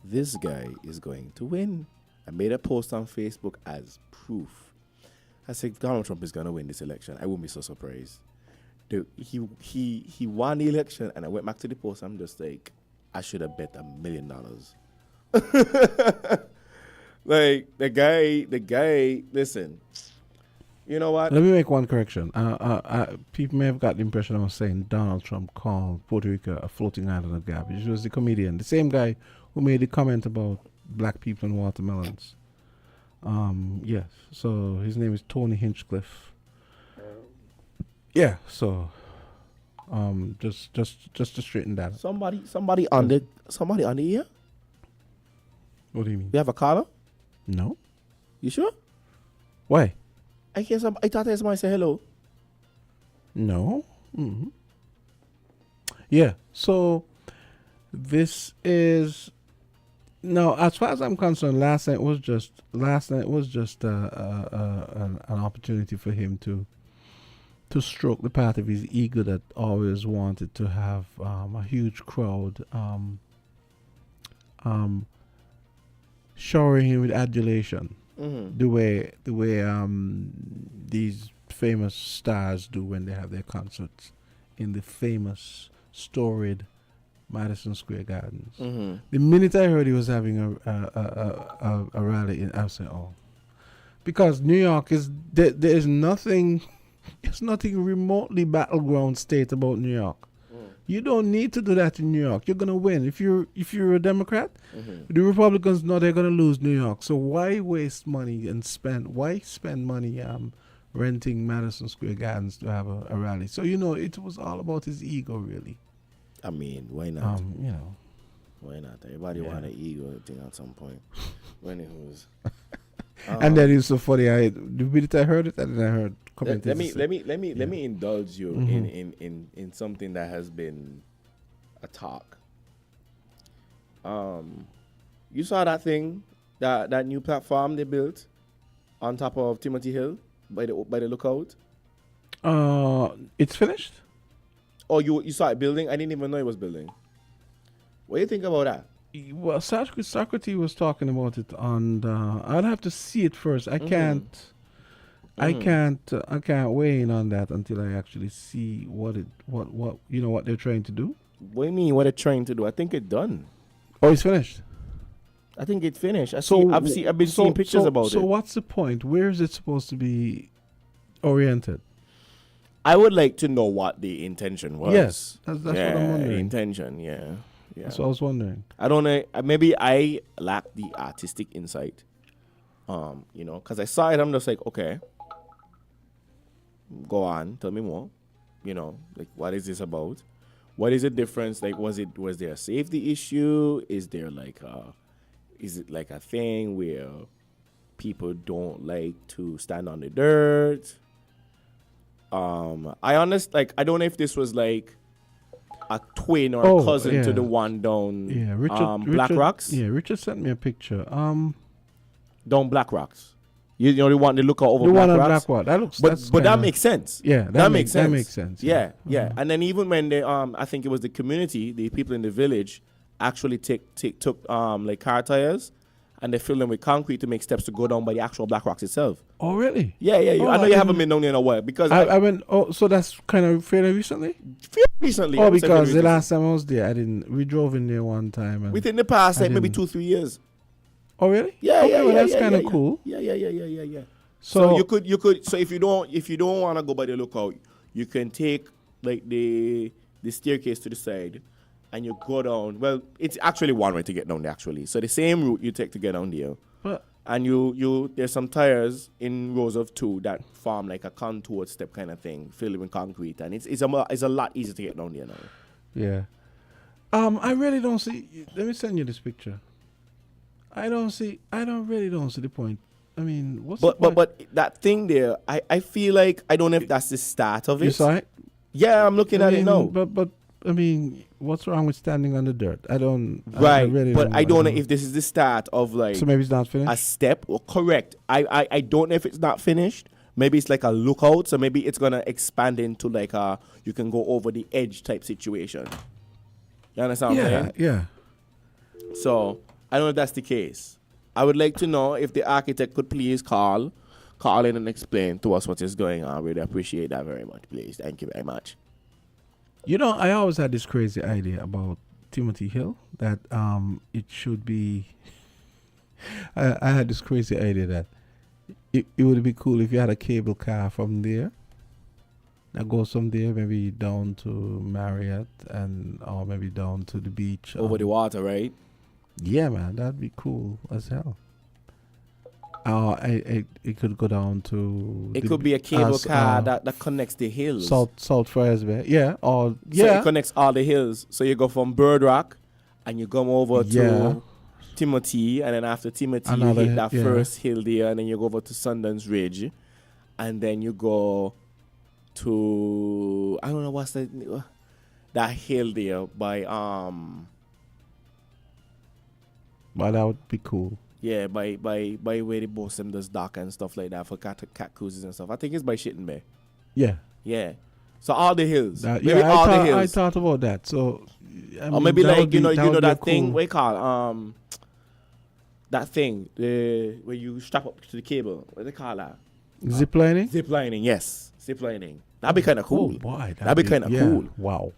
[SPEAKER 2] This guy is going to win. I made a post on Facebook as proof. I said Donald Trump is going to win this election. I wouldn't be so surprised. He won the election, and I went back to the post. I'm just like, I should have bet $1 million. Like the guy. Listen, you know what?
[SPEAKER 1] Let me make one correction. People may have got the impression I was saying Donald Trump called Puerto Rico a floating island of garbage. It was the comedian, the same guy who made the comment about black people and watermelons. Yes. So his name is Tony Hinchcliffe. Yeah. So, just to straighten that.
[SPEAKER 2] Somebody on the ear.
[SPEAKER 1] What do you mean?
[SPEAKER 2] You have a caller?
[SPEAKER 1] No.
[SPEAKER 2] You sure?
[SPEAKER 1] Why?
[SPEAKER 2] I thought I heard somebody say hello.
[SPEAKER 1] No. Mm-hmm. Yeah. So this is. No, as far as I'm concerned, last night was just an opportunity for him to stroke the part of his ego that always wanted to have a huge crowd showering him with adulation, the way these famous stars do when they have their concerts in the famous storied Madison Square Gardens.
[SPEAKER 2] Mm-hmm.
[SPEAKER 1] The minute I heard he was having a rally, I said, "Oh," because New York is there is nothing, it's nothing remotely battleground state about New York. You don't need to do that in New York. You're gonna win if you're a Democrat. The Republicans know they're gonna lose New York. So why waste money and spend money renting Madison Square Gardens to have a rally? So it was all about his ego, really.
[SPEAKER 2] I mean, why not?
[SPEAKER 1] Why
[SPEAKER 2] not? Everybody want an ego thing at some point. When it was,
[SPEAKER 1] and then it's so funny. The minute I heard it, and then I heard comments.
[SPEAKER 2] Let me indulge you in something that has been a talk. You saw that thing, that new platform they built on top of Timothy Hill by the lookout.
[SPEAKER 1] It's finished.
[SPEAKER 2] Oh, you saw it building? I didn't even know it was building. What do you think about that?
[SPEAKER 1] Well, Socrates was talking about it on. I'd have to see it first. I can't weigh in on that until I actually see what they're trying to do.
[SPEAKER 2] What do you mean? What they're trying to do? I think it's done.
[SPEAKER 1] Oh, it's finished.
[SPEAKER 2] I think it's finished. I've been seeing pictures about it.
[SPEAKER 1] So what's the point? Where is it supposed to be oriented?
[SPEAKER 2] I would like to know what the intention was.
[SPEAKER 1] Yes, that's what I'm wondering.
[SPEAKER 2] Intention, yeah.
[SPEAKER 1] That's what I was wondering.
[SPEAKER 2] I don't know. Maybe I lack the artistic insight. Because I saw it, I'm just like, okay, go on, tell me more. Like, what is this about? What is the difference? Like, was there a safety issue? Is there is it like a thing where people don't like to stand on the dirt? I don't know if this was like a twin or a cousin to the one down Black Rocks.
[SPEAKER 1] Yeah, Richard sent me a picture.
[SPEAKER 2] Down Black Rocks. The one they look over
[SPEAKER 1] the
[SPEAKER 2] Black
[SPEAKER 1] one on
[SPEAKER 2] Rocks.
[SPEAKER 1] Black Rock.
[SPEAKER 2] But that makes sense.
[SPEAKER 1] Yeah, that makes sense. That makes sense.
[SPEAKER 2] Yeah. And then even when they I think it was the community, the people in the village actually took like car tires
[SPEAKER 10] and they fill them with concrete to make steps to go down by the actual black rocks itself.
[SPEAKER 1] Oh, really?
[SPEAKER 10] Yeah.
[SPEAKER 1] Oh,
[SPEAKER 10] I know you haven't been down there in a while because
[SPEAKER 1] I went. Oh, so that's kind of fairly recently.
[SPEAKER 10] Recently.
[SPEAKER 1] Oh,
[SPEAKER 10] I would say
[SPEAKER 1] because
[SPEAKER 10] fairly
[SPEAKER 1] the last time I was there, I didn't. We drove in there one time. And
[SPEAKER 10] within the past,
[SPEAKER 1] I
[SPEAKER 10] like maybe
[SPEAKER 1] didn't-
[SPEAKER 10] 2-3 years.
[SPEAKER 1] Oh, really?
[SPEAKER 10] Yeah,
[SPEAKER 1] okay,
[SPEAKER 10] yeah,
[SPEAKER 1] well,
[SPEAKER 10] yeah,
[SPEAKER 1] that's
[SPEAKER 10] yeah,
[SPEAKER 1] kind of
[SPEAKER 10] yeah,
[SPEAKER 1] cool.
[SPEAKER 10] Yeah.
[SPEAKER 1] So
[SPEAKER 10] So you could. So if you don't want to go by the lookout, you can take like the staircase to the side, and you go down. Well, it's actually one way to get down there actually. So the same route you take to get down there,
[SPEAKER 1] But
[SPEAKER 10] and you there's some tires in rows of 2 that form like a contour step kind of thing, filled with concrete, and it's a lot easier to get down there now.
[SPEAKER 1] yeah, I really don't see. Let me send you this picture. I don't really don't see the point. I mean, what's the point?
[SPEAKER 10] But that thing there, I feel like I don't know if that's the start of it.
[SPEAKER 1] You saw it?
[SPEAKER 10] Yeah, I'm looking at it now.
[SPEAKER 1] But I mean, what's wrong with standing on the dirt? I don't.
[SPEAKER 10] Right,
[SPEAKER 1] I really
[SPEAKER 10] but I don't know if this is the start of like.
[SPEAKER 1] So maybe it's not finished.
[SPEAKER 10] A step, or correct. I don't know if it's not finished. Maybe it's like a lookout, so maybe it's gonna expand into like a you can go over the edge type situation. You understand what I'm saying?
[SPEAKER 1] Yeah.
[SPEAKER 10] So I don't know if that's the case. I would like to know if the architect could please call in and explain to us what is going on. Really appreciate that very much, please. Thank you very much.
[SPEAKER 1] You know, I always had this crazy idea about Timothy Hill that it should be. I had this crazy idea that it would be cool if you had a cable car from there that goes from there maybe down to Marriott or maybe down to the beach
[SPEAKER 10] Over the water, right?
[SPEAKER 1] Yeah, man, that'd be cool as hell. It could go down to.
[SPEAKER 10] It could be a cable car that connects the hills.
[SPEAKER 1] South Friars Bay, yeah, or
[SPEAKER 10] So it connects all the hills. So you go from Bird Rock, and you come over to Timothy, and then after Timothy you hit that first hill there, and then you go over to Sundance Ridge, and then you go to I don't know what's that hill there by
[SPEAKER 1] But that would be cool.
[SPEAKER 10] Yeah, by where the Bossum does dock and stuff like that for cat cruises and stuff. I think it's by Shitten Bay.
[SPEAKER 1] Yeah.
[SPEAKER 10] Yeah. So all the hills.
[SPEAKER 1] The hills. I thought about that. So
[SPEAKER 10] or maybe like you know that thing
[SPEAKER 1] cool.
[SPEAKER 10] what you call that thing where you strap up to the cable. What do they call that?
[SPEAKER 1] Zip lining?
[SPEAKER 10] Zip lining, yes. Zip lining. That'd be kind of cool.
[SPEAKER 1] Oh boy,
[SPEAKER 10] that'd be kind of cool.
[SPEAKER 1] Wow.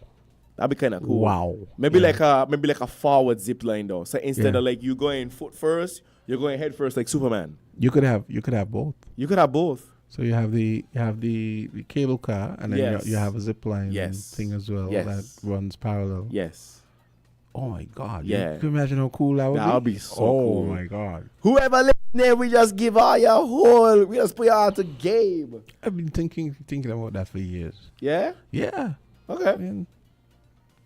[SPEAKER 10] That'd be kind of cool.
[SPEAKER 1] Wow.
[SPEAKER 10] Maybe like a forward zip line though. So instead of like you going foot first, you're going head first like Superman.
[SPEAKER 1] You could have both.
[SPEAKER 10] You could have both.
[SPEAKER 1] So you have the cable car, and then you have a zip line thing as well that runs parallel.
[SPEAKER 10] Yes.
[SPEAKER 1] Oh my God.
[SPEAKER 10] Yeah.
[SPEAKER 1] You can imagine how cool that would be.
[SPEAKER 10] That would be so cool.
[SPEAKER 1] Oh my God.
[SPEAKER 10] Whoever listening, we just give all your whole. We just put you out to game.
[SPEAKER 1] I've been thinking about that for years.
[SPEAKER 10] Yeah.
[SPEAKER 1] Yeah.
[SPEAKER 10] Okay.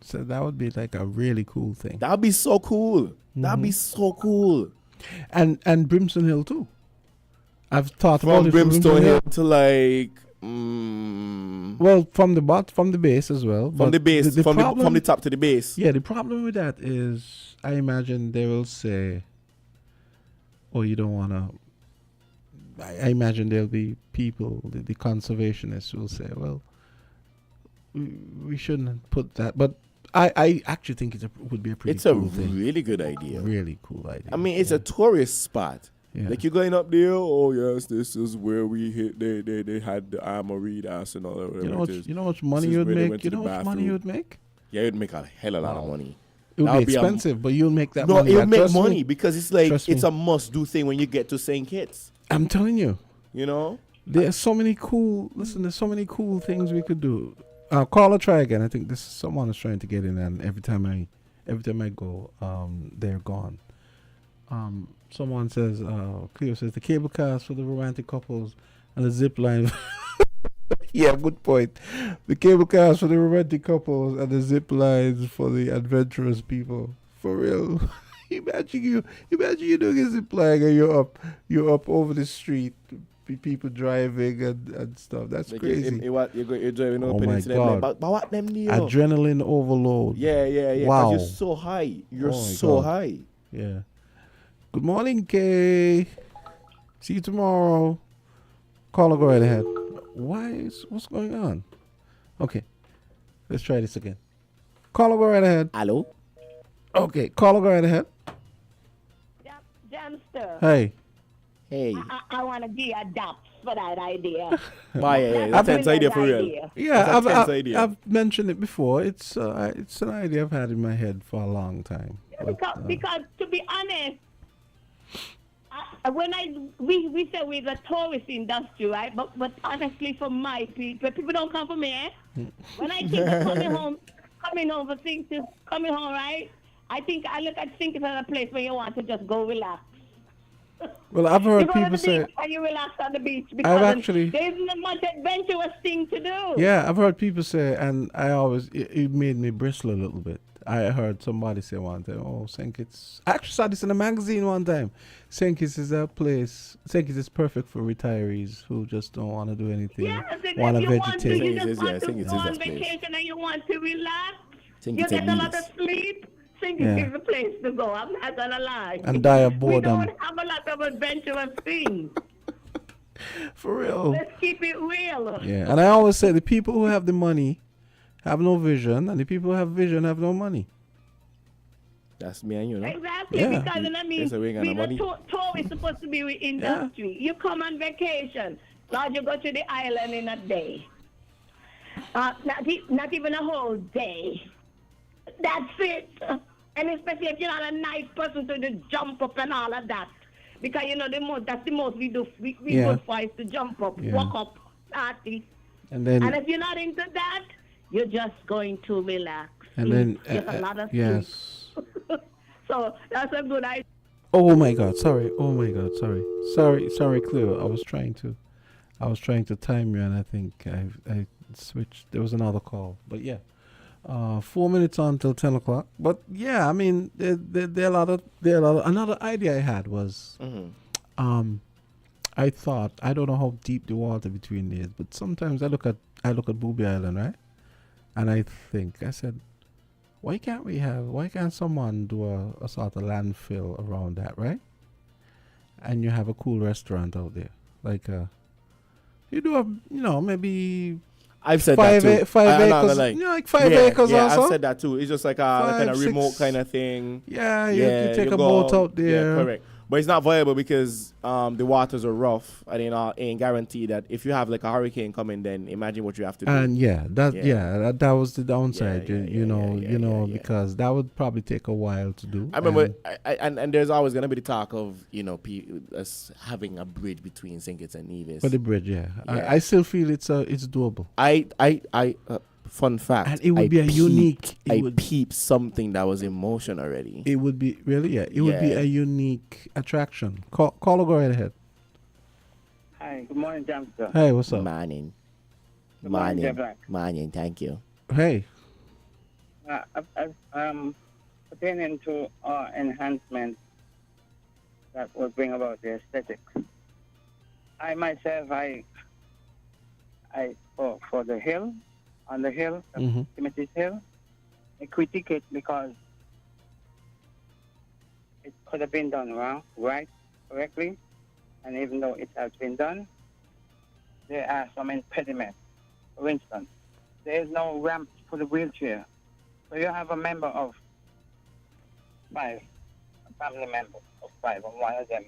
[SPEAKER 1] So that would be like a really cool thing.
[SPEAKER 10] That'd be so cool. That'd be so cool.
[SPEAKER 1] And Brimstone Hill too. I've thought
[SPEAKER 10] from
[SPEAKER 1] about it
[SPEAKER 10] Brimstone Hill to like
[SPEAKER 1] well, from the base as well.
[SPEAKER 10] From the base, from the top to the base.
[SPEAKER 1] Yeah, the problem with that is I imagine they will say, "Oh, you don't want to." I imagine there'll be people, the conservationists will say, "Well, we shouldn't put that," but I actually think it would be a pretty cool thing.
[SPEAKER 10] It's a really good idea.
[SPEAKER 1] Really cool idea.
[SPEAKER 10] I mean, it's a tourist spot.
[SPEAKER 1] Yeah.
[SPEAKER 10] Like you're going up there, oh yes, this is where we hit. They had the armory dance and all that.
[SPEAKER 1] You know how much money you'd make? You know how much money you'd make?
[SPEAKER 10] Yeah, you'd make a hell of a lot of money.
[SPEAKER 1] It would be expensive, but you'll make that
[SPEAKER 10] no,
[SPEAKER 1] money.
[SPEAKER 10] No, it'll make money because it's like
[SPEAKER 1] Trust
[SPEAKER 10] it's
[SPEAKER 1] me.
[SPEAKER 10] a must-do thing when you get to St. Kitts.
[SPEAKER 1] I'm telling you.
[SPEAKER 10] You know?
[SPEAKER 1] There's so many cool things we could do. Call or try again. I think this someone is trying to get in, and every time I go, they're gone. Someone says, Cleo says the cable cars for the romantic couples and the zip line. Yeah, good point. The cable cars for the romantic couples and the zip lines for the adventurous people. For real. Imagine you doing a zip line and you're up over the street, people driving and stuff. That's like crazy.
[SPEAKER 10] You're driving
[SPEAKER 1] oh
[SPEAKER 10] up
[SPEAKER 1] my
[SPEAKER 10] into
[SPEAKER 1] God.
[SPEAKER 10] them. But what them new?
[SPEAKER 1] Adrenaline overload.
[SPEAKER 10] Yeah.
[SPEAKER 1] Wow.
[SPEAKER 10] You're so high. You're
[SPEAKER 1] Oh my
[SPEAKER 10] so
[SPEAKER 1] God.
[SPEAKER 10] high.
[SPEAKER 1] Yeah. Good morning, Kay. See you tomorrow. Call or go right ahead. What's going on? Okay. Let's try this again. Call or go right ahead.
[SPEAKER 10] Hello?
[SPEAKER 1] Okay. Call or go right ahead.
[SPEAKER 15] Jam Jamster.
[SPEAKER 1] Hey.
[SPEAKER 10] Hey.
[SPEAKER 15] I want to give you a daps for that idea.
[SPEAKER 10] That's an idea for real.
[SPEAKER 1] Yeah,
[SPEAKER 10] That's idea.
[SPEAKER 1] I've mentioned it before. It's an idea I've had in my head for a long time.
[SPEAKER 15] Because to be honest, when we say we're the tourist industry, right? But honestly, for my people don't come for me, eh? When I think of coming home for things, coming home, right? I look at things as a place where you want to just go relax.
[SPEAKER 1] Well, I've heard people say,
[SPEAKER 15] and you relax on the beach because there's not much adventurous thing to do.
[SPEAKER 1] Yeah, I've heard people say, and it made me bristle a little bit. I heard somebody say one time, oh, St. Kitts. I actually saw this in a magazine one time. St. Kitts is a place, St. Kitts is perfect for retirees who just don't want to do anything, want to vegetate.
[SPEAKER 15] You just want to go on vacation and you want to relax. You get a lot of sleep. St. Kitts is the place to go. I'm not going to lie.
[SPEAKER 1] And die of boredom.
[SPEAKER 15] We don't have a lot of adventurous things.
[SPEAKER 1] For real.
[SPEAKER 15] Let's keep it real.
[SPEAKER 1] Yeah, and I always say the people who have the money have no vision, and the people who have vision have no money.
[SPEAKER 10] That's me and you, no?
[SPEAKER 15] Exactly,
[SPEAKER 1] Yeah.
[SPEAKER 15] because I mean, tourists supposed to be with industry. You come on vacation, Lord, you go to the island in a day. Not even a whole day. That's it. And especially if you're not a nice person to jump up and all of that. Because, that's the most we do. We good for is to jump up, walk up, party. And if you're not into that, you're just going to relax.
[SPEAKER 1] And then,
[SPEAKER 15] just a lot of
[SPEAKER 1] yes.
[SPEAKER 15] So that's a good idea.
[SPEAKER 1] Oh my God! Sorry. Oh my God! Sorry, Cleo. I was trying to time you, and I think I switched. There was another call, but yeah. 4 minutes on till 10 o'clock. But yeah, I mean, there are a lot of. Another idea I had was, I thought, I don't know how deep the water between there is, but sometimes I look at Booby Island, right? And I said, why can't someone do a sort of landfill around that, right? And you have a cool restaurant out there. Like, you do maybe...
[SPEAKER 10] I've said that too.
[SPEAKER 1] 5 acres. Like 5 acres
[SPEAKER 10] yeah,
[SPEAKER 1] also.
[SPEAKER 10] I've said that too. It's just like a kind of remote kind of thing.
[SPEAKER 1] Yeah, you take a boat out there.
[SPEAKER 10] Yeah, correct. But it's not viable because the waters are rough, and ain't guaranteed that if you have like a hurricane coming, then imagine what you have to do.
[SPEAKER 1] And that was the downside, because that would probably take a while to do.
[SPEAKER 10] I remember, and there's always gonna be the talk of us having a bridge between St. Kitts and Nevis.
[SPEAKER 1] For the bridge, I still feel it's doable.
[SPEAKER 10] Fun fact.
[SPEAKER 1] And it would be a unique.
[SPEAKER 10] I peeped something that was in motion already.
[SPEAKER 1] It would be really, It would be a unique attraction. Call or go right ahead.
[SPEAKER 16] Hi, good morning, Jamster.
[SPEAKER 1] Hey, what's up?
[SPEAKER 10] Morning.
[SPEAKER 16] Jay Black.
[SPEAKER 10] Morning, thank you.
[SPEAKER 1] Hey.
[SPEAKER 16] Pertaining to enhancement that will bring about the aesthetics. I myself, for the hill. On the hill, Timothy's Hill, I critique it because it could have been done correctly, and even though it has been done, there are some impediments. For instance, there is no ramp for the wheelchair. So you have a member of 5, a family member of 5, and one of them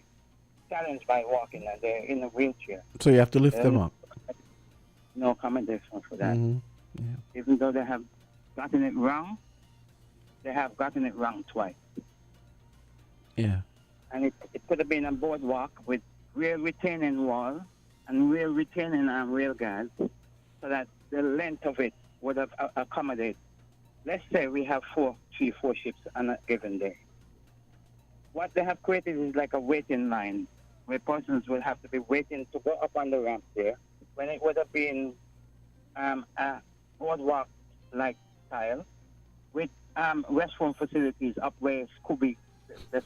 [SPEAKER 16] challenged by walking, and they're in a wheelchair.
[SPEAKER 1] So you have to lift them up.
[SPEAKER 16] No accommodation for that.
[SPEAKER 1] Yeah.
[SPEAKER 16] Even though they have gotten it wrong, they have gotten it wrong twice.
[SPEAKER 1] Yeah.
[SPEAKER 16] And it could have been a boardwalk with rear retaining wall and rear retaining rail guards so that the length of it would have accommodated. Let's say we have 4 ships on a given day. What they have created is like a waiting line where persons will have to be waiting to go up on the ramp there when it would have been a boardwalk-like style with restroom facilities up where Scooby-Doo let's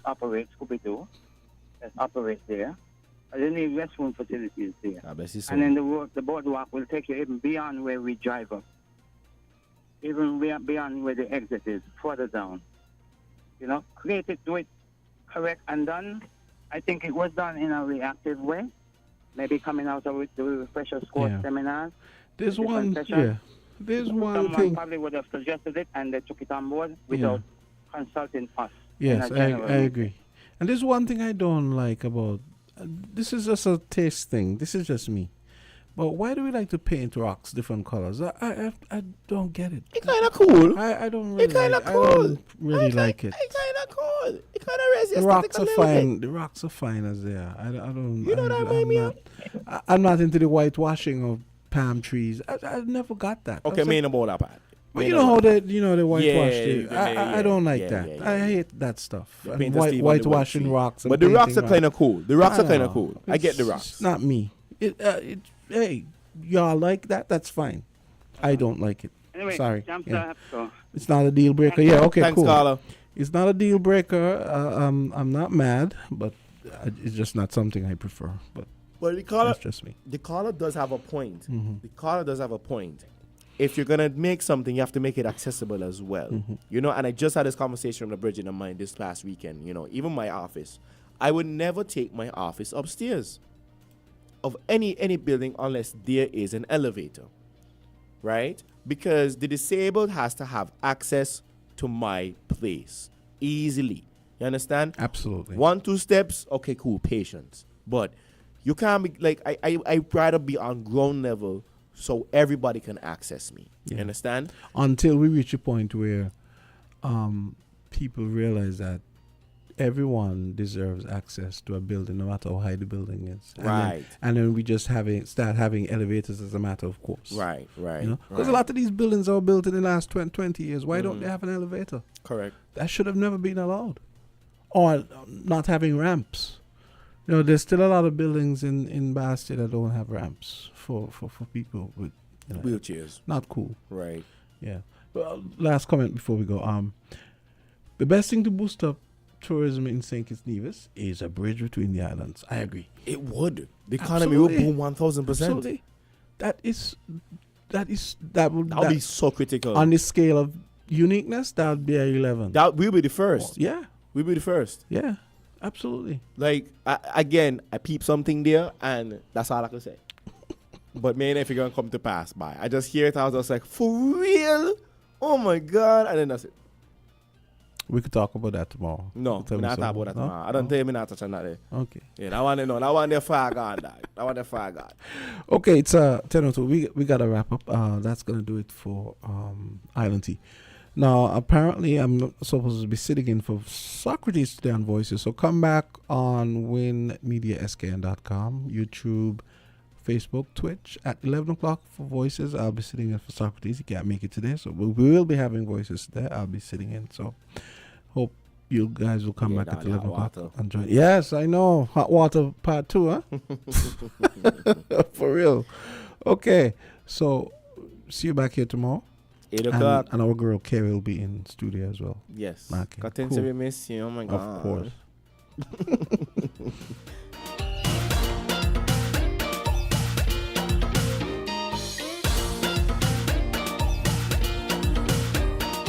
[SPEAKER 16] operate there. They need restroom facilities there. And then the boardwalk will take you even beyond where we drive up, even beyond where the exit is, further down. Create it, do it correct and done. I think it was done in a reactive way, maybe coming out of the refresher course seminars.
[SPEAKER 1] There's one
[SPEAKER 16] Someone
[SPEAKER 1] thing.
[SPEAKER 16] probably would have suggested it, and they took it on board without consulting us.
[SPEAKER 1] Yes, I agree. And there's one thing I don't like about this is just a taste thing. This is just me. But why do we like to paint rocks different colors? I don't get it.
[SPEAKER 10] It's kind of cool.
[SPEAKER 1] I don't really.
[SPEAKER 10] It's kind of
[SPEAKER 1] I
[SPEAKER 10] cool.
[SPEAKER 1] don't really like it.
[SPEAKER 10] It's kind of cool. It kind of raises
[SPEAKER 1] The rocks are fine. The rocks are fine as they are. I don't.
[SPEAKER 10] You know what I mean?
[SPEAKER 1] I'm not into the whitewashing of palm trees. I never got that.
[SPEAKER 10] Okay, me about that part.
[SPEAKER 1] But you know how they whitewash it.
[SPEAKER 10] Yeah,
[SPEAKER 1] I don't like
[SPEAKER 10] yeah,
[SPEAKER 1] that.
[SPEAKER 10] yeah, yeah.
[SPEAKER 1] I hate that stuff.
[SPEAKER 10] They
[SPEAKER 1] And
[SPEAKER 10] paint the Steve on the
[SPEAKER 1] whitewashing
[SPEAKER 10] white
[SPEAKER 1] rocks.
[SPEAKER 10] tree. But the rocks are kind of cool. The rocks are kind of
[SPEAKER 1] know.
[SPEAKER 10] cool. I get the
[SPEAKER 1] It's
[SPEAKER 10] rocks.
[SPEAKER 1] not me. Hey, y'all like that? That's fine. I don't like it.
[SPEAKER 16] Anyway,
[SPEAKER 1] Sorry.
[SPEAKER 16] Jamsta,
[SPEAKER 1] Yeah.
[SPEAKER 16] I have to go.
[SPEAKER 1] It's not a deal breaker. Yeah, okay,
[SPEAKER 10] Thanks,
[SPEAKER 1] cool.
[SPEAKER 10] Carla.
[SPEAKER 1] It's not a deal breaker. I'm not mad, but it's just not something I prefer. But
[SPEAKER 10] the caller,
[SPEAKER 1] that's just me.
[SPEAKER 10] The caller does have a point.
[SPEAKER 1] Mhm.
[SPEAKER 10] The caller does have a point. If you're gonna make something, you have to make it accessible as well.
[SPEAKER 1] Mhm.
[SPEAKER 10] You know, and I just had this conversation with a Bridget of mine this past weekend. You know, even my office, I would never take my office upstairs of any building unless there is an elevator, right? Because the disabled has to have access to my place easily. You understand?
[SPEAKER 1] Absolutely.
[SPEAKER 10] 1-2 steps, okay, cool, patience. But you can't be like I rather be on ground level so everybody can access me. You understand?
[SPEAKER 1] Until we reach a point where people realize that everyone deserves access to a building, no matter how high the building is.
[SPEAKER 10] Right.
[SPEAKER 1] And then we just start having elevators as a matter of course.
[SPEAKER 10] Right.
[SPEAKER 1] You know? Because a lot of these buildings are built in the last 20 years. Why don't they have an elevator?
[SPEAKER 10] Correct.
[SPEAKER 1] That should have never been allowed. Or not having ramps. You know, there's still a lot of buildings in Bastille that don't have ramps for people with
[SPEAKER 10] wheelchairs.
[SPEAKER 1] Not cool.
[SPEAKER 10] Right.
[SPEAKER 1] Yeah. Well, last comment before we go. The best thing to boost up tourism in St. Kitts Nevis is a bridge between the islands. I agree.
[SPEAKER 10] It would. The economy would boom 1,000%.
[SPEAKER 1] Absolutely. That would
[SPEAKER 10] be so critical.
[SPEAKER 1] On the scale of uniqueness, that would be a 11.
[SPEAKER 10] That will be the first.
[SPEAKER 1] Yeah.
[SPEAKER 10] We'll be the first.
[SPEAKER 1] Yeah. Absolutely.
[SPEAKER 10] Like, I peep something there, and that's all I can say. But man, if you're going to come to pass by, I just hear it, I was just like, for real? Oh my God. And then that's it.
[SPEAKER 1] We could talk about that tomorrow.
[SPEAKER 10] No, we're not talking about that tomorrow. I don't tell you me not touching that there.
[SPEAKER 1] Okay.
[SPEAKER 10] Yeah, I want to know. I want the fire gone, dog. I want the fire gone.
[SPEAKER 1] Okay, it's 10:02. We got to wrap up. That's going to do it for Island Tea. Now, apparently, I'm supposed to be sitting in for Socrates today on Voices. So come back on winmediaskn.com, YouTube, Facebook, Twitch at 11 o'clock for Voices. I'll be sitting in for Socrates. He can't make it today, so we will be having Voices there. I'll be sitting in. So hope you guys will come back at 11 o'clock and join. Yes, I know. Hot water part 2, huh? For real. Okay, so see you back here tomorrow.
[SPEAKER 10] 8 o'clock.
[SPEAKER 1] And our girl Kerry will be in studio as well.
[SPEAKER 10] Yes.
[SPEAKER 1] Kortensia,
[SPEAKER 10] we miss you. Oh my God.
[SPEAKER 1] Of course.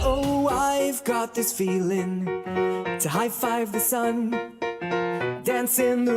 [SPEAKER 17] Oh, I've got this feeling to high five the sun, dance in the